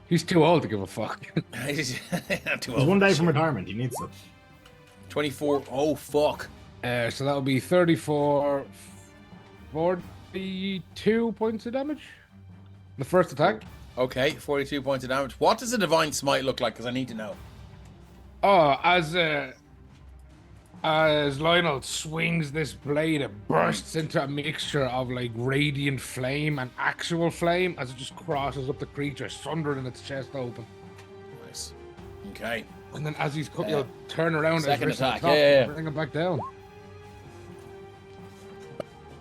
He's too old to give a fuck. Not too He's old. one day from retirement. He needs to. 24. Oh, fuck. So that'll be 34, 42 points of damage. The first attack. Okay, 42 points of damage. What does a Divine Smite look like? Because I need to know. Oh, as Lionel swings this blade, it bursts into a mixture of like radiant flame and actual flame as it just crosses up the creature, sundering its chest open. Nice. Okay. And then as he's cut, you'll turn around second his wrist on attack, top yeah. and bring him back down.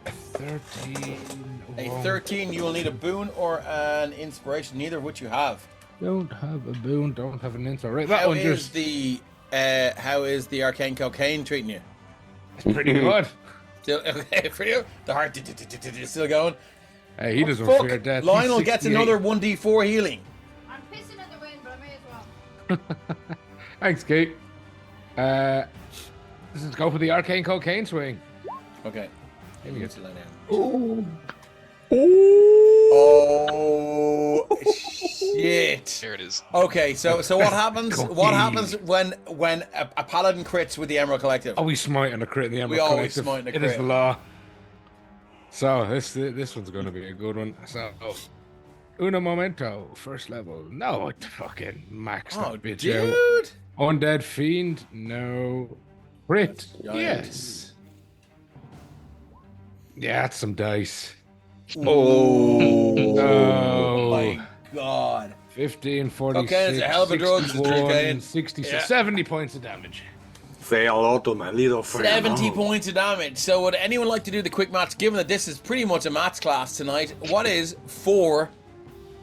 13. A Whoa. 13, you will need a boon or an inspiration, neither of which you have. Don't have a boon, don't have an insult. Right, that How one is just how is the arcane cocaine treating you? pretty good. Still okay for you? The heart still going. Hey, he doesn't Fuck, fear death. He's Lionel gets 68. another 1d4 healing. I'm pissing in the wind, but I may as well. Thanks, Kate. Let's go for the arcane cocaine swing. Okay. Here we go. Let's lie down. Ooh. Oh shit! There it is. Okay, so what happens? What Cocaine. happens when a paladin crits with the Emerald Collective? Oh, we smite on the crit in the Emerald We always Collective. smite on the It is crit. the law. So this one's going to be a good one. So, uno momento, first level. No, fucking max Oh, that bitch out. dude! Undead fiend, no. Crit, Giant. yes. Yeah, that's some dice. Oh Oh. my god! 15, 46, Cocaine's a hell of a drug, Mr. 61, Cocaine. 60, Yeah. 70 points of damage. Say hello to my little friend. 70 points of damage. So would anyone like to do the quick maths? Given that this is pretty much a maths class tonight, what is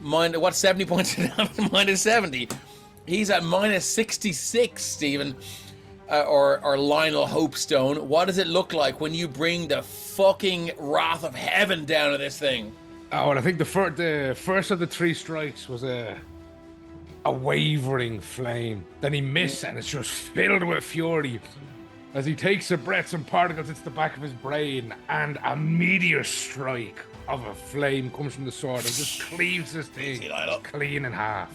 70 points of damage minus 70? He's at minus 66, Stephen. Or Lionel Hopestone. What does it look like when you bring the fucking wrath of heaven down to this thing? Oh, and I think the first of the 3 strikes was a wavering flame. Then he missed, and it's just filled with fury. As he takes a breath, some particles hits the back of his brain, and a meteor strike of a flame comes from the sword and just cleaves this thing Easy, Lionel. clean in half.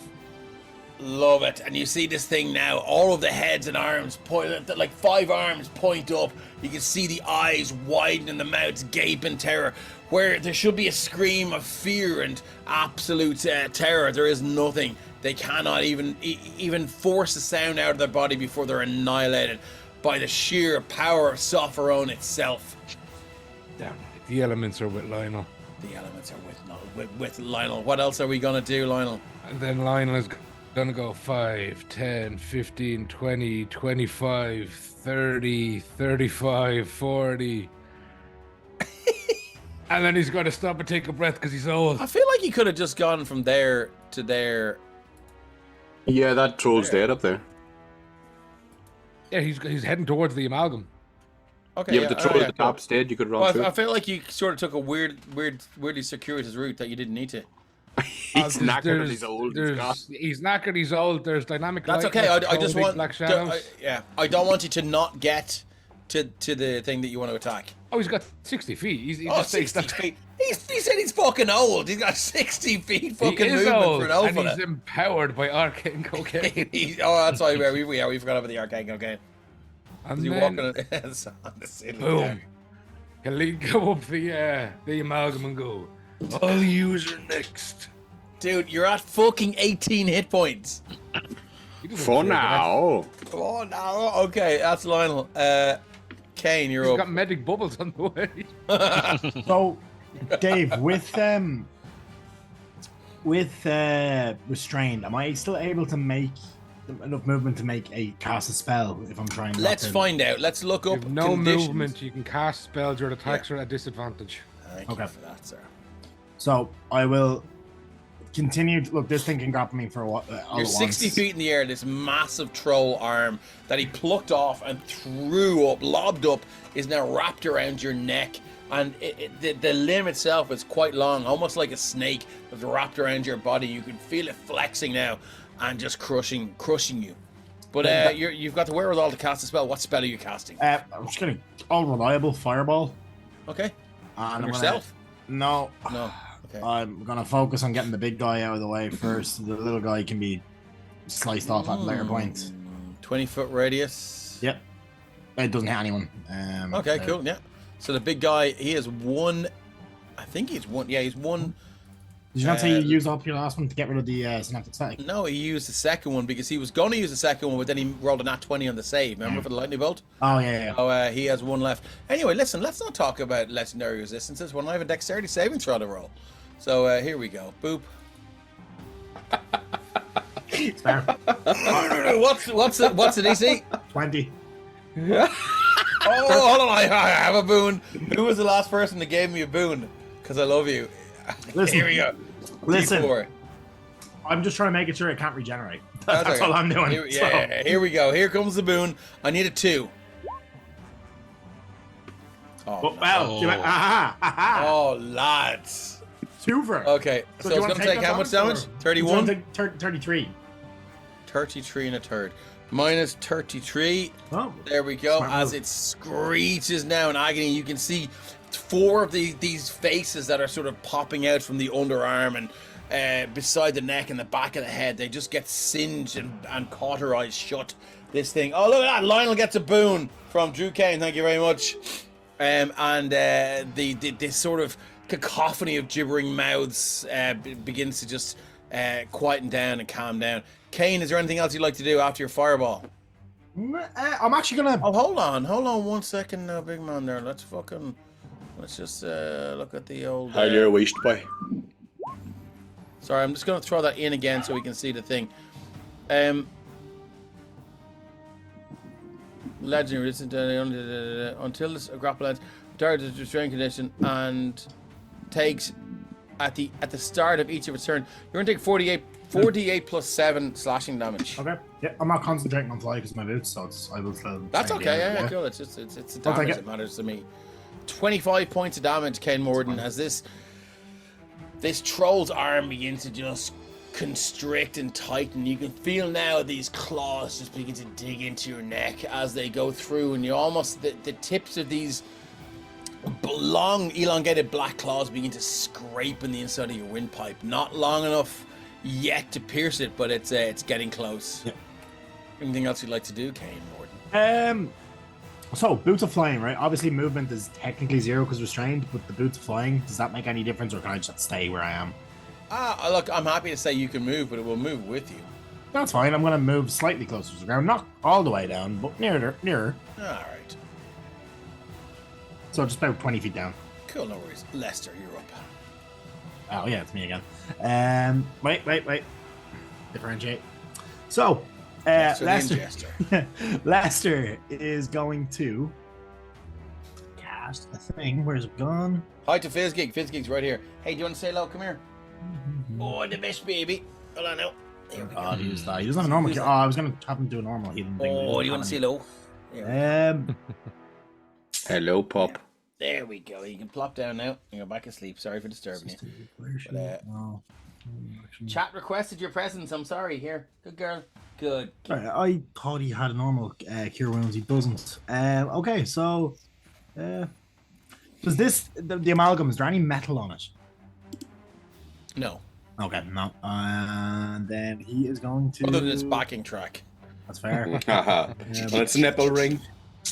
Love it. And you see this thing now, all of the heads and arms point, like 5 arms point up. You can see the eyes widen and the mouths gape in terror. Where there should be a scream of fear and absolute terror, there is nothing. They cannot even force a sound out of their body before they're annihilated by the sheer power of Sopherone itself. Damn, the elements are with Lionel. The elements are with Lionel. What else are we gonna do, Lionel? And then Lionel is gonna go 5, 10, 15, 20, 25, 30, 35, 40. And then he's gonna stop and take a breath because he's old. I feel like he could have just gone from there to there. Yeah, that troll's dead up there. Yeah, he's heading towards the amalgam. Okay, Yeah, but the troll yeah, at the cool. top's dead. You could run Well, through. I feel like you sort of took a weirdly circuitous route that you didn't need to. He's knackered and he's old. He's knackered, he's old. There's dynamic That's light, okay. that's I just big want. black shadows. I don't want you to not get to the thing that you want to attack. Oh, he's got 60 feet. He's Oh, just 60 that- feet. He said he's fucking old. He's got 60 feet He fucking is movement old, for an old and fella. he's empowered by arcane cocaine. That's why we forgot about the arcane cocaine. And You then, walk on the ceiling. boom. He'll go up the amalgam and go, I'll use her next. Dude, you're at fucking 18 hit points. He doesn't For care, now. Oh no. Okay, that's Lionel. Kane, you're He's up. got medic bubbles on the way. So, Dave, with restrained, am I still able to make enough movement to make a cast a spell if I'm trying? not Let's to- find out. Let's look You up have no conditions. movement. You can cast spells. Your attacks are at disadvantage. Thank Okay. you for that, sir. So I will continue. Look, this thing can grapple me for a while. You're 60 feet in the air. This massive troll arm that he plucked off and threw up, lobbed up, is now wrapped around your neck. And the limb itself is quite long, almost like a snake that's wrapped around your body. You can feel it flexing now and just crushing you. But you've got the wherewithal to cast a spell. What spell are you casting? I'm just gonna all reliable fireball. Okay. And I'm gonna- Yourself? No. No. Okay. I'm gonna focus on getting the big guy out of the way first. The little guy can be sliced off at a later point. 20-foot radius. Yep. It doesn't hit anyone. Okay, cool. Yeah. So the big guy, he has one. I think he's one. Yeah, he's one. Did you not say you use up your last one to get rid of the synaptic static? No, he used the second one because he was going to use the second one, but then he rolled a nat 20 on the save. Remember for the lightning bolt? Oh yeah. Oh, he has one left. Anyway, listen, let's not talk about legendary resistances when I have a dexterity saving throw to roll. So here we go. Boop. It's fair. What's the DC? 20. Oh, hold on, I have a boon. Who was the last person that gave me a boon? Because I love you. Listen, Here we go. Listen, D4. I'm just trying to make sure it can't regenerate. That's okay. all I'm doing. Here we go. Here comes the boon. I need a 2. Oh, well, Oh, lads. 2 for it. Okay, so it's going to take how much damage? 31? 33. 33 and a third. Minus 33. Oh, There we go. smart As move. it screeches now in agony, you can see 4 of these faces that are sort of popping out from the underarm and beside the neck and the back of the head. They just get singed and cauterized shut. This thing. Oh, look at that. Lionel gets a boon from Drew Kane. Thank you very much. This sort of cacophony of gibbering mouths begins to just quieten down and calm down. Kane, is there anything else you'd like to do after your fireball? I'm actually gonna. Oh, hold on 1 second now, big man. There, let's just look at the old. How you're wished by. Sorry, I'm just gonna throw that in again so we can see the thing. Legendary, listen to until this grapple ends, target is restrained condition and takes at the start of each of its turn. You're gonna take 48 plus 7 slashing damage. Okay. Yeah, I'm not concentrating on fly because my boots, so I will still. That's stay okay. in Yeah, there, cool. It's the I'll take damage it. that matters to me. 25 points of damage, Ken Morden, as this troll's arm begins to just constrict and tighten. You can feel now these claws just begin to dig into your neck as they go through, and you almost the tips of these long, elongated black claws begin to scrape in the inside of your windpipe. Not long enough yet to pierce it, but it's getting close. Yeah. Anything else you'd like to do, Kane Morden? So boots of flying, right? Obviously, movement is technically 0 because restrained, but the boots of flying, does that make any difference, or can I just stay where I am? Look, I'm happy to say you can move, but it will move with you. That's fine. I'm gonna move slightly closer to the ground, not all the way down, but nearer. All right. So just about 20 feet down. Cool, no worries. Lester, you're up. Oh yeah, it's me again. Wait. Differentiate. So, Lester the Lester. Ingester. Lester is going to cast a thing. Where's it gone? Hi to Fizzgeek. Fizzgeek's right here. Hey, do you want to say hello? Come here. Oh, the best baby. Hold on now. There we go. Oh, he doesn't have a normal. I was gonna have him do a normal healing thing. Oh, do you want to say hello? There we go. Hello, Pop. There we go. You can plop down now. You're back asleep. Sorry for disturbing you. But, chat requested your presence. I'm sorry. Here. Good girl. Good. Sorry, I thought he had a normal cure wounds. He doesn't. Okay, so does this the amalgam? Is there any metal on it? No. Okay, no. And then he is going to. Other than this backing track. That's fair. Haha. Yeah, Well, it's a nipple ring,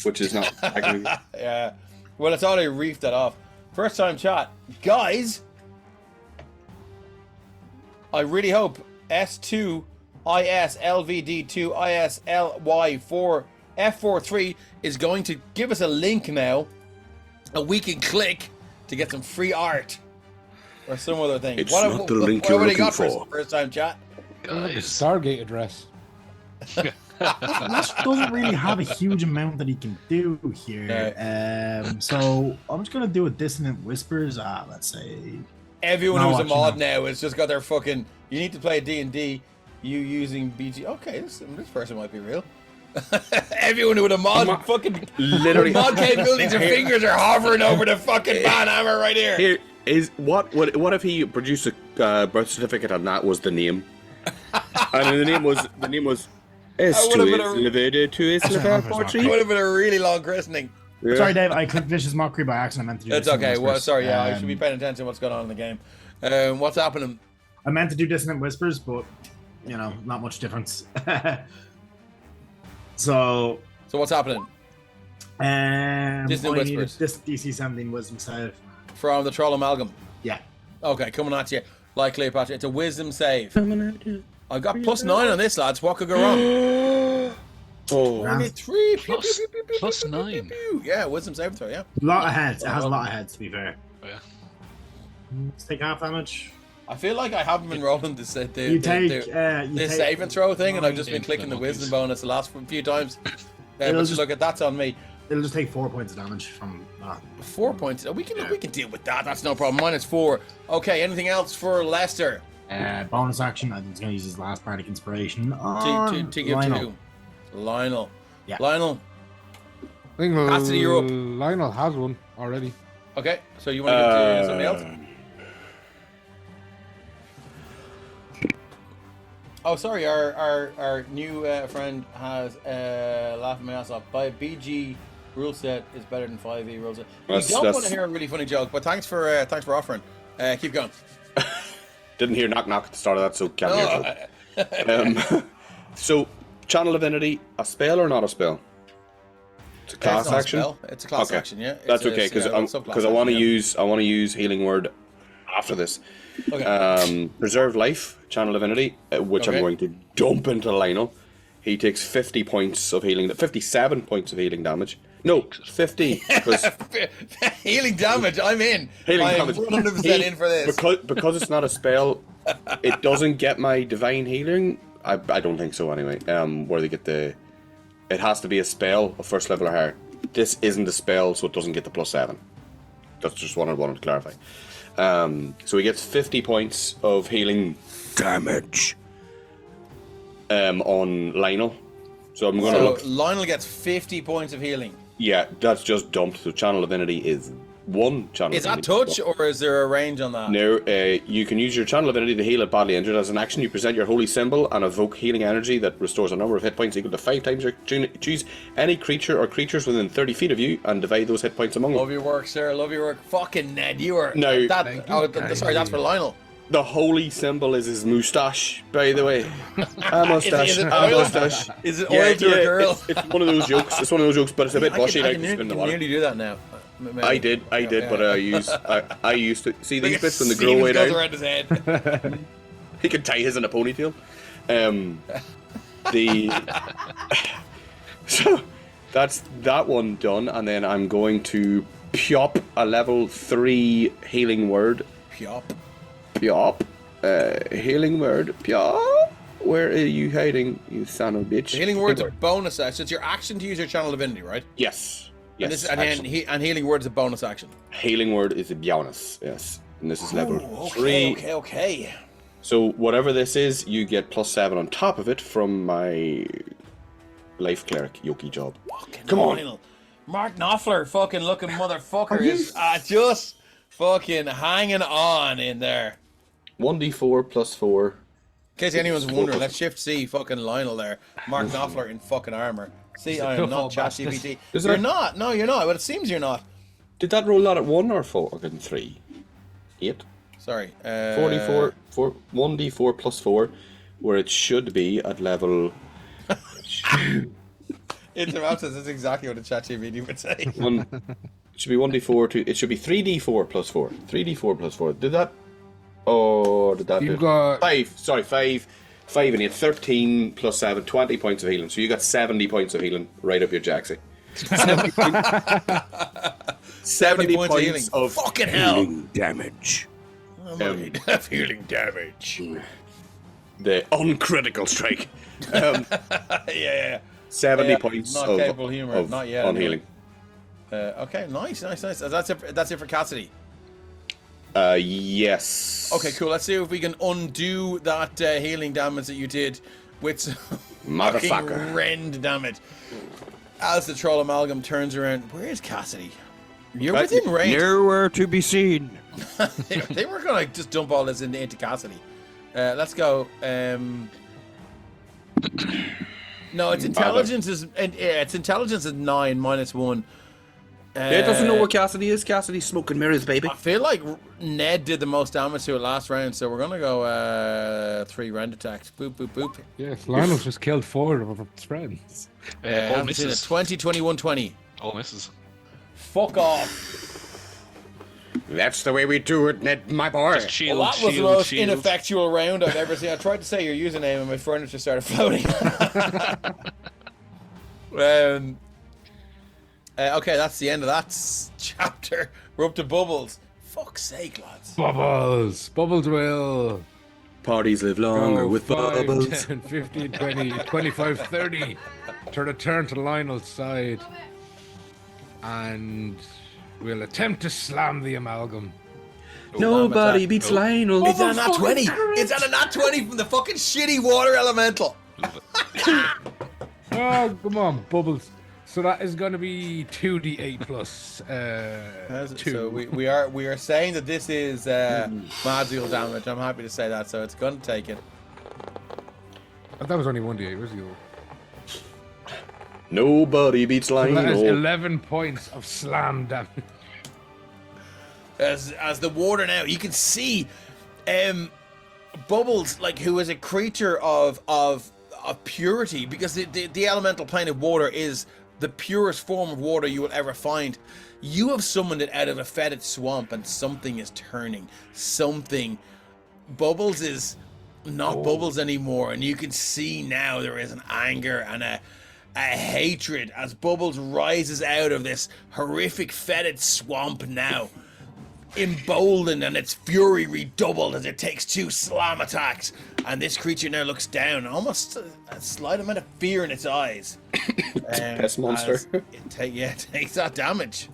which is not technically. Yeah. Well, it's already reefed that off. First time chat. Guys, I really hope S2 ISLVD2 ISLY4 F43 is going to give us a link now, and we can click to get some free art or some other thing. It's not the link you're what do you looking got for us for. first time chat? The Stargate address. Lash doesn't really have a huge amount that he can do here. So I'm just gonna do a dissonant whispers. Let's say Everyone No, who's a actually, mod no. now has just got their fucking. You need to play D&D. You using BG. Okay, this person might be real. Everyone with a mod, fucking Literally. mod capabilities, their fingers are hovering over the fucking banhammer right here. Here is what if he produced a birth certificate and that was the name, and the name was would've been a- elevated to its It would have been a really long christening. sorry, Dave. I clicked vicious mockery by accident. I meant to do. It's dissonant okay. Well, whispers. sorry. Yeah, I should be paying attention to what's going on in the game. What's happening? I meant to do dissonant whispers, but not much difference. So what's happening Dissonant I need whispers. this DC 17 wisdom save. from the troll amalgam? Yeah. Okay, coming at you like Cleopatra. It's a wisdom save. I've got +9 on this, lads. What could go wrong? Oh, Only 3. Plus 9. Yeah, wisdom save throw. Yeah. A lot of heads. It has a lot of heads, to be fair. Oh, yeah. Let's take half damage. I feel like I haven't been rolling this You take save and throw thing, and I've just been Into clicking the the wisdom monkeys. bonus the last few times. It'll But just- look at that's on me. It'll just take 4 points of damage from that. 4 points. We can deal with that. That's no problem. -4. Okay. Anything else for Lester? Bonus action. I think he's going to use his last bardic inspiration To give to who? Lionel. Yeah. Lionel. I think Cassidy, you're up. Lionel has one already. Okay. So you want to give to somebody else? Oh, sorry. Our new friend has laughing my ass off. By BG rule set is better than 5e rule set. We don't want to hear a really funny joke, but thanks for offering. Keep going. Didn't hear knock knock at the start of that, so can't hear. So, Channel Divinity, a spell or not a spell? It's a class It's not a action. spell. It's a class Okay. action. Yeah. That's It's a- okay yeah, it's a because subclass I want to action, use Healing Word after this. Okay. Preserve Life, Channel Divinity, which Okay. I'm going to dump into Lionel. He takes 50 points of healing, 57 points of healing damage. No, 50. Because Healing damage. I'm in. healing I am damage. 100% in for this. Because it's not a spell, it doesn't get my divine healing. I don't think so anyway. Where they get the, it has to be a spell of first level or higher. This isn't a spell, so it doesn't get the +7. That's just what I wanted to clarify. So he gets 50 points of healing damage on Lionel. So I'm going to So look. Lionel gets 50 points of healing. Yeah, that's just dumped. So Channel Divinity is one channel. Is that Divinity. touch or is there a range on that? No, you can use your Channel Divinity to heal a badly injured. As an action, you present your holy symbol and evoke healing energy that restores a number of hit points equal to 5 times your choose any creature or creatures within 30 feet of you and divide those hit points among Love them. your work, sir. Love your work. Fucking Ned, you are. No. That, Thank oh, you. sorry, that's for Lionel. The holy symbol is his moustache, by the way. A moustache. Is it A oil? moustache. Is it oil to a girl? It's one of those jokes. It's one of those jokes, but it's a bit bushy. I Like can to spin the nearly, water. nearly do that now. I did, Yeah. but I used to see these bits when they grow Stevens way goes down. around his head. He can tie his in a ponytail. So that's that one done, and then I'm going to pop a level 3 healing word. Pop. Pop. Healing word. Pop. Where are you hiding, you son of a bitch? The healing word's a bonus action. It's your action to use your channel divinity, right? Yes. And, Yes. this, and, then and healing word is a bonus action. Healing word is a bonus. Yes. And this is level Oh, 3. Okay. So whatever this is, you get +7 on top of it from my life cleric Yoki job. Fucking Come on. Lionel. Mark Knopfler, fucking looking motherfucker, is just fucking hanging on in there. 1d4 +4. In case anyone's wondering, let's shift C fucking Lionel there. Mark Knopfler in fucking armor. See, I am tough not old bastard. ChatGPT. Is You're it? not. No, you're not. But it seems you're not. Did that roll out at 1 or 4? Or 3? 8? Sorry. 44. 1d4 +4, where it should be at level. Interruptus is exactly what a ChatGPT would say. It should be 1d4 to. It should be 3d4 +4. 3d4 +4. Did that? Oh, did that? You've do- got- 5. Sorry, 5. 5 and 8. 13 +7. 20 points of healing. So you got 70 points of healing right up your jacksy. 70 points of healing. Fucking hell. healing damage. Of healing damage. The uncritical strike. Yeah. 70 Yeah, points not of, capable humor, of not yet, on anyway. healing. Okay, nice. That's it for Cassidy. Yes. Okay, cool. Let's see if we can undo that healing damage that you did with some fucking Motherfucker. rend damage. As the troll amalgam turns around, where is Cassidy? You're Right, within range. Nowhere to be seen. They were gonna just dump all this into Cassidy. Let's go. No, its intelligence is its intelligence is 9 -1. It doesn't know where Cassidy is. Cassidy's smoking mirrors, baby. I feel like Ned did the most damage to it last round, so we're gonna go 3 rend attacks. Boop boop boop. Yes, Lionel just killed 4 of its friends. All Haven't seen it. misses. 20, 21, 20. All misses. Fuck off. That's the way we do it, Ned, my boy. Just shield, Well, that was the shield, most shield. ineffectual round I've ever seen. I tried to say your username and my furniture started floating. Okay, that's the end of that chapter. We're up to bubbles. fuck's sake, lads. Bubbles. Bubbles will Parties live longer go with 5, bubbles. 10, 15, 20, 25, 30 to return to Lionel's side. And we'll attempt to slam the amalgam. Nobody beats Lionel. It's at a nat 20. It's at a nat 20 from the fucking shitty water elemental. Oh, come on, Bubbles. So that is going to be 2d8 plus 2. So we are saying that this is magical damage. I'm happy to say that. So it's going to take it. That was only 1d8. Where's the other? Nobody beats So that is Lionel. 11 points of slam damage. As the water now, you can see Bubbles, like, who is a creature of purity, because the elemental plane of water is the purest form of water you will ever find. You have summoned it out of a fetid swamp, and something is turning. Bubbles is not Bubbles anymore, and you can see now there is an anger and a hatred as Bubbles rises out of this horrific fetid swamp now, emboldened, and its fury redoubled as it takes 2 slam attacks. And this creature now looks down, almost a slight amount of fear in its eyes. Pest monster. as it takes that damage.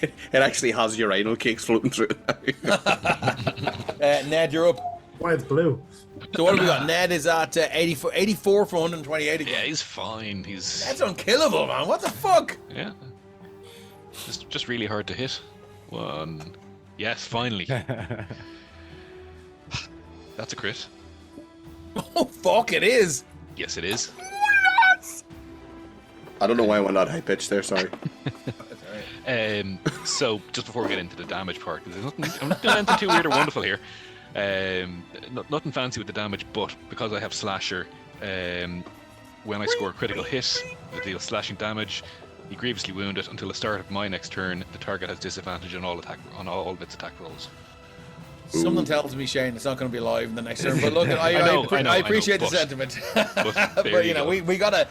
It actually has urinal cakes floating through it. Ned, you're up. Why it's blue? So what have we got? Ned is at 84 for 128 again. Yeah, he's fine. That's unkillable, man. What the fuck? Yeah. It's just really hard to hit. 1. Yes, finally. That's a crit. Oh, fuck, it is. Yes, it is. I don't know why I went that high pitch there, sorry. So, just before we get into the damage part, 'cause I'm not doing anything too weird or wonderful here. Nothing fancy with the damage, but because I have Slasher, when I score a critical hit, it deals slashing damage. You grievously wound it until the start of my next turn. The target has disadvantage on all of its attack rolls. Something tells me, Shane, it's not going to be live in the next turn. But look, I appreciate the sentiment. But But you know, we gotta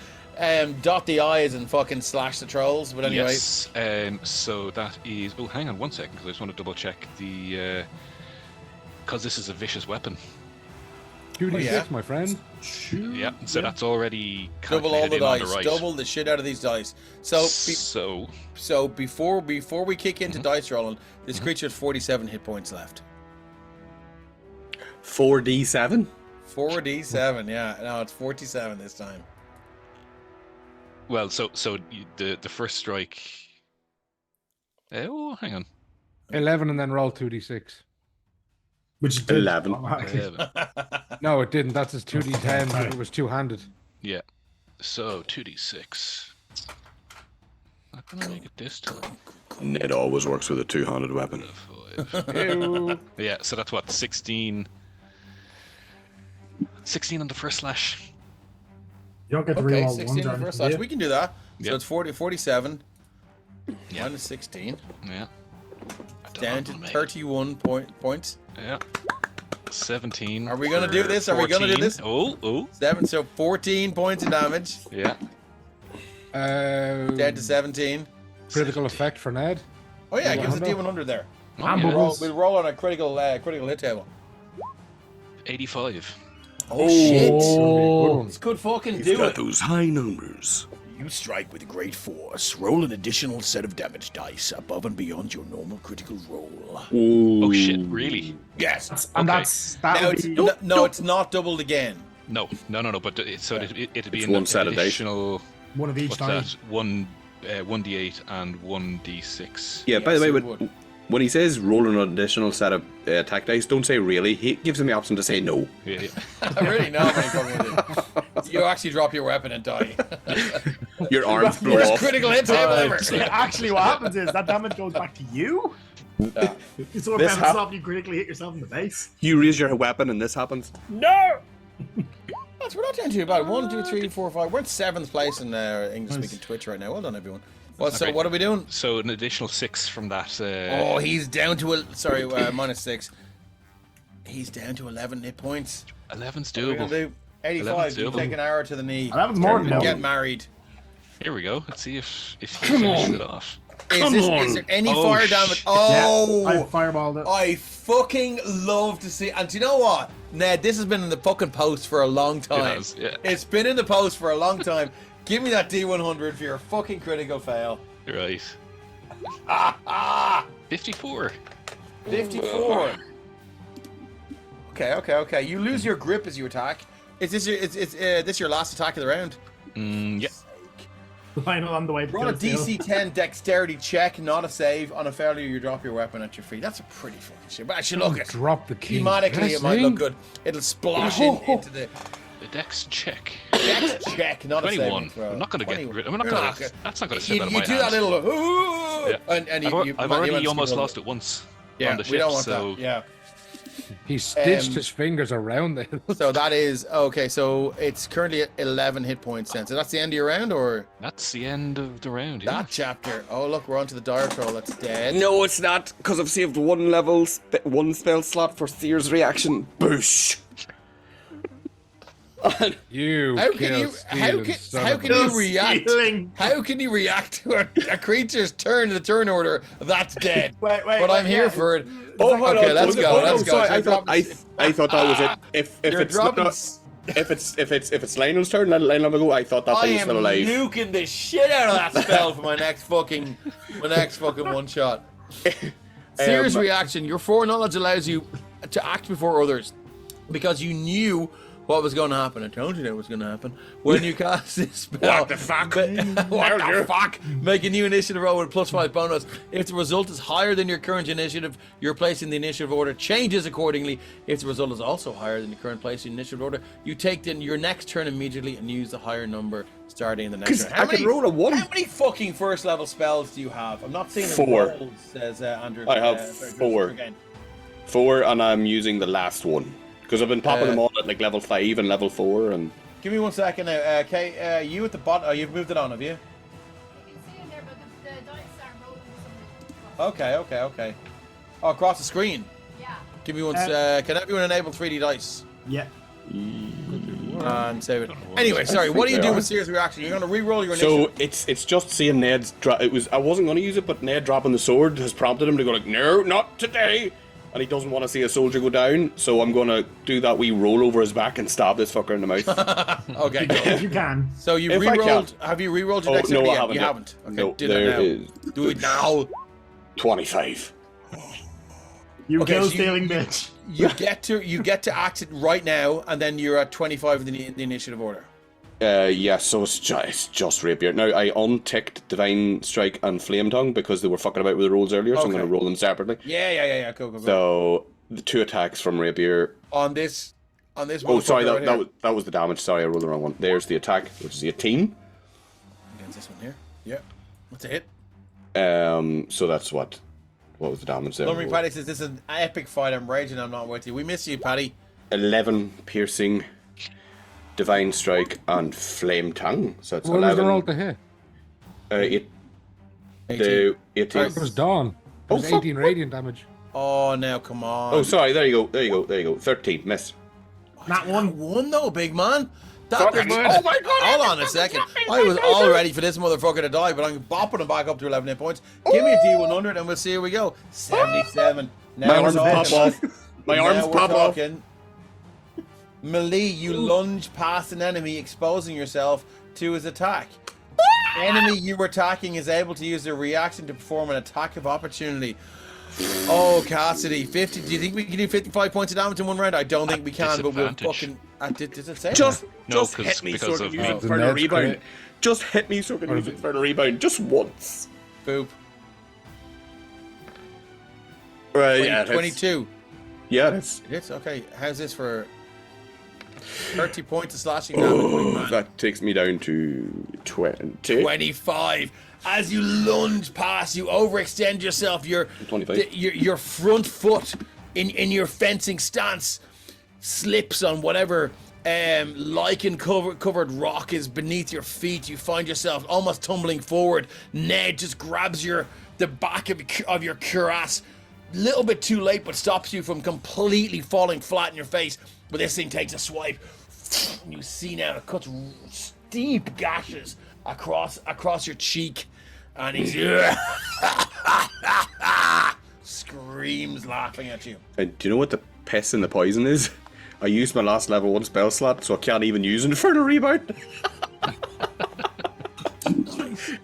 dot the I's and fucking slash the trolls. But anyway, Yes. So that is. Oh, hang on 1 second, because I just want to double check the. Because this is a vicious weapon. 2d6, yeah. my friend. Yeah. So that's already double all the calculated on dice, the right. double the shit out of these dice. So before we kick into dice rolling, this creature has 47 hit points left. 4d7? 4d7, yeah. No, it's 47 this time. Well, the first strike. Oh, hang on. 11 and then roll 2d6. Which did 11. No, it didn't. That's his 2d10, but it was two-handed. Yeah. So 2d6. Not gonna make it this time. Ned always works with a two-handed weapon. 5. Ew. Yeah. So that's what 16. 16 on the first slash. You don't get to Okay, reroll 16 one in the turn. first slash. We can do that. So Yep. it's 47 Yeah. minus 16, Yeah. down to 31 points. Yeah. 17. Are we gonna do this? Are we gonna do 14. this? Oh. 14 points of damage, Yeah. down to 17. Critical effect for Ned. Oh yeah, it gives us a D100. D100 there. Oh, And yeah. bubbles. We'll roll on a critical hit table. 85. Oh shit! Oh. This could fucking He's do got it. those high numbers. You strike with great force. Roll an additional set of damage dice above and beyond your normal critical roll. Oh shit! Really? Yes. And Okay. that Now would it's be no, it's not doubled again. No. But it'd be It's an one set of dice. additional. one of each What's die. that? 1d8 and 1d6. Yeah, by the way, Yes, it would. when he says roll an additional set of attack dice, don't say really. He gives him the option to say no. Yeah. I really know when you fucking do. You actually drop your weapon and die. Your arms blow Worst off. critical hit table ever. Actually, what happens is that damage goes back to you. Yeah. It's sort This of hap- off, you critically hit yourself in the face. You raise your weapon and this happens. No! That's, we're not doing too bad. 1, 2, 3, 4, 5. We're in 7th place in English-speaking Twitch right now. Well done, everyone. Well, so Okay. what are we doing? So an additional 6 from that. Oh, he's down to minus 6. He's down to 11 hit points. 11's What are we gonna doable. do? 85. You doable. take an arrow to the knee. That was more than Get no. married. Here we go. Let's see if he finishes it off. Is there any Oh, fire damage? shit. Oh, I fireballed it. I fucking love to see. And do you know what, Ned? This has been in the fucking post for a long time. has, yeah. It's been in the post for a long time. Give me that D100 for your fucking critical fail. Right. 54. 54. Okay. You lose your grip as you attack. Is this your last attack of the round? Yeah. Final on the way. Roll a DC 10 dexterity check, not a save. On a failure, you drop your weapon at your feet. That's a pretty fucking shit. But actually, look at Drop the king. thematically, it might look good. It'll splash into the The dex check. dex check, not a 21. saving throw. I'm not going to get 21. rid of it. You're not gonna- That's not going to slip You, out of you my do hand. that little, Yeah. and I've already you almost lost it once Yeah, on the we ship, don't want so that. Yeah. He stitched his fingers around it. So that is okay. So it's currently at 11 hit points. Then, so that's the end of your round, or that's the end of the round. Yeah. that chapter. Oh, look, we're on to the dire troll. That's dead. No, it's not, because I've saved one spell slot for Seer's reaction. Boosh. You How can killed you? Steven, son How of can a- you react? Stealing. How can you react to a creature's turn to the turn order that's dead? Wait, But I'm here for it. Oh, hold okay, on. let's Oh, go. no, Let's go. sorry, You're I thought dropping- I thought that was it. If You're it's dropping. not, if it's Lionel's turn, let Lionel go. I thought that I thing was am still alive. nuking the shit out of that spell for my next fucking one shot. Serious reaction. Your foreknowledge allows you to act before others because you knew what was going to happen. I told you that was going to happen when you cast this spell. What the fuck? what the fuck? Make a new initiative roll with +5 bonus. If the result is higher than your current initiative, your place in the initiative order changes accordingly. If the result is also higher than your current place in the initiative order, you take then your next turn immediately and use the higher number starting in the next turn. I can roll a 1. How many fucking first level spells do you have? I'm not seeing the 4. rolls, says Andrew. I have 4. 4, and I'm using the last one because I've been popping them all at like level 5 and level 4, and Give me 1 second now. Kay, you at the bottom. Oh, you've moved it on, have you? You can see in there, but the dice are rolling for some reason. Okay. Oh, across the screen. Yeah. Give me one. Can everyone enable 3D dice? Yeah. And save it. Anyway, sorry. What do you do with serious reaction? You're going to re-roll your so initiative. it's just seeing Ned's. I wasn't going to use it, but Ned dropping the sword has prompted him to go like, no, not today. And he doesn't want to see a soldier go down, so I'm going to do that wee roll over his back and stab this fucker in the mouth. Okay. If you can. So you If I re-rolled. can. Have you re-rolled your Oh, dexterity no, I yet? haven't You yet. haven't. Okay. No, do there that now. is- Do it now. 25. You Okay, kill so stealing bitch. You get to act it right now, and then you're at 25 in the initiative order. Yeah, so it's just rapier. Now, I unticked Divine Strike and Flame Tongue because they were fucking about with the rolls earlier, so I'm Okay. going to roll them separately. Yeah. Cool. So, the 2 attacks from rapier. On this. Oh, sorry, motherfucker right here. that was the damage. Sorry, I rolled the wrong one. There's the attack, which is 18. Against this one here. Yeah. That's a hit. So that's what was the damage there? Lumbering Paddy says, this is an epic fight. I'm raging. I'm not with you. We miss you, Paddy. 11 piercing, Divine Strike, and Flame Tongue. So it's What was the 11. roll to hit? The 18. 18. It was Dawn. It Oh, was fuck. 18 radiant damage. Oh, now come on. Oh, sorry. There you go. 13. Miss. Not one. One though, big man. That Fuck big it. man. Oh my God, Hold I on a just second. fucking I was all ready for this motherfucker to die, but I'm bopping him back up to 11 hit points. Give me a D100 and we'll see how we go. 77. Now My we're arms pop talking. off. My Now arms we're pop off. talking. Melee, you lunge past an enemy, exposing yourself to his attack. Enemy you were attacking is able to use their reaction to perform an attack of opportunity. Oh, Cassidy, 50. Do you think we can do 55 points of damage in one round? I don't think we can, but we'll disadvantage. fucking. Did it say? Just No, hit me so I because can of use me. it for the Ned's rebound. crit. Just hit me so I can use it for the rebound. Just once. Boop. Right, yeah. 22. Yeah, that's. It's okay. How's this for 30 points of slashing damage? big Oh, man? that takes me down to 20. 25. As you lunge past, you overextend yourself. Your 25. your front foot in your fencing stance slips on whatever lichen covered rock is beneath your feet. You find yourself almost tumbling forward. Ned just grabs the back of your cuirass. Little bit too late, but stops you from completely falling flat in your face. But this thing takes a swipe. And you see now it cuts steep gashes across your cheek, And he's screams laughing at you. And do you know what the piss and the poison is? I used my last level 1 spell slot, so I can't even use Infernal Rebound.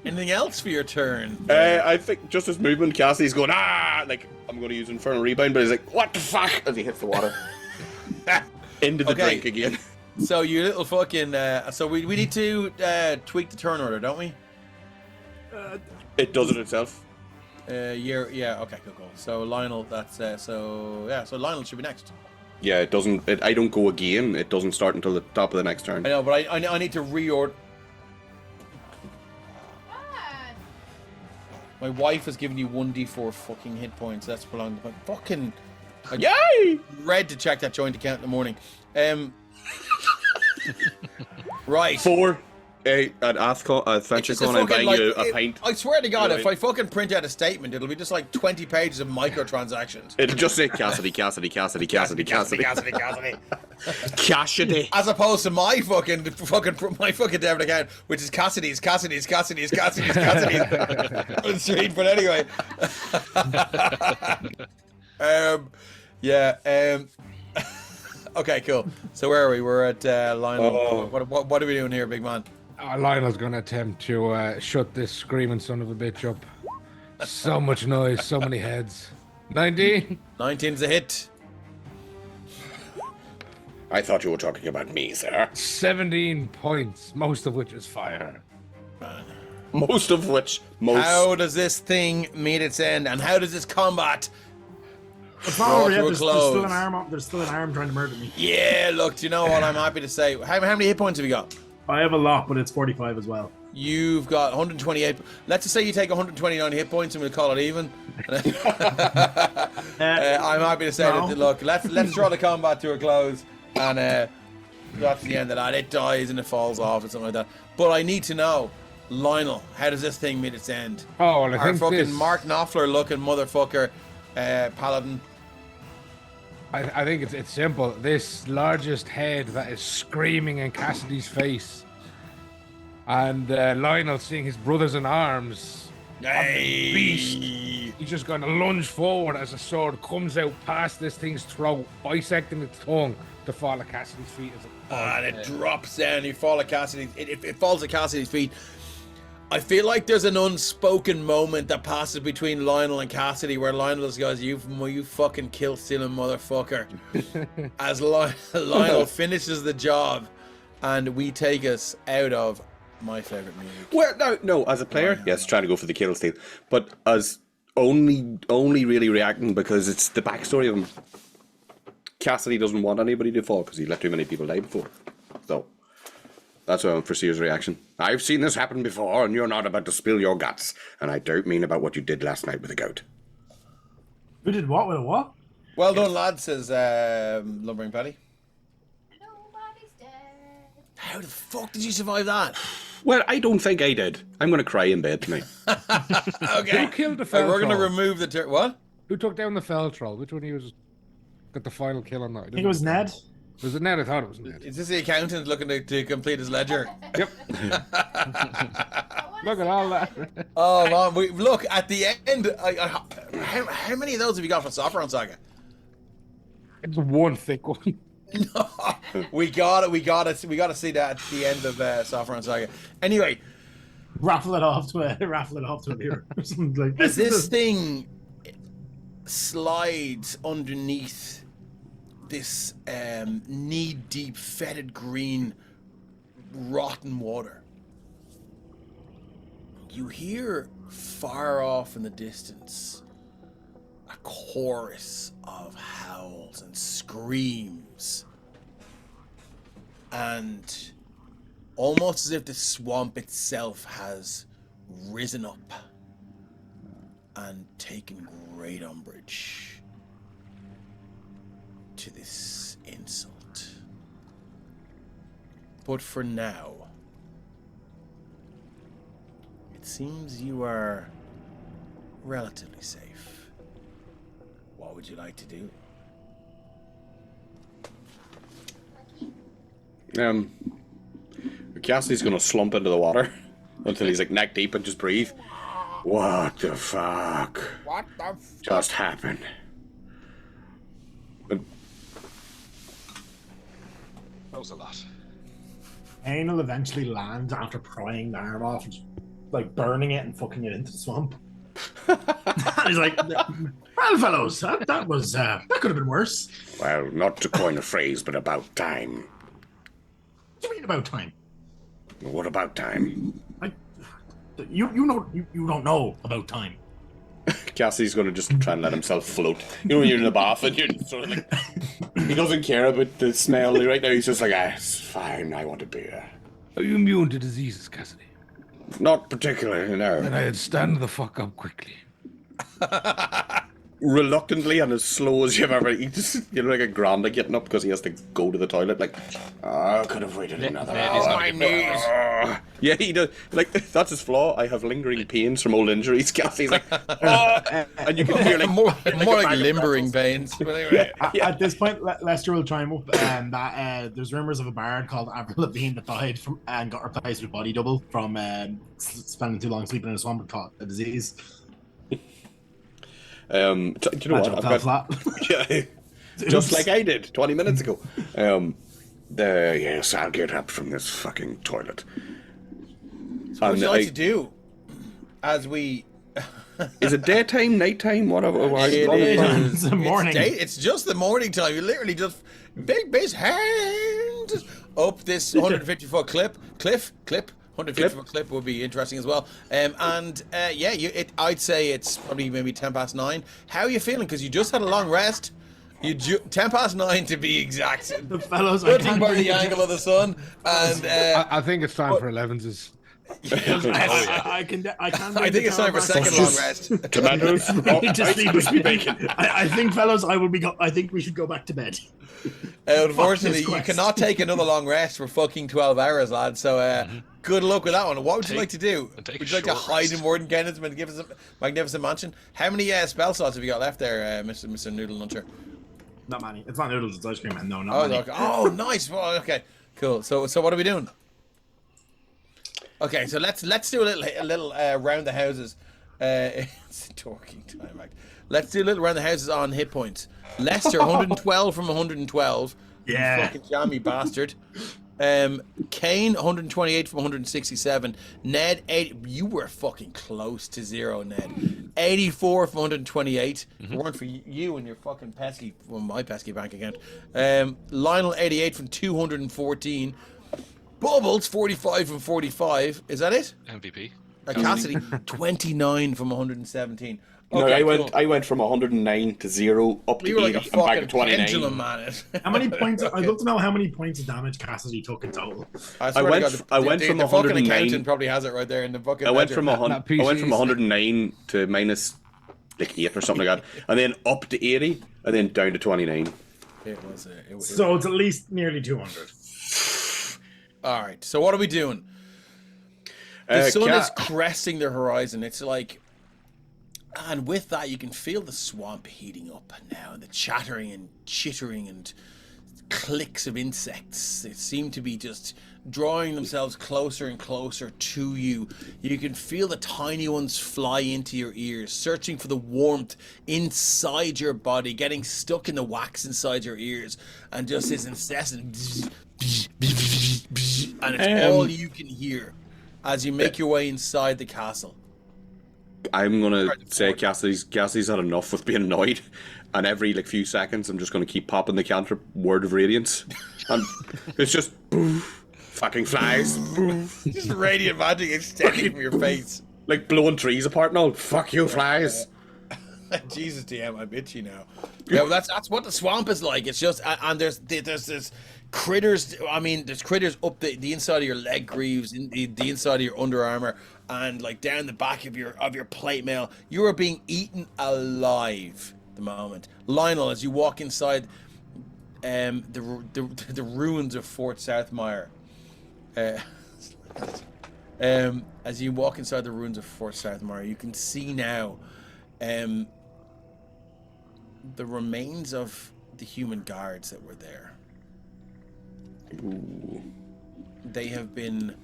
Anything else for your turn? I think just his movement, Cassie's going, like, I'm going to use Infernal Rebound, but he's like, what the fuck? As he hits the water. Into the drink again. So you little fucking, so we need to tweak the turn order, don't we? It does it itself. Yeah, okay, cool. So Lionel, so Lionel should be next. Yeah, it doesn't, I don't go again. It doesn't start until the top of the next turn. I know, but I need to reorder. What? My wife has given you 1d4 fucking hit points. That's belonged to my fucking... Yay! Read to check that joint account in the morning. Right. 4. At AdventureCon, I'm buying you a pint. I swear to God, Right. if I fucking print out a statement, it'll be just like 20 pages of microtransactions. It'll just say Cassidy. As opposed to my fucking debit account, which is Cassidy's. Street, but anyway. Okay, cool. So where are we? We're at Lionel. What are we doing here, big man? Lionel's going to attempt to shut this screaming son of a bitch up. So much noise, so many heads. 19? 19's a hit. I thought you were talking about me, sir. 17 points, most of which is fire. Most of which, How does this thing meet its end, and how does this combat It's not over yet. to a There's still an close? arm. There's still an arm trying to murder me. Yeah, look, do you know what? I'm happy to say. How many hit points have you got? I have a lot, but it's 45 as well. You've got 128. Let's just say you take 129 hit points and we'll call it even. I'm happy to say that. Look, let's draw the combat to a close, and that's the end of that. It dies and it falls off or something like that. But I need to know, Lionel, how does this thing meet its end? Oh, well, I Our think fucking this... Mark Knopfler looking motherfucker, paladin. I think it's simple. This largest head that is screaming in Cassidy's face, and Lionel seeing his brothers in arms. Hey. Beast. He's just going to lunge forward as a sword comes out past this thing's throat, bisecting its tongue to fall at Cassidy's feet. And it drops down. You fall at Cassidy's. It falls at Cassidy's feet. I feel like there's an unspoken moment that passes between Lionel and Cassidy, where Lionel just goes, "You fucking kill stealing motherfucker," as Lionel finishes the job, and we take us out of my favorite music. Well, no. As a player, yes, trying to go for the kill steal, but as only really reacting because it's the backstory of him. Cassidy doesn't want anybody to fall because he let too many people die before. So that's why I'm for Seer's reaction. I've seen this happen before, and you're not about to spill your guts. And I don't mean about what you did last night with the goat. Who did what with a what? Well done, lad, says Lumbering Paddy. Nobody's dead. How the fuck did you survive that? Well, I don't think I did. I'm going to cry in bed tonight. Okay. Who killed the fell We're going to troll? remove the what? Who took down the fell troll? Which one he was got the final kill on that? I think it was Ned. Was it Ned? I thought it was Ned. Is this the accountant looking to complete his ledger? Yep. Look at all that. Oh man, look at the end. How many of those have you got for Sopherone Saga? It's one thick one. No, we got to see that at the end of Sopherone Saga. Anyway, Raffle it off to a beer or something like as this thing slides underneath this knee-deep, fetid green, rotten water, you hear far off in the distance a chorus of howls and screams, and almost as if the swamp itself has risen up and taken great umbrage to this insult. But for now, it seems you are relatively safe. What would you like to do? Cassidy's going to slump into the water until he's like neck deep and just breathe. What the fuck What the just happened? That was a lot. Kane will eventually land after prying the arm off and just, like burning it and fucking it into the swamp. He's like, well, fellows, that could have been worse. Well, not to coin a phrase, but about time. What do you mean about time? What about time? You don't know about time. Cassie's gonna just try and let himself float. You know when you're in the bath and you're sort of like... He doesn't care about the smell right now. He's just like, it's fine, I want a beer. Are you immune to diseases, Cassidy? Not particularly, no. Then I'd stand the fuck up quickly. Reluctantly and as slow as you've ever... You're like a granda getting up because he has to go to the toilet. Like, I could have waited another hour. my knees? Yeah, he does. Like, that's his flaw. I have lingering pains from old injuries. Cassie's like, oh! And you can hear like... more like limbering veins. But anyway. At this point, Lester will chime up that there's rumors of a bard called Avril Lavigne that died from and got replaced with body double from spending too long sleeping in a swamp and caught a disease. Do you know what? I've got yeah, just like I did 20 minutes ago. Yes, I'll get up from this fucking toilet. So what would you like to do? As we... Is it daytime, nighttime, whatever? It's the morning. It's just the morning time. You literally just big base hand up this 150-foot cliff. 150-foot clip would be interesting as well. I'd say it's probably maybe 9:10. How are you feeling? Because you just had a long rest. 9:10 to be exact. The fellows, Judging by the angle of the sun, and I think it's time for 11s. I think it's time for a second long rest. Tomatoes. I think, fellows, I think we should go back to bed. Unfortunately, you cannot take another long rest for fucking 12 hours, lad. So, good luck with that one. What would you like to do? Would you like to hide in Warden Kenneth's magnificent mansion? How many spell slots have you got left there, Mr. Noodle Luncher? Not many. It's not noodles. It's ice cream, man. No, not many. Okay. Oh, nice. Well, okay, cool. So what are we doing? Okay, so let's do a little round the houses. It's talking time act. Let's do a little round the houses on hit points. Lester, 112 from 112. Yeah. You fucking jammy bastard. Kane, 128 from 167. Ned, 80. You were fucking close to zero, Ned. 84 from 128. If it weren't for you and your fucking pesky, well, my pesky bank account. Lionel, 88 from 214. Bubbles, 45 from 45. Is that it? MVP. Cassidy, 29 from 117. No, Okay, I went from 109 to 0 up to You were 80 like a and back fucking to 29. pendulum, man. How many points? I'd love to know how many points of damage Cassidy took in total. I went from the fucking 109 accountant probably has it right there in the fucking. I went ledger. from 109 to minus like 8 or something like that, and then up to 80, and then down to 29. So it's at least nearly 200. All right. So what are we doing? The sun is cresting the horizon. It's like, and with that, you can feel the swamp heating up now, and the chattering and chittering and clicks of insects. They seem to be just drawing themselves closer and closer to you. You can feel the tiny ones fly into your ears, searching for the warmth inside your body, getting stuck in the wax inside your ears, and just this incessant and it's all you can hear as you make your way inside the castle. I'm gonna say Cassie's had enough with being annoyed, and every few seconds I'm just gonna keep popping the cantrip Word of Radiance, and it's just poof, fucking flies, poof. Just radiant magic extending from your face, like blowing trees apart and all. Fuck you, flies. Jesus, DM, I'm itchy now. Yeah, well, that's what the swamp is like. It's just, and there's this critters. I mean, there's critters up the inside of your leg greaves, in the inside of your under armor, and like down the back of your plate mail. You are being eaten alive at the moment. Lionel, as you walk inside the ruins of Fort Southmire, as you walk inside the ruins of Fort Southmire, you can see now the remains of the human guards that were there. Ooh. They have been...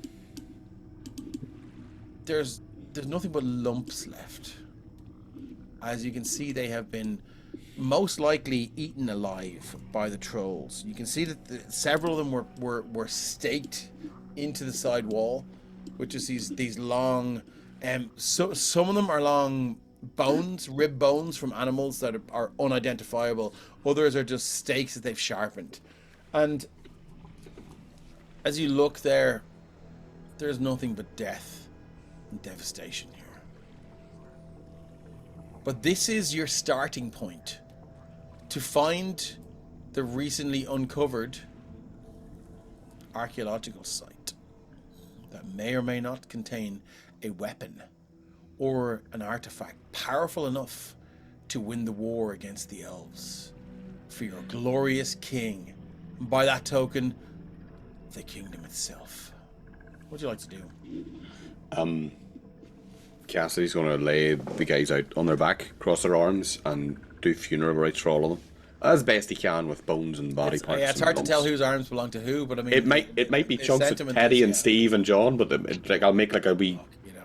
There's there's nothing but lumps left. As you can see, they have been most likely eaten alive by the trolls. You can see that several of them were staked into the side wall, which is these long, so some of them are long bones, rib bones from animals that are unidentifiable. Others are just stakes that they've sharpened. And as you look there, there's nothing but death and devastation here. But this is your starting point to find the recently uncovered archaeological site that may or may not contain a weapon or an artifact powerful enough to win the war against the elves for your glorious king, and by that token, the kingdom itself. What would you like to do? Cassidy's going to lay the guys out on their back, cross their arms, and do funeral rites for all of them. As best he can with bones and body parts. Yeah, it's hard to tell whose arms belong to who, but I mean... It might be chunks of Teddy and Steve and John, but I'll make like a wee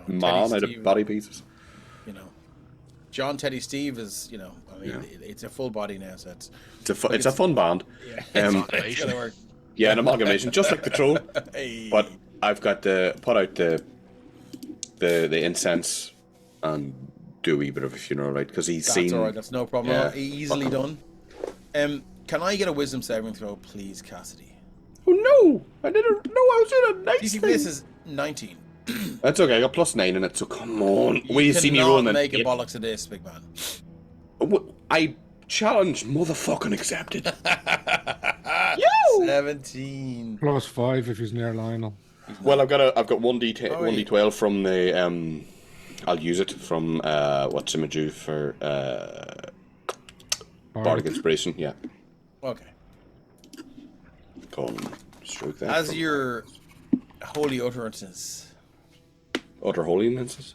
man out of body pieces. You know, John, Teddy, Steve is, I mean, it's a full body now, so it's a fun band. Yeah, it's gonna work. Yeah, an amalgamation, just like the troll. Hey. But I've got to put out the incense and do a wee bit of a funeral, right? Because he's seen. That's alright. That's no problem. Yeah. Easily done. Can I get a wisdom saving throw, please, Cassidy? Oh no! I didn't know I was doing a nice DC thing. this is 19. That's okay. I got +9 in it, so come on. You Will you see me cannot rolling? make a bollocks of this, big man. I challenge motherfucking accepted. 17. +5 if he's near Lionel. Well, I've got 1d10, 1d12 from the I'll use it from what's in my due for Bardic Inspiration. Yeah. Okay. Go on, stroke that. As your holy utterances. Utter holiness. As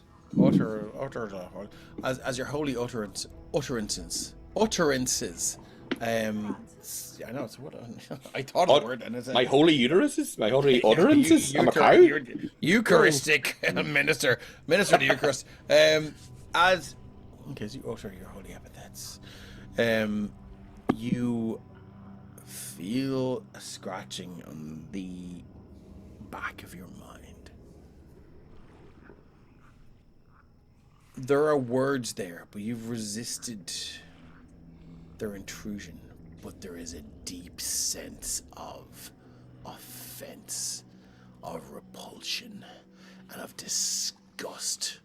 your holy utterances. I know it's what I thought of the word and it's my holy uteruses, my holy utterances. I'm a cow. Eucharistic minister to the Eucharist. As you utter your holy epithets, you feel a scratching on the back of your mind. There are words there, but you've resisted their intrusion. But there is a deep sense of offense, of repulsion, and of disgust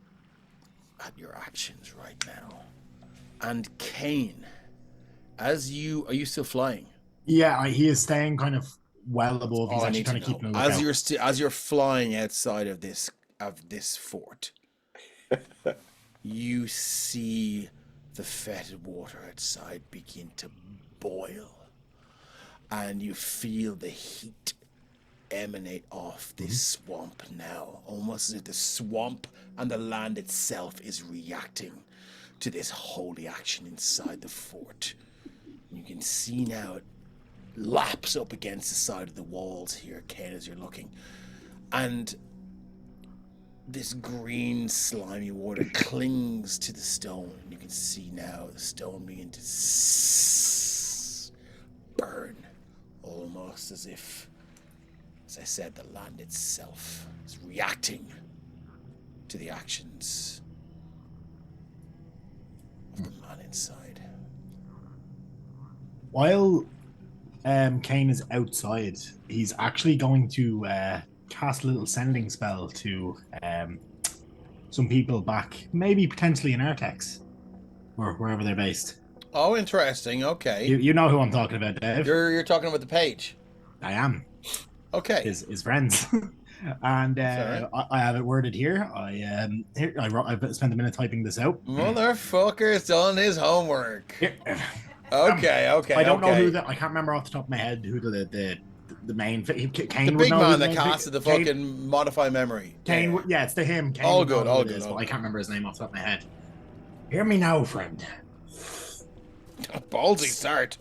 at your actions right now. And Kane, are you still flying? Yeah, he is staying kind of well above. He's actually kind of keeping a lookout. As you're flying outside of this fort, you see the fetid water outside begin to boil, and you feel the heat emanate off this swamp now, almost as if the swamp and the land itself is reacting to this holy action inside the fort. You can see now it laps up against the side of the walls here, Ken, as you're looking, and this green slimy water clings to the stone. You can see now the stone begin to burn, almost as if, as I said, the land itself is reacting to the actions of the man inside. While Kane is outside, he's actually going to cast a little sending spell to some people back, maybe potentially in Artex, or wherever they're based. Oh, interesting. Okay. You know who I'm talking about, Dave. You're talking about the page. I am. Okay. His friends. And right. I have it worded here. I spent a minute typing this out. Motherfucker's done his homework. Here. Okay. I don't know who I can't remember off the top of my head who the main Kane the would big know man who that casted the Kane, fucking modify memory. Kane, yeah, it's to him. Kane all would know good, who all it good. is, All but good. I can't remember his name off the top of my head. Hear me now, friend. Ballsy start.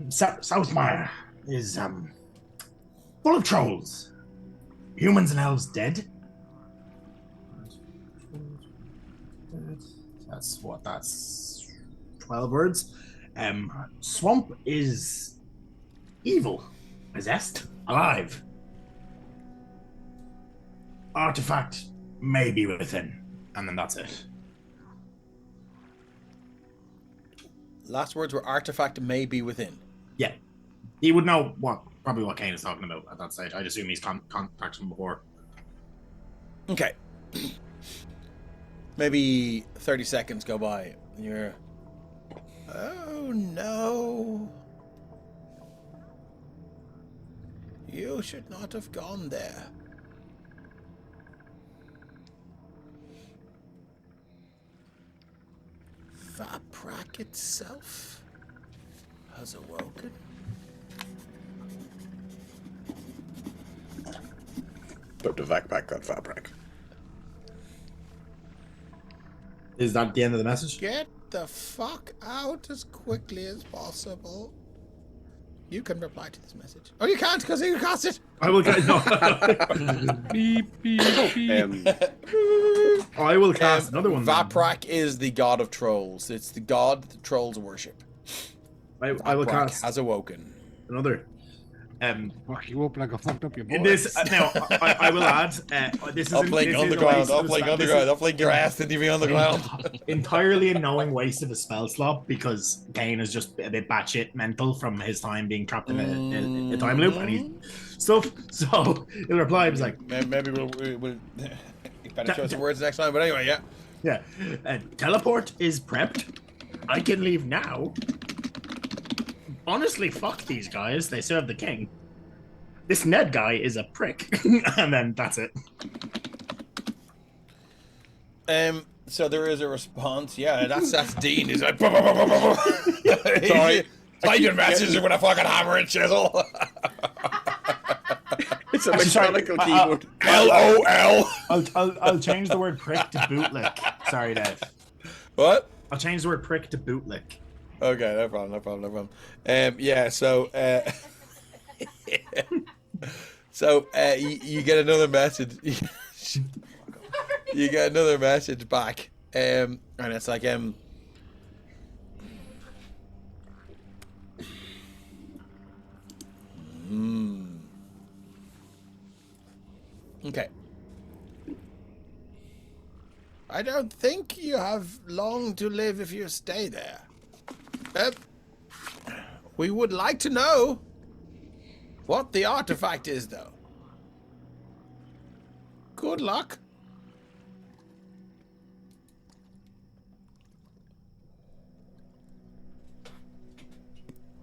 Southmire is full of trolls. Humans and elves dead. That's 12 words. Swamp is evil, possessed, alive. Artifact may be within, and then that's it. Last words were artifact may be within. Yeah, he would know probably what Kane is talking about at that stage. I'd assume he's contacted him before. Okay. Maybe 30 seconds go by, and you're... Oh, no. You should not have gone there. Vaprak itself has awoken. But the backpack got Vaprak. Is that the end of the message? Get the fuck out as quickly as possible. You can reply to this message. Oh, you can't because you cast it. I will. No. Beep, beep, beep. I will cast another one. then. Vaprak is the god of trolls. It's the god that the trolls worship. I will Vaprak cast has awoken. another. Fuck you up like I fucked up your boy. This now I will add. This is I'll fling on the ground. I'll fling on the ground. I'll fling your ass into me on the ground. Entirely a knowing waste of a spell slot because Kane is just a bit batshit mental from his time being trapped in a time loop and he's stuff. So he'll reply. He's like, Maybe we'll better choice of words next time. But anyway, yeah. yeah, teleport is prepped. I can leave now. Honestly, fuck these guys. They serve the king. This Ned guy is a prick. And then that's it. So there is a response. Yeah, that's Dean. He's like, sorry. Type your message with a fucking hammer and chisel. It's a mechanical keyboard. LOL. I'll change the word prick to bootlick. Sorry, Dave. What? I'll change the word prick to bootlick. Okay, no problem. Yeah, so you get another message. You get another message back, and it's like okay. I don't think you have long to live if you stay there. We would like to know what the artifact is, though. Good luck.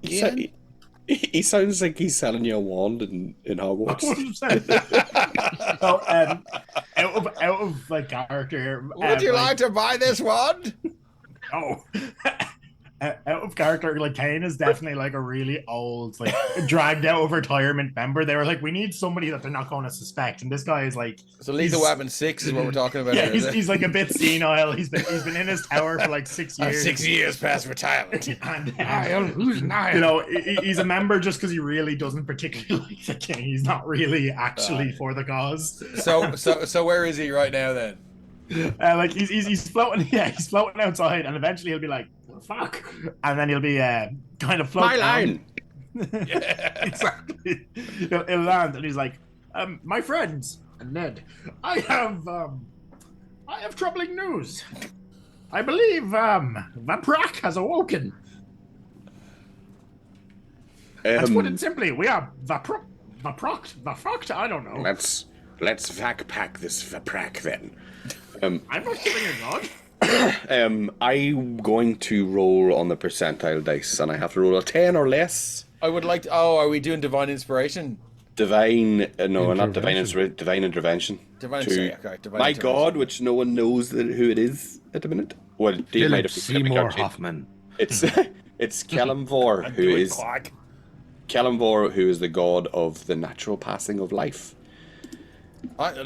He sounds like he's selling you a wand in Hogwarts. Out of like character. Would you like to buy this wand? Oh. Out of character, like Kane is definitely like a really old, like dragged out of retirement member. They were like, we need somebody that they're not going to suspect, and this guy is like, so Lethal Weapon 6 is what we're talking about. Yeah, here, he's like a bit senile. He's been in his tower for like 6 years. 6 years past retirement. And, Niall, who's Niall? you know, he's a member just because he really doesn't particularly like the king. He's not really actually for the cause. So where is he right now then? Like he's floating. Yeah, he's floating outside, and eventually he'll be like, fuck, and then he'll be kind of floating. My line. Yeah, exactly. He'll land, and he's like, my friends, Ned, I have troubling news. I believe Vaprak has awoken. To put it simply, we are Vaprak. I don't know. Let's vac-pack this Vaprak then. I'm not giving a god. I'm going to roll on the percentile dice, and I have to roll a 10 or less. I would like to. Oh, are we doing divine inspiration? Divine, no, not divine inspiration. Divine intervention. Divine to intervention. my god, which no one knows who it is at the minute. Well, Dave might have Seymour Hoffman. It's Kelemvor, who is Kelemvor, who is the god of the natural passing of life.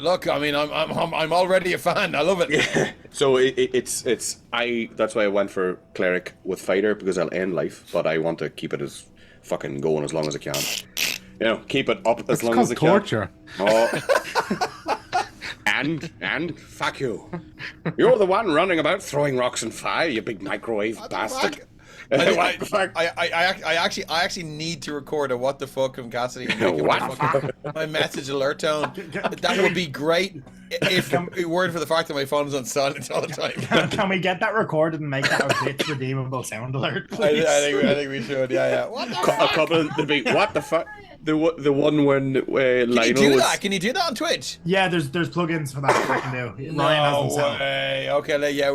Look, I mean, I'm already a fan. I love it. Yeah. So it's that's why I went for cleric with fighter, because I'll end life, but I want to keep it as fucking going as long as I can. You know, keep it up as long as I can. Torture. Oh. And fuck you. You're the one running about throwing rocks and fire, you big microwave bastard. What the fuck? I actually need to record a what the fuck from Cassidy and make it What my the fucking- my message alert tone. That would be great if it weren't for the fact that my phone is on silent all the time. Can we get that recorded and make that a Twitch redeemable sound alert, I please? think we should. Yeah. What the A couple of the big what the fuck? The one when Can you Lionel do was that? Can you do that on Twitch? Yeah, there's plugins for that I can do. Ryan has them set up. way. Okay, yeah.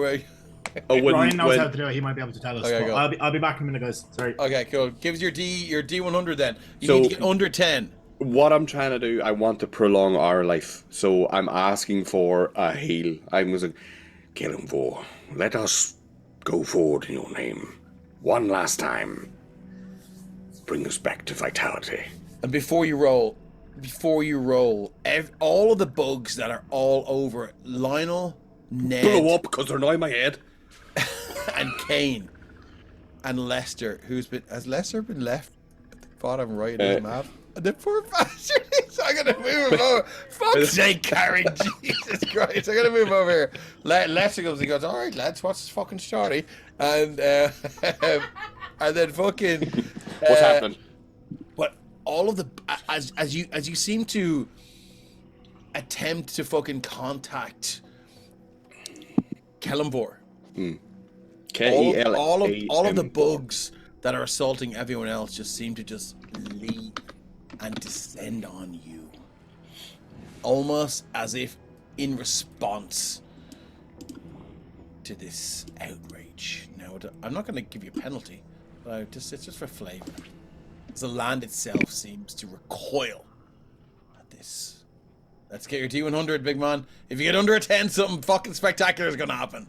Ryan knows how to do it. He might be able to tell us. Okay, But go. I'll be back in a minute, guys. Sorry. Okay, cool. Give us your D100 then. You So- need to get under 10. what I'm trying to do. I want to prolong our life, so I'm asking for a heal. I was like, kill him for. Let us go forward in your name, one last time. Bring us back to vitality. And before you roll, all of the bugs that are all over it, Lionel, Ned, Blow up because they're annoying my head. and Kane, and Lester, has Lester been left at the bottom right of his map? The poor bastard. So I'm gonna move him over. Fuck's sake, Karen. Jesus Christ. I'm gonna move over here. Lester comes and goes, all right, lads, what's this fucking story? And and then fucking What's happening? But all of the as you seem to attempt to fucking contact Kellenbor, all of the bugs that are assaulting everyone else just seem to just leave and descend on you, almost as if in response to this outrage. Now, I'm not going to give you a penalty, but it's just for flavor. The land itself seems to recoil at this. Let's get your D100, big man. If you get under a 10, something fucking spectacular is going to happen.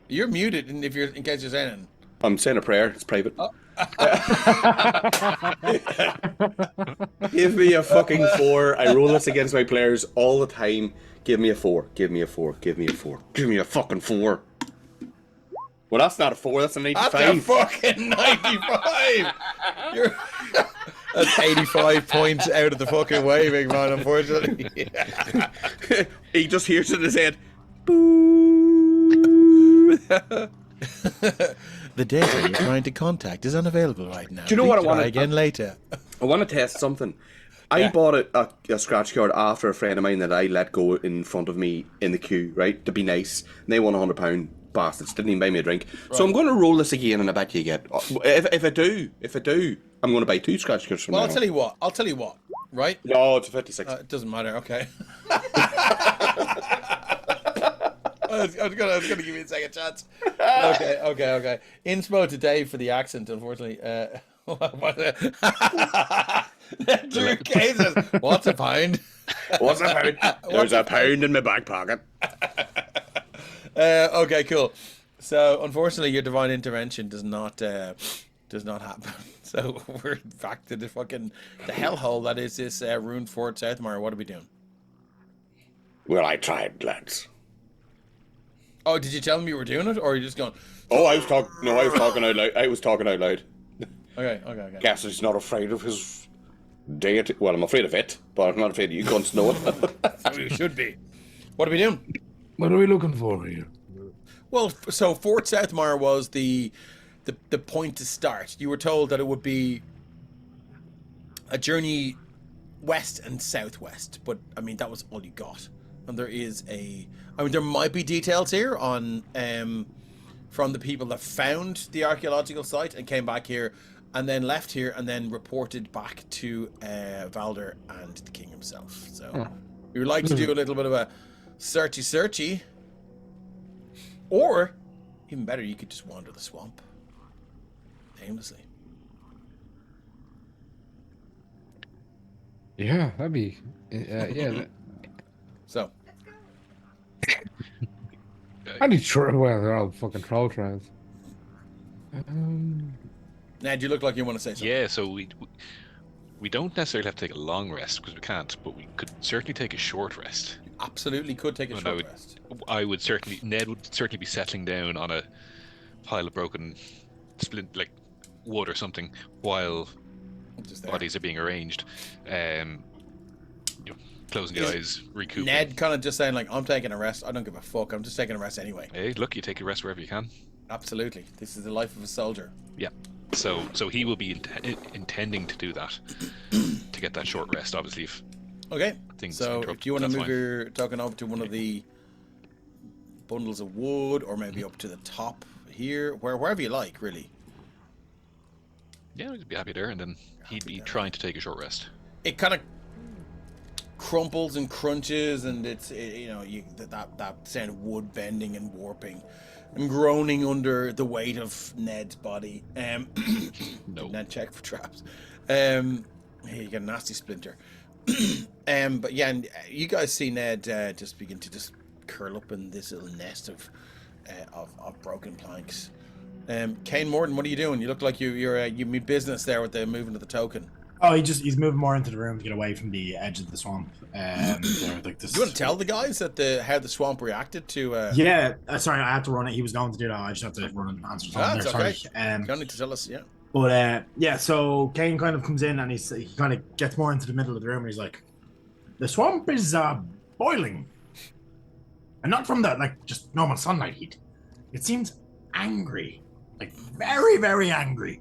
You're muted, and in case you're saying anything. I'm saying a prayer. It's private. Give me a fucking 4. I roll this against my players all the time. Give me a 4. Give me a 4. Give me a 4. Give me a fucking 4. Well, that's not a 4. That's an 85. That's a fucking 95. That's 85 points out of the fucking way, big man, unfortunately. He just hears it in his head. The data you're trying to contact is unavailable right now. Do you know what I Please want try again later? I want to test something. I bought a scratch card after a friend of mine that I let go in front of me in the queue, right? To be nice. And they won £100. Bastards. Didn't even buy me a drink. Right. So I'm going to roll this again and I bet you get... If I do, I'm going to buy 2 scratch cards from now. I'll tell you what, right? No, it's a 56. It doesn't matter, okay. I was gonna give you a second chance. Okay. Inspo today for the accent, unfortunately. Drew K says, what's a pound? What's a pound? There's a pound in my back pocket. Okay, cool. So, unfortunately, your divine intervention does not happen. So we're back to the hellhole that is this ruined Fort Southmire. What are we doing? Well, I tried, lads. Oh, did you tell them you were doing it, or are you just going? Oh, I was talking. No, I was talking out loud. I was talking out loud. Okay. Guess he's not afraid of his deity. Well, I'm afraid of it, but I'm not afraid of you cunts know it. So you should be. What are we doing? What are we looking for here? Well, so Fort Southmire was the point to start. You were told that it would be a journey west and southwest, but I mean that was all you got. And there might be details here on from the people that found the archaeological site and came back here and then left here and then reported back to Valder and the king himself. So we would like to do a little bit of a searchy, or even better, you could just wander the swamp aimlessly. Yeah, that'd be So I need to. Well, they're all fucking troll trails. Ned, you look like you want to say something. Yeah, so we don't necessarily have to take a long rest because we can't, but we could certainly take a short rest. Absolutely could take a short rest. Ned would certainly be settling down on a pile of broken wood or something while Just there. bodies are being arranged. Closing the eyes, recouping. Ned kind of just saying like, I'm taking a rest. I don't give a fuck. I'm just taking a rest anyway. Hey, look, you take a rest wherever you can. Absolutely. This is the life of a soldier. Yeah. So he will be intending to do that to get that short rest. Obviously, if Okay. things So interrupt, do you want to that's move fine. your token over to one of the bundles of wood, or maybe up to the top here, wherever you like, really. Yeah, he'd be happy there, and then he'd be trying to take a short rest. It kind of crumples and crunches, and that sound of wood bending and warping and groaning under the weight of Ned's body. No. Ned check for traps. Hey, you get a nasty splinter. But yeah, and you guys see Ned just begin to just curl up in this little nest of broken planks. Kane Morton, what are you doing? You look like you mean business there with the movement of the token. Oh, he's moving more into the room to get away from the edge of the swamp. Like this. Do you want to tell the guys that how the swamp reacted to? Yeah, sorry, I had to run it. He was going to do that. I just have to run and answer something That's there. okay. Sorry. You don't need to tell us. Yeah. But yeah, so Kane kind of comes in and he kind of gets more into the middle of the room and he's like, the swamp is boiling, and not from the like just normal sunlight heat. It seems angry, like very, very angry.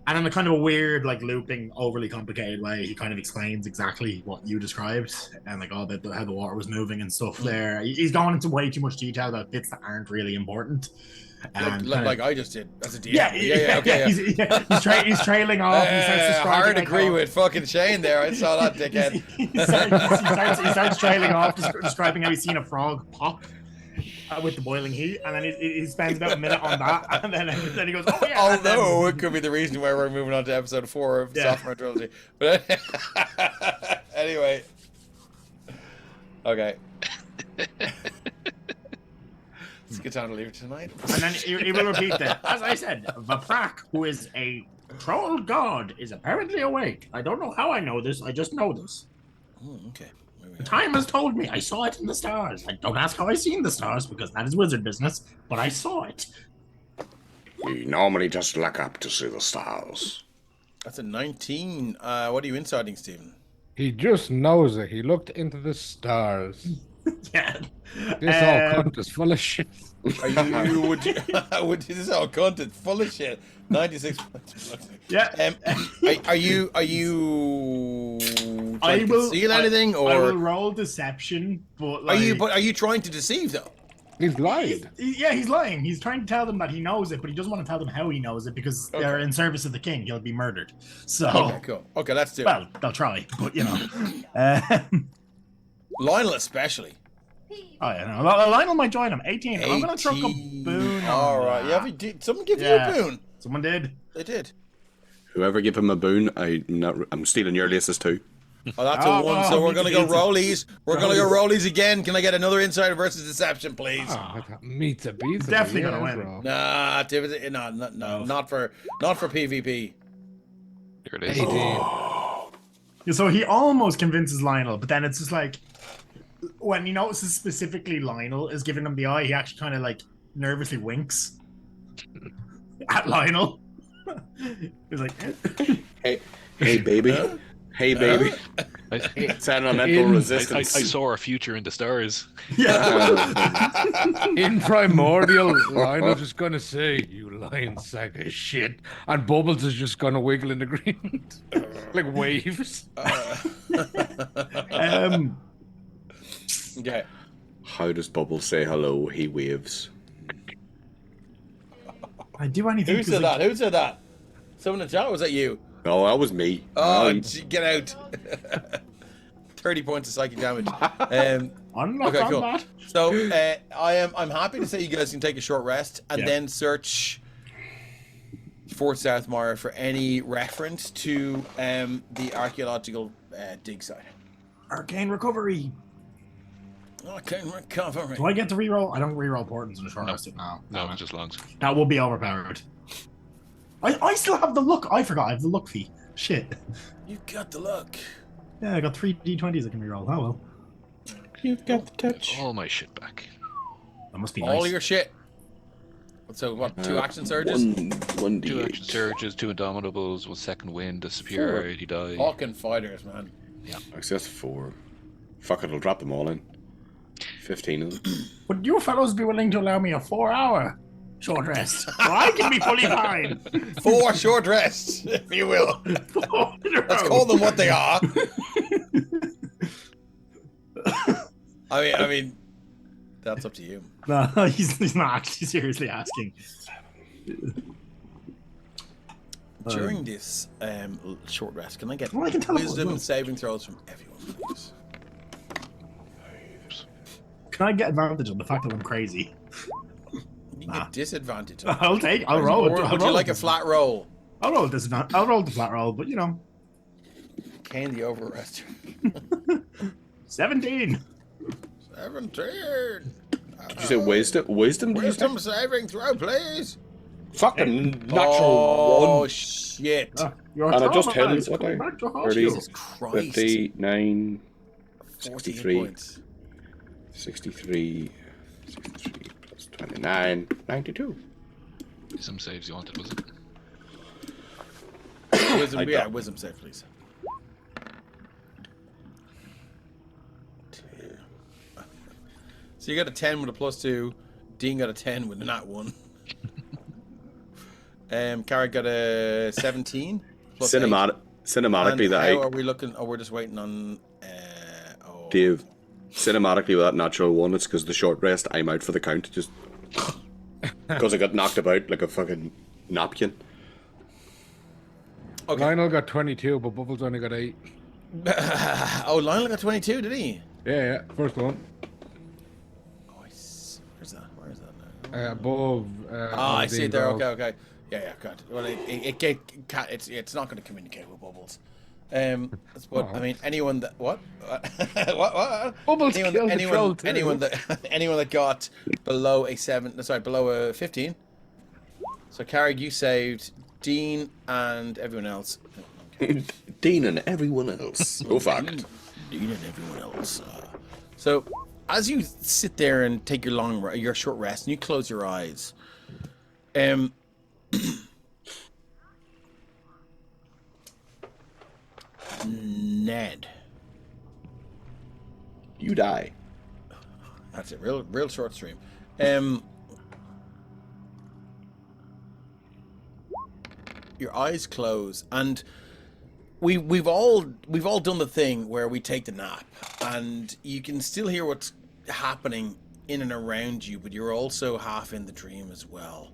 And in a kind of a weird, like looping, overly complicated way, he kind of explains exactly what you described and like all that how the water was moving and stuff. There, he's gone into way too much detail about bits that aren't really important. Like I just did. That's a DM. Yeah. Okay. He's trailing off. He starts describing. Hard agree with fucking Shane there. I saw that dickhead. He starts trailing off, describing how he's seen a frog pop with the boiling heat, and then he spends about a minute on that, and then he goes, "Oh yeah." Although it could be the reason why we're moving on to episode 4 of Sopherone Trilogy. But anyway, okay. It's a good time to leave it tonight. And then he will repeat that. As I said, Vaprak, who is a troll god, is apparently awake. I don't know how I know this. I just know this. Okay. Time has told me. I saw it in the stars. Don't ask how I seen the stars, because that is wizard business, but I saw it. We normally just look up to see the stars. That's a 19. What are you inciting, Stephen? He just knows it. He looked into the stars. Yeah. This all cunt is full of shit. Would you this is all cunt, it's full of shit. 96 points. Yeah. Are you trying to conceal anything, or I will roll deception, but like, are you trying to deceive though? He's lied. He's lying. He's trying to tell them that he knows it, but he doesn't want to tell them how he knows it because they're in service of the king. He'll be murdered. So Okay, cool. Okay, let's do it. well, they'll try, but you know. Lionel especially. Oh yeah, no. Lionel might join him. 18. I'm gonna chuck a boon. All right. Yeah, did someone give you a boon? Someone did. They did. Whoever give him a boon, I'm stealing your laces too. Oh, that's a 1. So we're gonna go pizza. rollies. We're gonna go rollies again. Can I get another insider versus deception, please? Oh, meat a pizza. Definitely yeah, gonna win. bro. Nah, no, not for PvP. Here it is. 18. So he almost convinces Lionel, but then it's just like when he notices specifically Lionel is giving him the eye, he actually kind of like nervously winks at Lionel. He's like, Hey, baby. Hey, baby. It's elemental I resistance. saw our future in the stars. yeah. In Primordial, Lionel's just gonna say, "You lying sack of shit," and Bubbles is just gonna wiggle in the green, like waves. Okay. How does Bubble say hello? He waves. I do anything. Who said that? Who said that? Someone in the chat, or was that you? Oh, that was me. Oh, get out. 30 points of psychic damage. I'm not Okay, on cool. that. So I'm happy to say you guys can take a short rest and then search Fort Southmire for any reference to the archaeological dig site. Arcane recovery. Arcane recovery. Do I get to reroll? I don't reroll portents in a short rest now. No, just longs. That will be overpowered. I still have the luck. I forgot I have the luck fee. Shit. You got the luck. Yeah, I got 3 d20s I can reroll. Oh well. You've got the touch. All my shit back. That must be All nice. your shit. So what? 2 action surges? One 2 action D8. surges, 2 indomitables, 1 second wind, a superiority die. Fucking fighters, man. Actually, that's 4. Fuck it, I'll drop them all in. 15 of them. Would you fellows be willing to allow me a 4-hour short rest? So I can be fully fine. 4 short rests, if you will. 4 in a Let's row. call them what they are. I mean, that's up to you. No, he's not actually seriously asking. During this short rest, can I get Well, I can tell wisdom saving throws from everyone, please? Can I get advantage on the fact that I'm crazy? You can Nah. get disadvantage. I'll roll it. Or I'll would you roll like it. a flat roll? I'll roll disadvantage. I'll roll the flat roll, but you know, Kane the overrest. 17. 17. Did you say wisdom? Wisdom? Did you say? Wisdom saving throw, please. Fucking natural Oh 1. shit! You're And I just hit traumatized. him. What Come day? back to haunt 30, you. Jesus Christ! 59, 48 63, points. 63 plus 29, 92. Some saves you wanted, was it? Wisdom, I yeah, don't. wisdom save, please. 2. So you got a 10 with a +2. Dean got a 10 with a nat 1. Carrick got a 17. Plus 8. Cinematically, And that how are we looking? Oh, we're just waiting on. Dave. Cinematically, with that natural 1, it's because the short rest, I'm out for the count. Just because I got knocked about like a fucking napkin. Okay. Lionel got 22, but Bubbles only got 8. Oh, Lionel got 22, did he? Yeah, first one. Oh, where's that? Where is that now? Above. I see it there. Barrels. Okay. Yeah, good. Well, it's not going to communicate with Bubbles. But I mean, anyone that what? Bubbles anyone, killed the anyone, troll too. anyone that got below a 7, sorry, below a 15. So Carrick, you saved Dean and everyone else. Okay. Dean and everyone else. Oh fuck. Dean and everyone else. So as you sit there and take your short rest, and you close your eyes, Ned. You die. That's it. Real short stream. Your eyes close, and we've all done the thing where we take the nap, and you can still hear what's happening in and around you, but you're also half in the dream as well.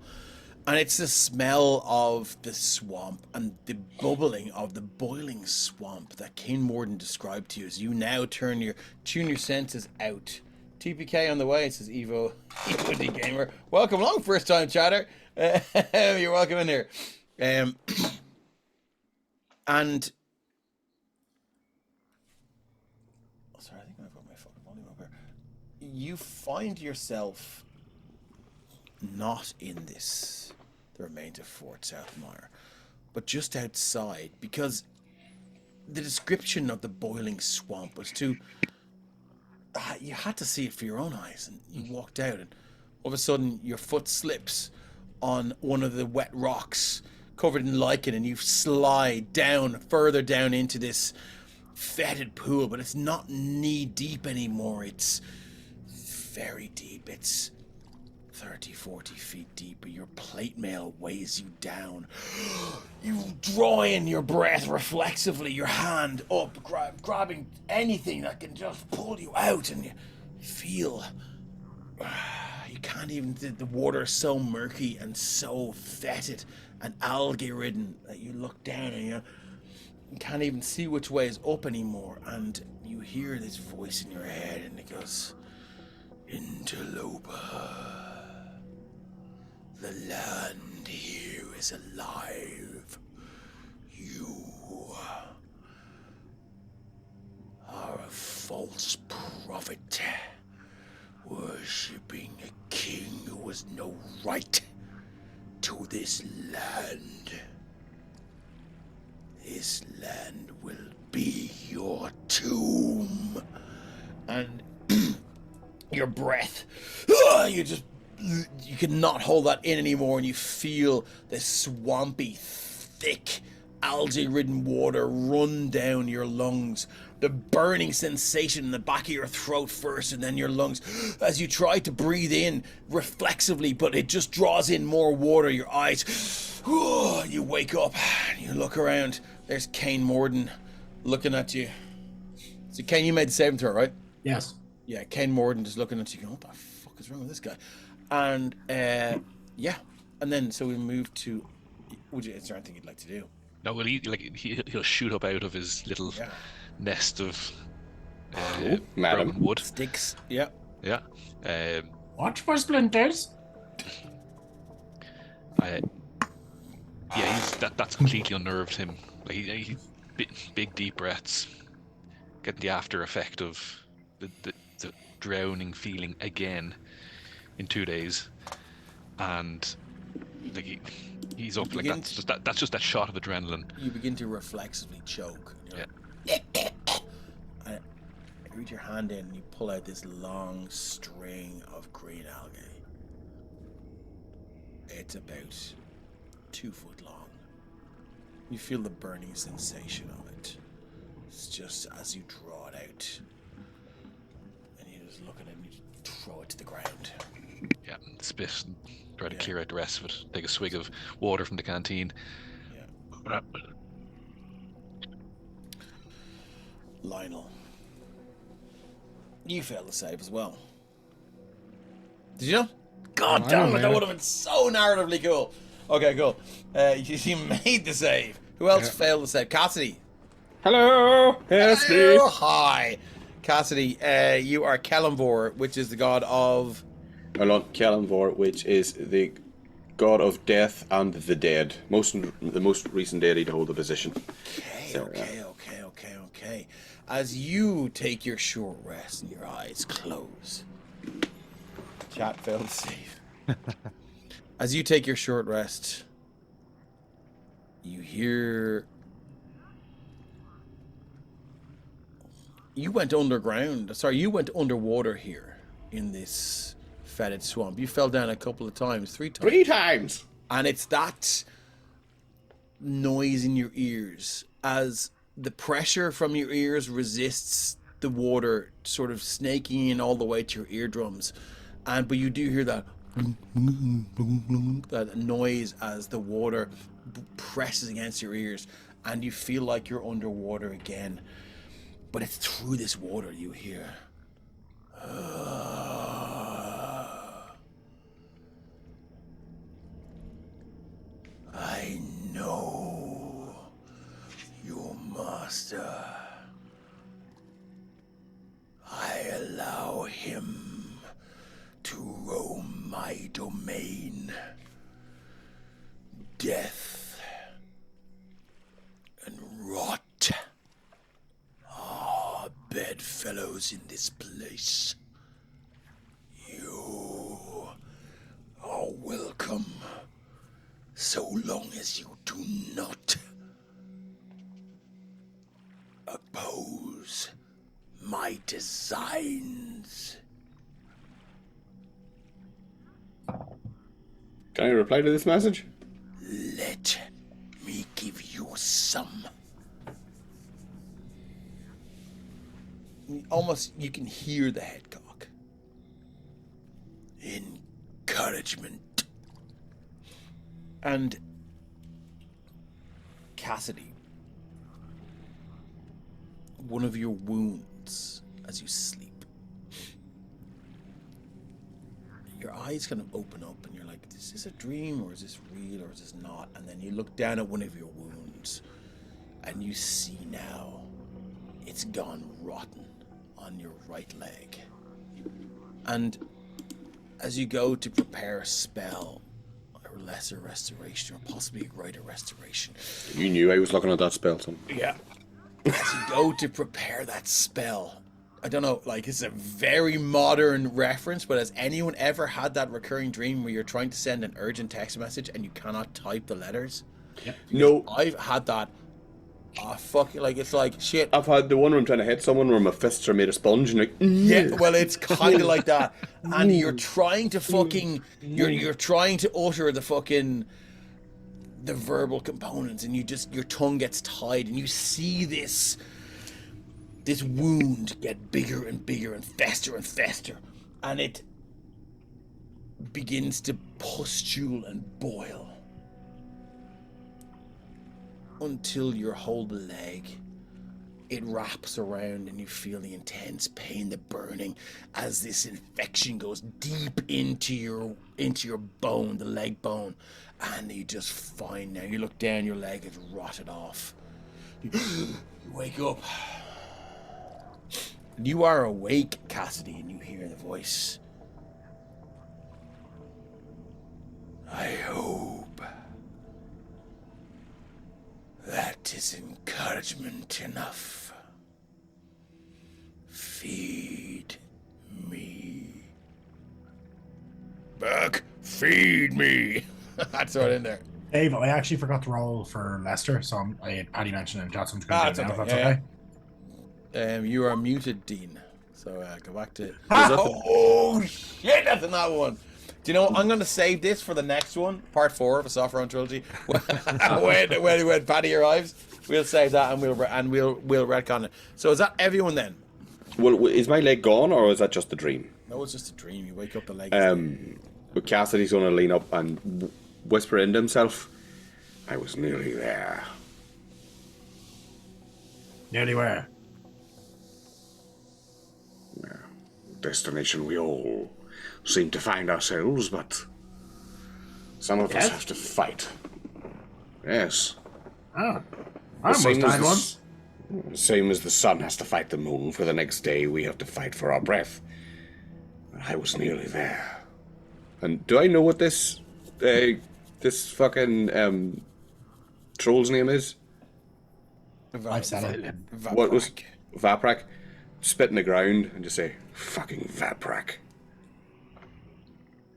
And it's the smell of the swamp and the bubbling of the boiling swamp that King Morden described to you as you now tune your senses out. TPK on the way, says Evo D Gamer. Welcome along, first time chatter. You're welcome in here. And sorry, I think I've got my fucking volume up here. You find yourself not in the remains of Fort Southmire, but just outside, because the description of the boiling swamp was too. You had to see it for your own eyes, and you walked out, and all of a sudden your foot slips on one of the wet rocks covered in lichen, and you slide down further down into this fetid pool, but it's not knee deep anymore. It's very deep. It's 30, 40 feet deep, but your plate mail weighs you down. You draw in your breath reflexively, your hand up, grabbing anything that can just pull you out, and you feel you can't even. The water is so murky and so fetid and algae ridden that you look down and you can't even see which way is up anymore. And you hear this voice in your head, and it goes, "Interloper. The land here is alive. You are a false prophet, worshipping a king who has no right to this land. This land will be your tomb." And your breath, you just you cannot hold that in anymore, and you feel this swampy, thick, algae-ridden water run down your lungs. The burning sensation in the back of your throat first, and then your lungs, as you try to breathe in reflexively, but it just draws in more water. Your eyes, you wake up, and you look around. There's Kane Morden looking at you. So, Kane, you made the saving throw, right? Yes. Yeah, Kane Morden just looking at you, going, what the fuck is wrong with this guy? And, yeah. And then, so we move to... Is there anything you'd like to do? No, well, he'll shoot up out of his little nest of madam. broken wood. Sticks, yeah. Yeah. Watch for splinters. That's completely unnerved him. Like he big deep breaths, getting the after effect of the drowning feeling again in 2 days, and like he's up like that's just that shot of adrenaline. You begin to reflexively choke. Yeah. And you reach your hand in and you pull out this long string of green algae. It's about 2 foot long. You feel the burning sensation of it. It's just as you draw it out. And you just look at it and you throw it to the ground. Yeah, spit and try to clear out the rest of it. Take a swig of water from the canteen. Yeah. Lionel. You failed the save as well. Did you? God damn it, that would have been so narratively cool. Okay, cool. You made the save. Who else failed the save? Cassidy. Hello! Yes, Hello. Hi. Cassidy, you are Kellenvor, which is the god of... Kellenvor, which is the god of death and the dead. The most recent deity to hold the position. Okay. As you take your short rest and your eyes close. Chat failed to save. As you take your short rest, you hear... You went underwater here in this fetid swamp. You fell down a couple of times, 3 times. 3 times! And it's that noise in your ears as the pressure from your ears resists the water sort of snaking in all the way to your eardrums. But you do hear that noise as the water presses against your ears, and you feel like you're underwater again. But it's through this water you hear. I know your master. I allow him to roam my domain. Death and rot are bedfellows in this place. You are welcome, so long as you do not oppose my designs. Can I reply to this message? Let me give you some. Almost, you can hear the head cock. Encouragement. And Cassidy, one of your wounds as you sleep, your eyes kind of open up and you're like, is this a dream or is this real or is this not? And then you look down at one of your wounds and you see now it's gone rotten on your right leg. And as you go to prepare a spell, or lesser restoration, or possibly a greater restoration. You knew I was looking at that spell, son. Yeah. As you go to prepare that spell, I don't know, like, it's a very modern reference, but has anyone ever had that recurring dream where you're trying to send an urgent text message and you cannot type the letters? Yeah. No. I've had that fucking, like, it's like shit. I've had the one where I'm trying to hit someone where my fists are made of sponge and like, Yeah, well, it's kind of like that, and you're trying to fucking, you're trying to utter the verbal components, and your tongue gets tied, and you see this wound get bigger and bigger and fester, and it begins to pustule and boil until your whole leg, it wraps around, and you feel the intense pain, the burning, as this infection goes deep into your bone, the leg bone, and you just find, now you look down, your leg is rotted off. You wake up. You are awake, Cassidy, and you hear the voice. I hope that is encouragement enough. Feed me. Buck, feed me. That's right in there. Dave, I actually forgot to roll for Lester, so Paddy mentioned it in chat, so I'm just going to do it now, if okay. that's okay. You are muted, Dean. So go back to... Oh, shit, that's another one. Do you know what? I'm going to save this for the next one, part 4 of a Sopherone Trilogy. when Paddy arrives, we'll save that, and we'll retcon it. So is that everyone then? Well, is my leg gone, or is that just a dream? No, it's just a dream. You wake up, the leg. But Cassidy's going to lean up and whisper into himself, I was nearly there. Nearly where? Destination we all seem to find ourselves, but some of us have to fight. Yes. Oh. I almost died once. Same as the sun has to fight the moon for the next day, we have to fight for our breath. I was nearly there. And do I know what this fucking troll's name is? I've said it. What was Vaprak? Spit in the ground and just say, fucking Vaprak.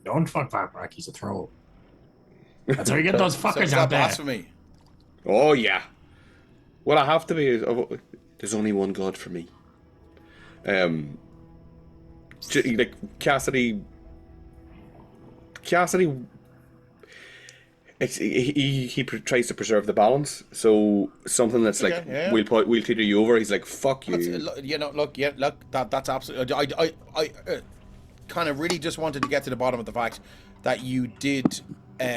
Don't fuck Vaprak, he's a troll. That's how you get those fuckers out there. Blasphemy. Oh, yeah. Well, I have to be. There's only one God for me. Like, Cassidy, he tries to preserve the balance. So something that's like, we'll teeter you over. He's like, fuck you. That's absolutely. I kind of really just wanted to get to the bottom of the fact that you did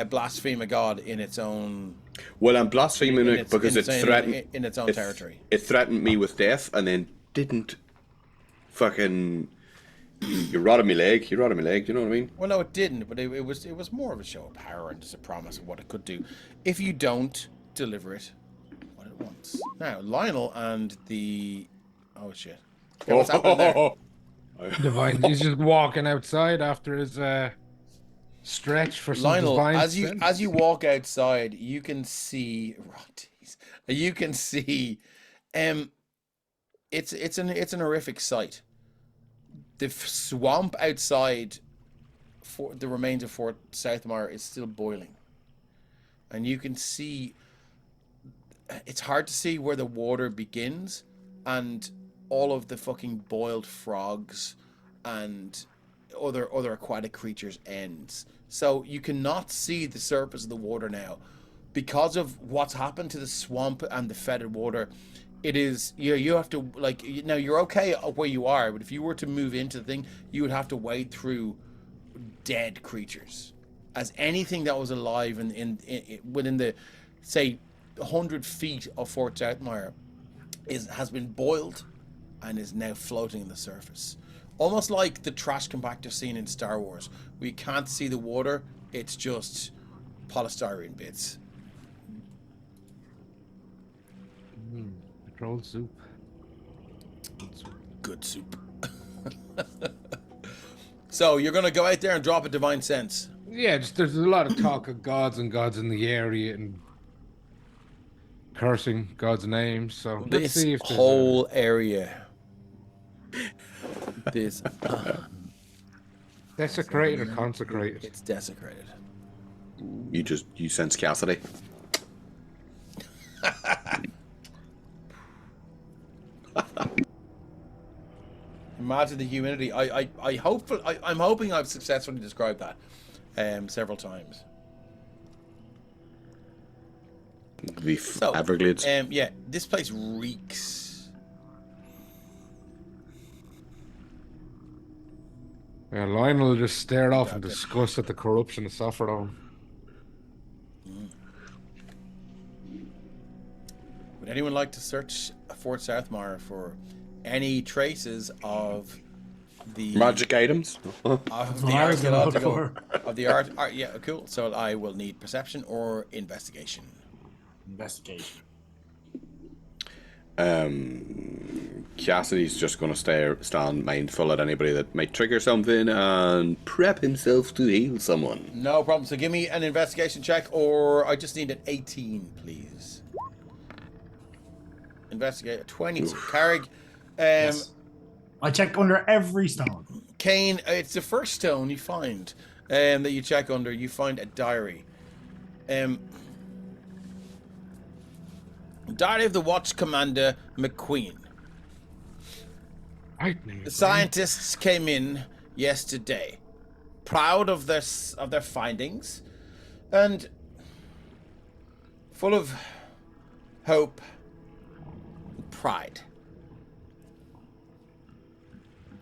blaspheme a god in its own. Well, I'm blaspheming it because it threatened in its own territory. It threatened me with death, and then didn't fucking. You rotted my leg. You rotted my leg. Do you know what I mean? Well, no, it didn't. But it was more of a show of power and just a promise of what it could do if you don't deliver it what it wants. Now, Lionel and the shit. Okay, what's happening there? Divine. He's just walking outside after his stretch for some Lionel, divine as you walk outside, you can see. You can see. It's an horrific sight. The swamp outside for the remains of Fort Southmire is still boiling, and you can see. It's hard to see where the water begins, and all of the fucking boiled frogs and other aquatic creatures ends. So you cannot see the surface of the water now because of what's happened to the swamp and the fetid water. It is, you have to, like, now you're okay where you are, but if you were to move into the thing, you would have to wade through dead creatures. As anything that was alive within the, say, 100 feet of Fort Southmire has been boiled and is now floating on the surface. Almost like the trash compactor scene in Star Wars. We can't see the water, it's just polystyrene bits. Troll soup. Good soup. So you're gonna go out there and drop a divine sense. Yeah, just there's a lot of talk of gods and gods in the area and cursing God's names. So let's see if there's whole area. This desecrated or consecrated. It's desecrated. You sense Cassidy. Imagine the humidity. I'm hoping I've successfully described that several times. The So, Everglades. yeah, this place reeks. Yeah, Lionel just stared off in disgust at the corruption of Sopherone. Would anyone like to search Fort Southmire for any traces of the Magic items. of That's the what I was gonna look archaeological for. of the art? Yeah, cool. So I will need perception or investigation. Investigation. Cassidy's just going to stand mindful at anybody that might trigger something and prep himself to heal someone. No problem. So give me an investigation check, or I just need an 18, please. Investigate 22. Carrick, Yes. I check under every stone. Kane, it's the first stone you find that you check under. You find a diary. Diary of the Watch Commander McQueen. The scientists came in yesterday, proud of their findings, and full of hope and pride.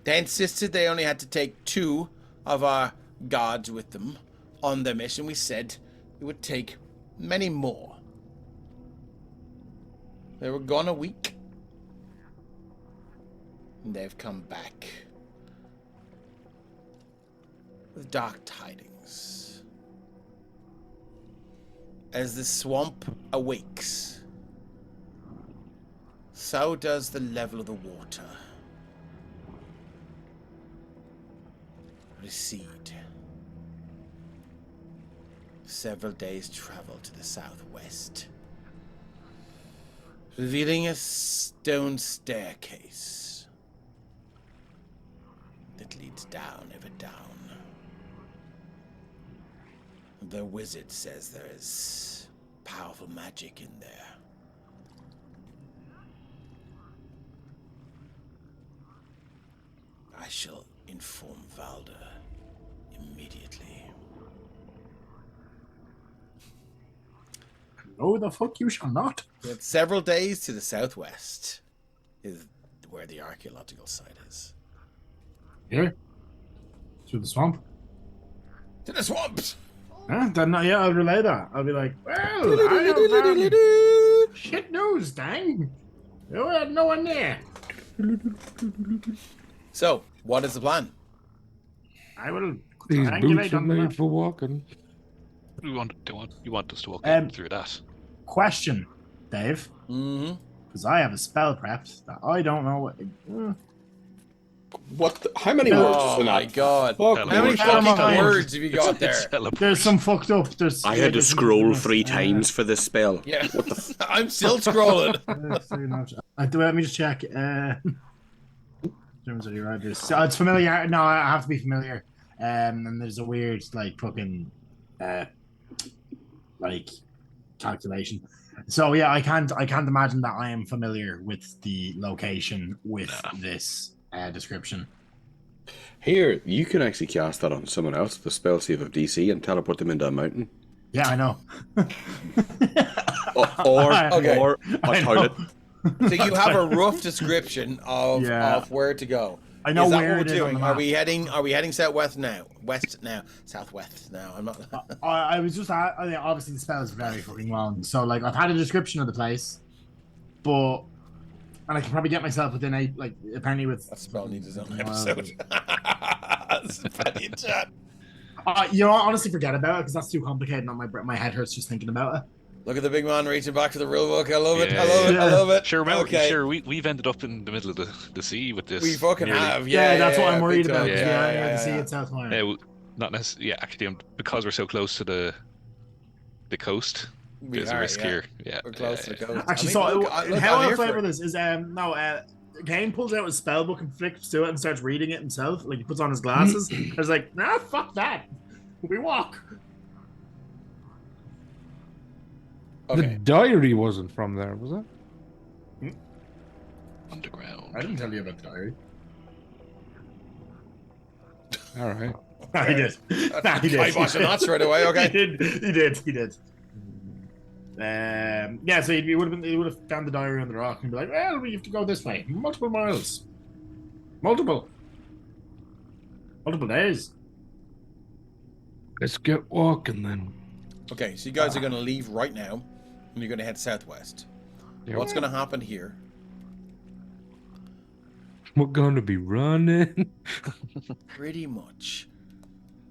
They insisted they only had to take 2 of our guards with them on their mission. We said it would take many more. They were gone a week. And they've come back with dark tidings. As the swamp awakes, so does the level of the water recede. Several days' travel to the southwest, revealing a stone staircase that leads down, ever down. The wizard says there is powerful magic in there. I shall inform Valder immediately. No, the fuck you shall not. But several days to the southwest is where the archaeological site is. Here? Through the swamp? To the swamps! Huh? Then, yeah, I'll relay that. I'll be like, well, I have shit news, dang. We had no one there. So, what is the plan? I will These triangulate boots are on the made map. for walking. You want us to walk through that? Question, Dave. Mm-hmm. Because I have a spell prepped that I don't know what... What? How many words is Oh in my that? god. Fuck How many me. fucking words have you got there? There's some fucked up... I had to scroll 3 times for this spell. Yeah. I'm still scrolling. Let me just check. It's familiar. No, I have to be familiar. And there's a weird, like, fucking, like, calculation. So yeah, I can't imagine that I am familiar with the location with this description. Here, you can actually cast that on someone else with a spell save of DC and teleport them into a mountain. Yeah, I know. Or I a know. toilet. So you have a rough description of where to go. I know is that where what it we're is on doing? the Are map. we heading southwest now? West now? Southwest now? I'm not. I was just obviously the spell is very fucking long. So like I've had a description of the place, and I can probably get myself within 8. Like apparently with That spell needs its own episode. That's funny in chat. You know, honestly, forget about it because that's too complicated. And my head hurts just thinking about it. Look at the big man reaching back for the rule book. I love it. Yeah, I love it. yeah. I love it. Sure, remember, Okay. sure, we've ended up in the middle of the sea with this. We fucking nearly. have. Yeah, Yeah, that's what I'm big worried time. about. Yeah, The sea at Southmire. Not necessarily. Yeah, actually, because we're so close to the coast, We there's a are, risk yeah. here. Yeah, We're close to the coast. Actually, look, how I'm I here play for with it. this is Kane pulls out his spell book and flips to it and starts reading it himself. Like he puts on his glasses. I was like, nah, fuck that. We walk. The Okay. diary wasn't from there, was it? underground. I didn't tell you about the diary. All right. Nah, he did. Nah, he did. I watched that straight away. Okay. He did. Yeah, so he would have found the diary on the rock and be like, well, we have to go this way. Multiple miles. Multiple days. Let's get walking then. Okay, so you guys are going to leave right now, and you're going to head southwest. Yep. What's going to happen here? We're going to be running. Pretty much.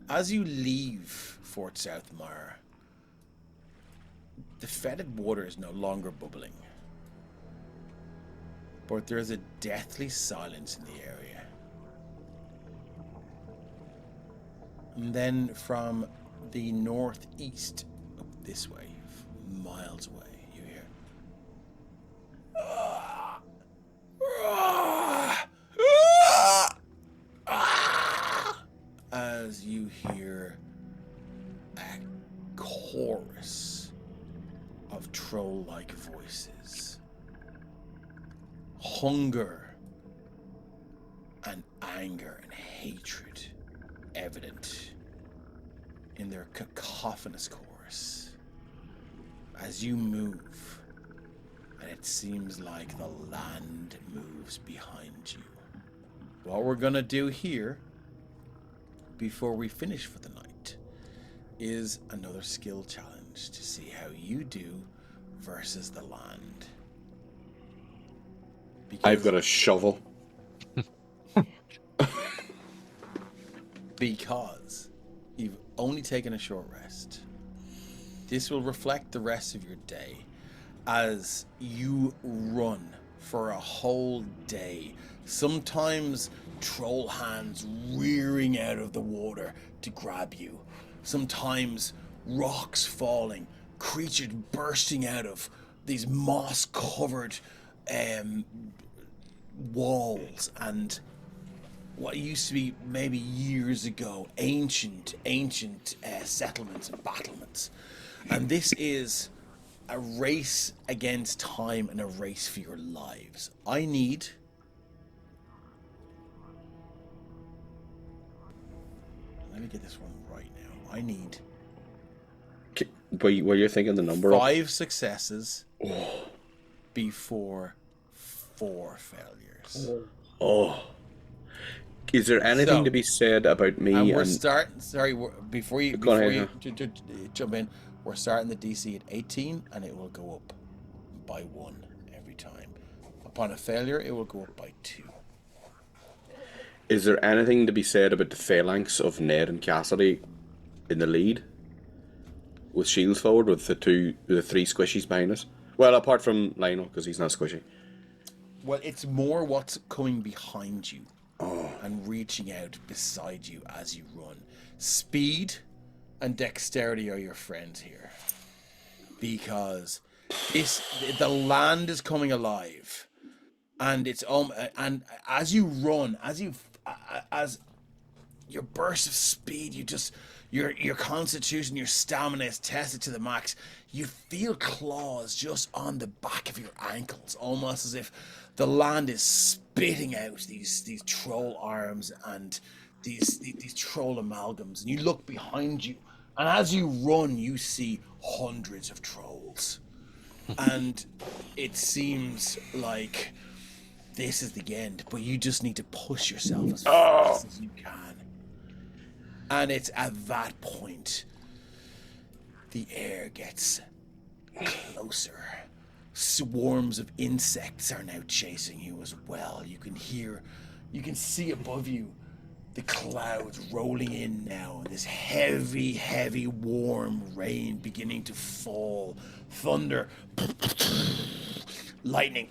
As you leave Fort Southmire, the fetid water is no longer bubbling. But there is a deathly silence in the area. And then from the northeast, up this way, miles away, you hear... as you hear a chorus of troll-like voices. Hunger and anger and hatred evident in their cacophonous chorus. As you move, and it seems like the land moves behind you. What we're gonna do here, before we finish for the night, is another skill challenge to see how you do versus the land. I've got a shovel. Because you've only taken a short rest. This will reflect the rest of your day as you run for a whole day. Sometimes troll hands rearing out of the water to grab you. Sometimes rocks falling, creatures bursting out of these moss-covered walls, and what used to be maybe years ago ancient settlements and battlements. And this is a race against time and a race for your lives. Let me get this one right now. I need But you're thinking the number of 5 successes before 4 failures. Oh. Is there anything So, to be said about me? And we're starting. Sorry, before you Go ahead, jump in, we're starting the DC at 18, and it will go up by 1 every time. Upon a failure, it will go up by 2. Is there anything to be said about the phalanx of Ned and Cassidy in the lead, with shields forward, with the 3 squishies behind us? Well, apart from Lionel, because he's not squishy. Well, it's more what's coming behind you and reaching out beside you as you run. Speed and dexterity are your friends here, because the land is coming alive, and it's and as you run, as your burst of speed, your constitution, your stamina is tested to the max. You feel claws just on the back of your ankles, almost as if the land is spitting out these troll arms and these troll amalgams. And you look behind you, and as you run, you see hundreds of trolls. And it seems like this is the end, but you just need to push yourself as fast as you can. And it's at that point the air gets closer. Swarms of insects are now chasing you as well. You can see above you the clouds rolling in now. This heavy, warm rain beginning to fall. Thunder, lightning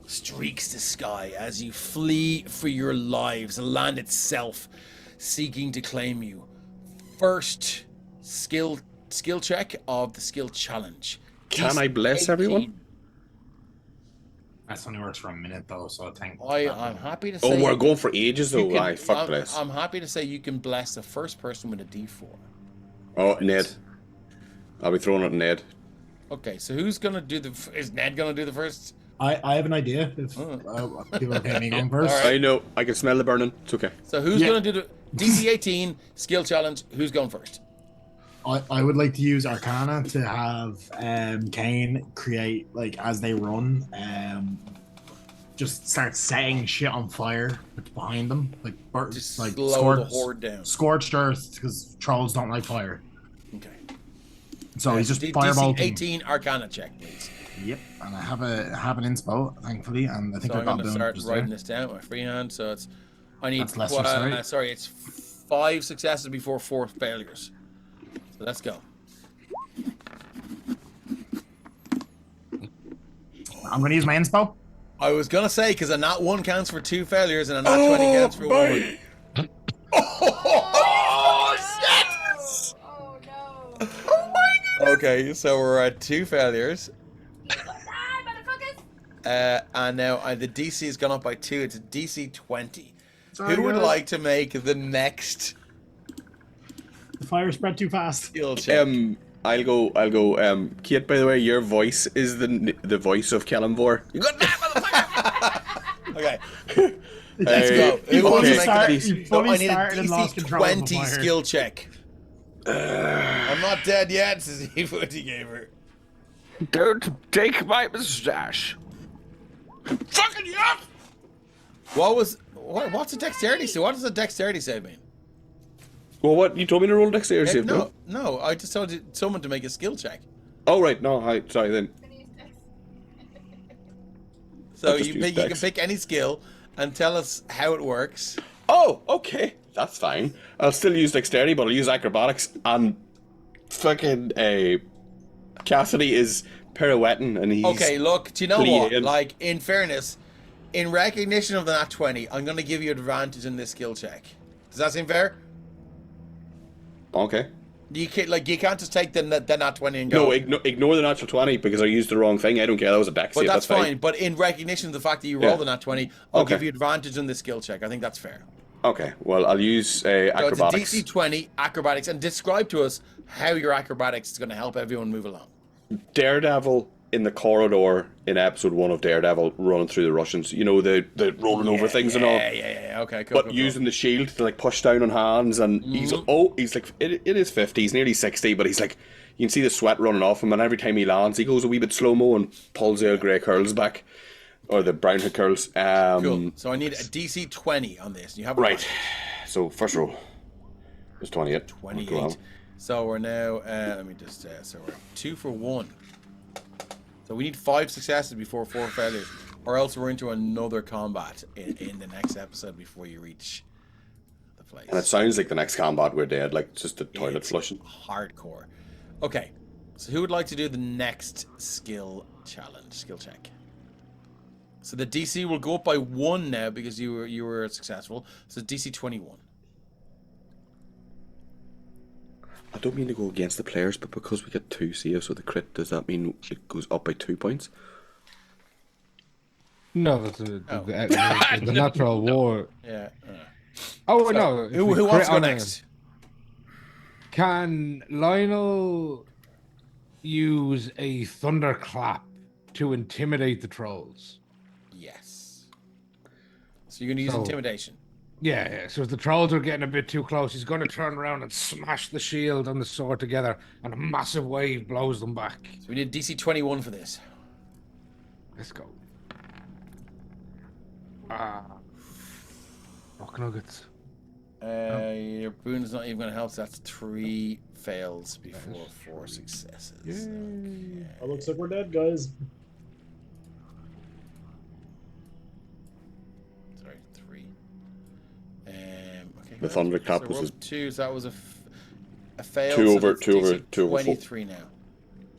streaks the sky as you flee for your lives. The land itself seeking to claim you. First skill check of the skill challenge. Can I bless everyone? That's only works for a minute though, so I think I'm happy to say. Oh, we're going for ages though. Fuck bless. I'm happy to say you can bless the first person with a D4. Oh, Ned. I'll be throwing it at Ned. Okay, so who's gonna do is Ned gonna do the first I have an idea. If people are okay me going first. All right. I know. I can smell the burning. It's okay. So who's Yeah. going to do the DC 18 skill challenge? Who's going first? I would like to use Arcana to have Kane create, like, as they run, just start setting shit on fire behind them, like Just like slow the horde down. scorched earth, because trolls don't like fire. Okay. So he's just DC firebolting. 18 Arcana check, please. Yep, and I have an inspo, thankfully, and I think So I I'm got going to down start just writing there. this down with my freehand. So it's I need That's lesser, sorry. it's 5 successes before 4 failures. So let's go. I'm going to use my inspo. I was gonna say because a nat 1 counts for 2 failures and a nat 20 counts for 1. Oh shit! Oh no. Okay, so we're at 2 failures. Die, motherfuckers. And now the DC has gone up by 2. It's a DC 20. Sorry, Who would guys. like to make the next The fire spread too fast. skill check? I'll go. Kate, by the way, your voice is the voice of Kellenvor. You got that, motherfucker! Okay, let's go. He Who wants to fully make he the fully I need a started and lost DC control of the 20 fire. skill check. I'm not dead yet, says Ewoody Gamer. Don't take my mustache. Fucking you up! What's a dexterity save? What does a dexterity save mean? Well, what? You told me to roll dexterity save, No, I just told someone to make a skill check. Oh, right. No, sorry then. So I'll just use you can dex. pick any skill and tell us how it works. Oh, okay. That's fine. I'll still use dexterity, but I'll use acrobatics. And fucking Cassidy is pirouetting, and he's Okay, look, do you know what? Please. Like, in fairness, in recognition of the nat 20, I'm going to give you advantage in this skill check. Does that seem fair? okay. You can't just take the nat 20 and go. No, ignore the natural 20 because I used the wrong thing. I don't care. That was a dex But save. that's That's fine. But in recognition of the fact that you rolled the nat 20, I'll Okay. give you advantage in this skill check. I think that's fair. Okay. Well, I'll use So it's a acrobatics. DC 20 acrobatics, and describe to us how your acrobatics is going to help everyone move along. Daredevil in the corridor in episode 1 of Daredevil running through the Russians. You know, the rolling over things and all. Yeah. Okay, cool. But using the shield to like push down on hands, and he's like in his 50s, he's nearly 60, but he's like, you can see the sweat running off him, and every time he lands, he goes a wee bit slow mo and pulls the grey curls back, or the brown hair curls. Cool. So I need a DC 20 on this. You have Right. So first roll is 28. 28. So we're now. Let me just. So we're 2 for 1. So we need 5 successes before 4 failures, or else we're into another combat in the next episode before you reach the place. And it sounds like the next combat we're dead, like just the toilet It's flushing. hardcore. Okay, so who would like to do the next skill check? So the DC will go up by 1 now because you were successful. So DC 21. I don't mean to go against the players, but because we get 2 saves with the crit, does that mean it goes up by 2 points? No, that's the natural war. Yeah. Oh no! if Who we wants to crit go on a- next? Can Lionel use a thunderclap to intimidate the trolls? Yes. So you're going to use So- intimidation. Yeah. So if the trolls are getting a bit too close, he's going to turn around and smash the shield and the sword together, and a massive wave blows them back. So we need DC 21 for this. Let's go. Rock nuggets. Your boon is not even going to help, so that's 3 fails before 4 successes. Okay. It looks like we're dead, guys. Sorry, 3. Okay. The thunderclap so was we're his- up 2, so that was a fail. 2 so over- that's 2 over- DC 2 over 4. 23 now.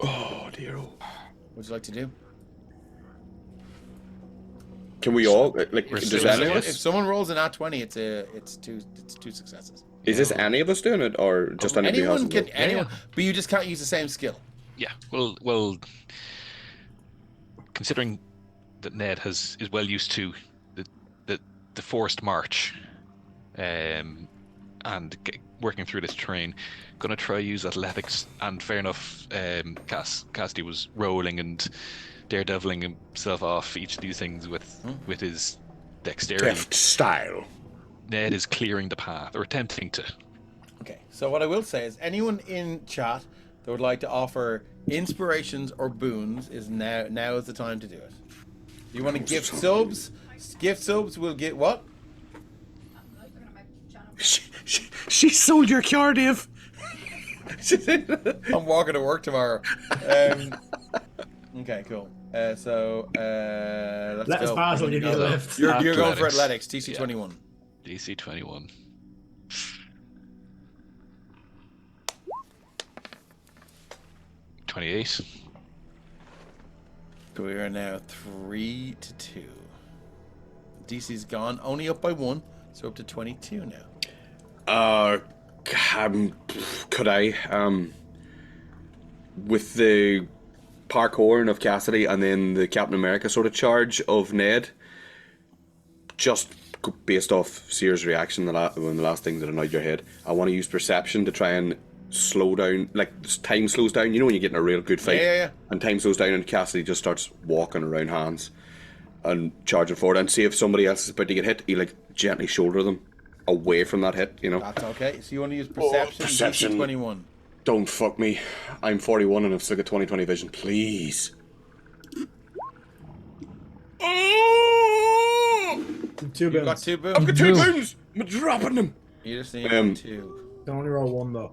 Oh dear. What would you like to do? Can we all like? We're Does still- any of If us? someone rolls an at 20, it's 2 successes. Is this any of us doing it, or just anybody else? Anyone can, involved? anyone, but you just can't use the same skill. Yeah. Well. Considering that Ned is well used to the forced march, and working through this terrain, gonna try use athletics. And fair enough, Cassidy was rolling and daredeviling himself off each of these things with his dexterity. Deft style. Ned is clearing the path, or attempting to. Okay, so what I will say is anyone in chat that would like to offer inspirations or boons is now is the time to do it. If you want to gift subs, will get what? I'm looking at my channel. She sold your car, Dave. I'm walking to work tomorrow. Okay, cool. Let's Let go. us pass, I'll give you a lift. You're going for Athletics. athletics, TC 21. DC 21. $28. We are now 3-2. DC's gone, only up by 1, so up to 22 now. Could I, with the parkouring of Cassidy and then the Captain America sort of charge of Ned, just based off Seer's reaction, when the last thing that annoyed your head, I want to use perception to try and slow down, like time slows down. You know when you get in a real good fight, Yeah. and time slows down, and Cassidy just starts walking around hands and charging forward, and see if somebody else is about to get hit, he like gently shoulder them away from that hit. You know. That's okay. So you want to use perception? Perception. DC 21. Don't fuck me. I'm 41 and I've still got 20/20 vision. Please. Two You've got boons. 2 boons. I've got 2 boons. I'm dropping them. You just need 2. Can only roll 1 though.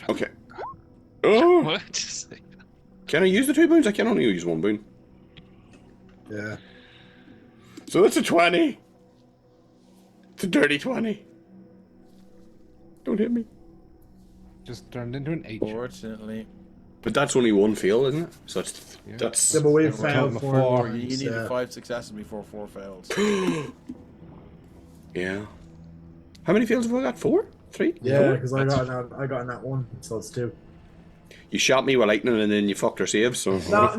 Okay. Oh, What? can I use the 2 boons? I can only use 1 boon. Yeah. So that's a 20. It's a dirty 20. Don't hit me. Just turned into an H. Fortunately. But that's only 1 fail, isn't it? So Yeah. that's Yeah, but we we're failed talking 4 4. boons, You need yeah. 5 successes before 4 fails. yeah. How many fails have I got? 4? 3? Yeah, 4? because I got in that 1, so it's 2. You shot me with lightning and then you fucked our saves. So No.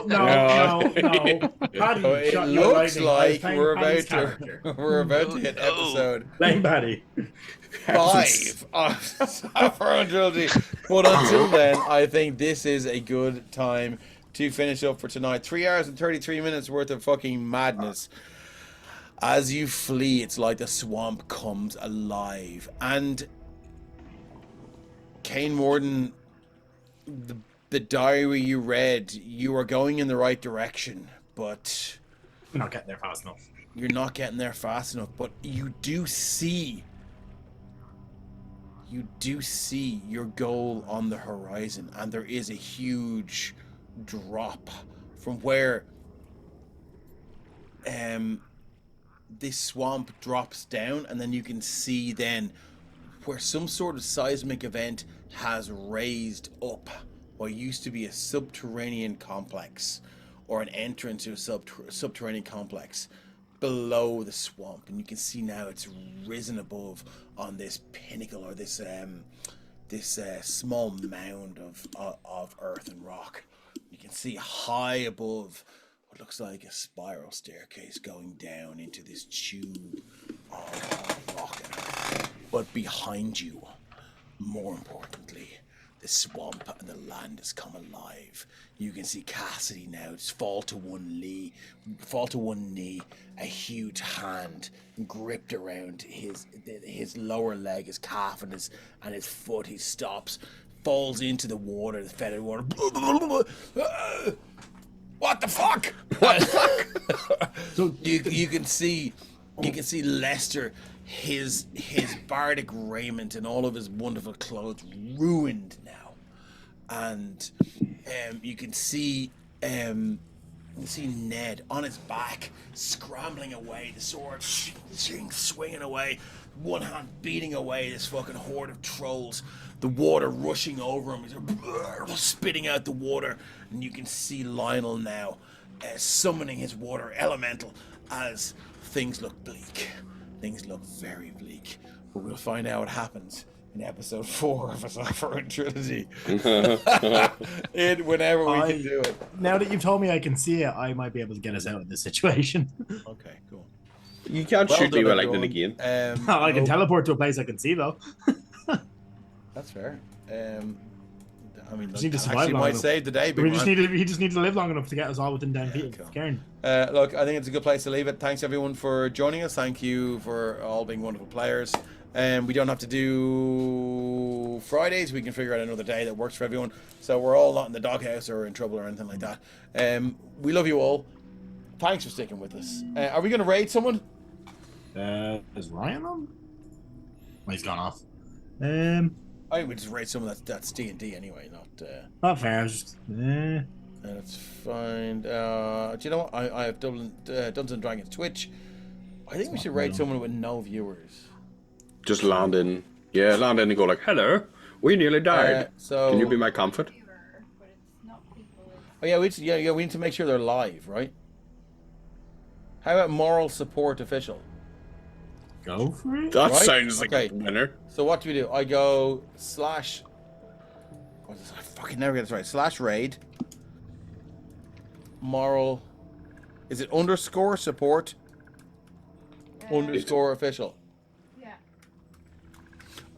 Yeah. Paddy So it shot you with looks lightning. I was like playing we're Paddy's about to character. we're about to hit No. episode Playing Paddy. 5 of Sopherone Trilogy. But until then, I think this is a good time to finish up for tonight. 3 hours and 33 minutes worth of fucking madness. As you flee, it's like the swamp comes alive. And Kane Morden, the diary you read, you are going in the right direction, but I'm not getting there fast enough. you're not getting there fast enough. But you do see your goal on the horizon, and there is a huge drop from where this swamp drops down, and then you can see then where some sort of seismic event has raised up what used to be a subterranean complex, or an entrance to a subterranean complex below the swamp, and you can see now it's risen above on this pinnacle, or this small mound of earth and rock. You can see high above what looks like a spiral staircase going down into this tube of rock and earth. But behind you, more importantly, the swamp and the land has come alive. You can see Cassidy now fall to one knee, a huge hand gripped around his lower leg, his calf, and his foot. He stops, falls into the water, the fetid water. What the fuck? What the fuck? So you can see Lester, his bardic raiment and all of his wonderful clothes ruined now, and you can see Ned on his back scrambling away, the sword swinging away, one hand beating away this fucking horde of trolls, the water rushing over him, he's spitting out the water, and you can see Lionel now summoning his water elemental as things look bleak. Things look very bleak, but we'll find out what happens in episode 4 of a Sopherone Trilogy. Whenever we can do it. Now that you've told me I can see it, I might be able to get us out of this situation. Okay, cool. You can't Well shoot me done, with lightning everyone. again. I can teleport to a place I can see though. That's fair. I mean, Just need to that survive actually long might enough. save the day, big We just man. need to. He just needs to live long enough to get us all within 10 feet cool. of Cairn. Look, I think it's a good place to leave it. Thanks everyone for joining us. Thank you for all being wonderful players. We don't have to do Fridays. We can figure out another day that works for everyone. So we're all not in the doghouse or in trouble or anything like that. We love you all. Thanks for sticking with us. Are we going to raid someone? Is Ryan on? Oh, he's gone off. I think we just raid someone that's D&D anyway, not... Not fair. Just, Let's find... do you know what? I have Dungeons & Dragons Twitch. I think we should raid someone with no viewers. Just land in. Yeah, land in and go like, hello, we nearly died. So... Can you be my comfort? But it's not people. Oh yeah, we need to make sure they're live, right? How about moral support official? go for it. That Right? sounds like Okay. a winner. So what do we do? I go slash... What is this? I fucking never get this right. Slash raid. Moral... Is it underscore support? Underscore official. Yeah.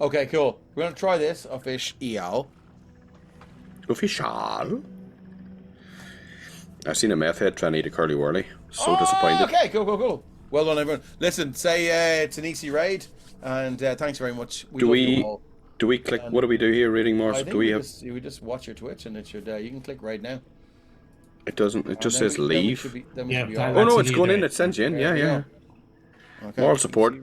Okay, cool. We're going to try this. Official. Official. I've seen a meth head trying to eat a curly whirly. So disappointed. Okay, cool. Well done, everyone. Listen, say it's an easy raid, and thanks very much. Do love you we all. do we click? What do we do here? Reading more. I think Do we have? you just watch your Twitch, and it should. You can click right now. It doesn't. It just says leave. Then we Yeah, should be that- all Oh right. no, That's it's an going in. either. It sends you in. There Yeah, we yeah. go. Okay. Moral support.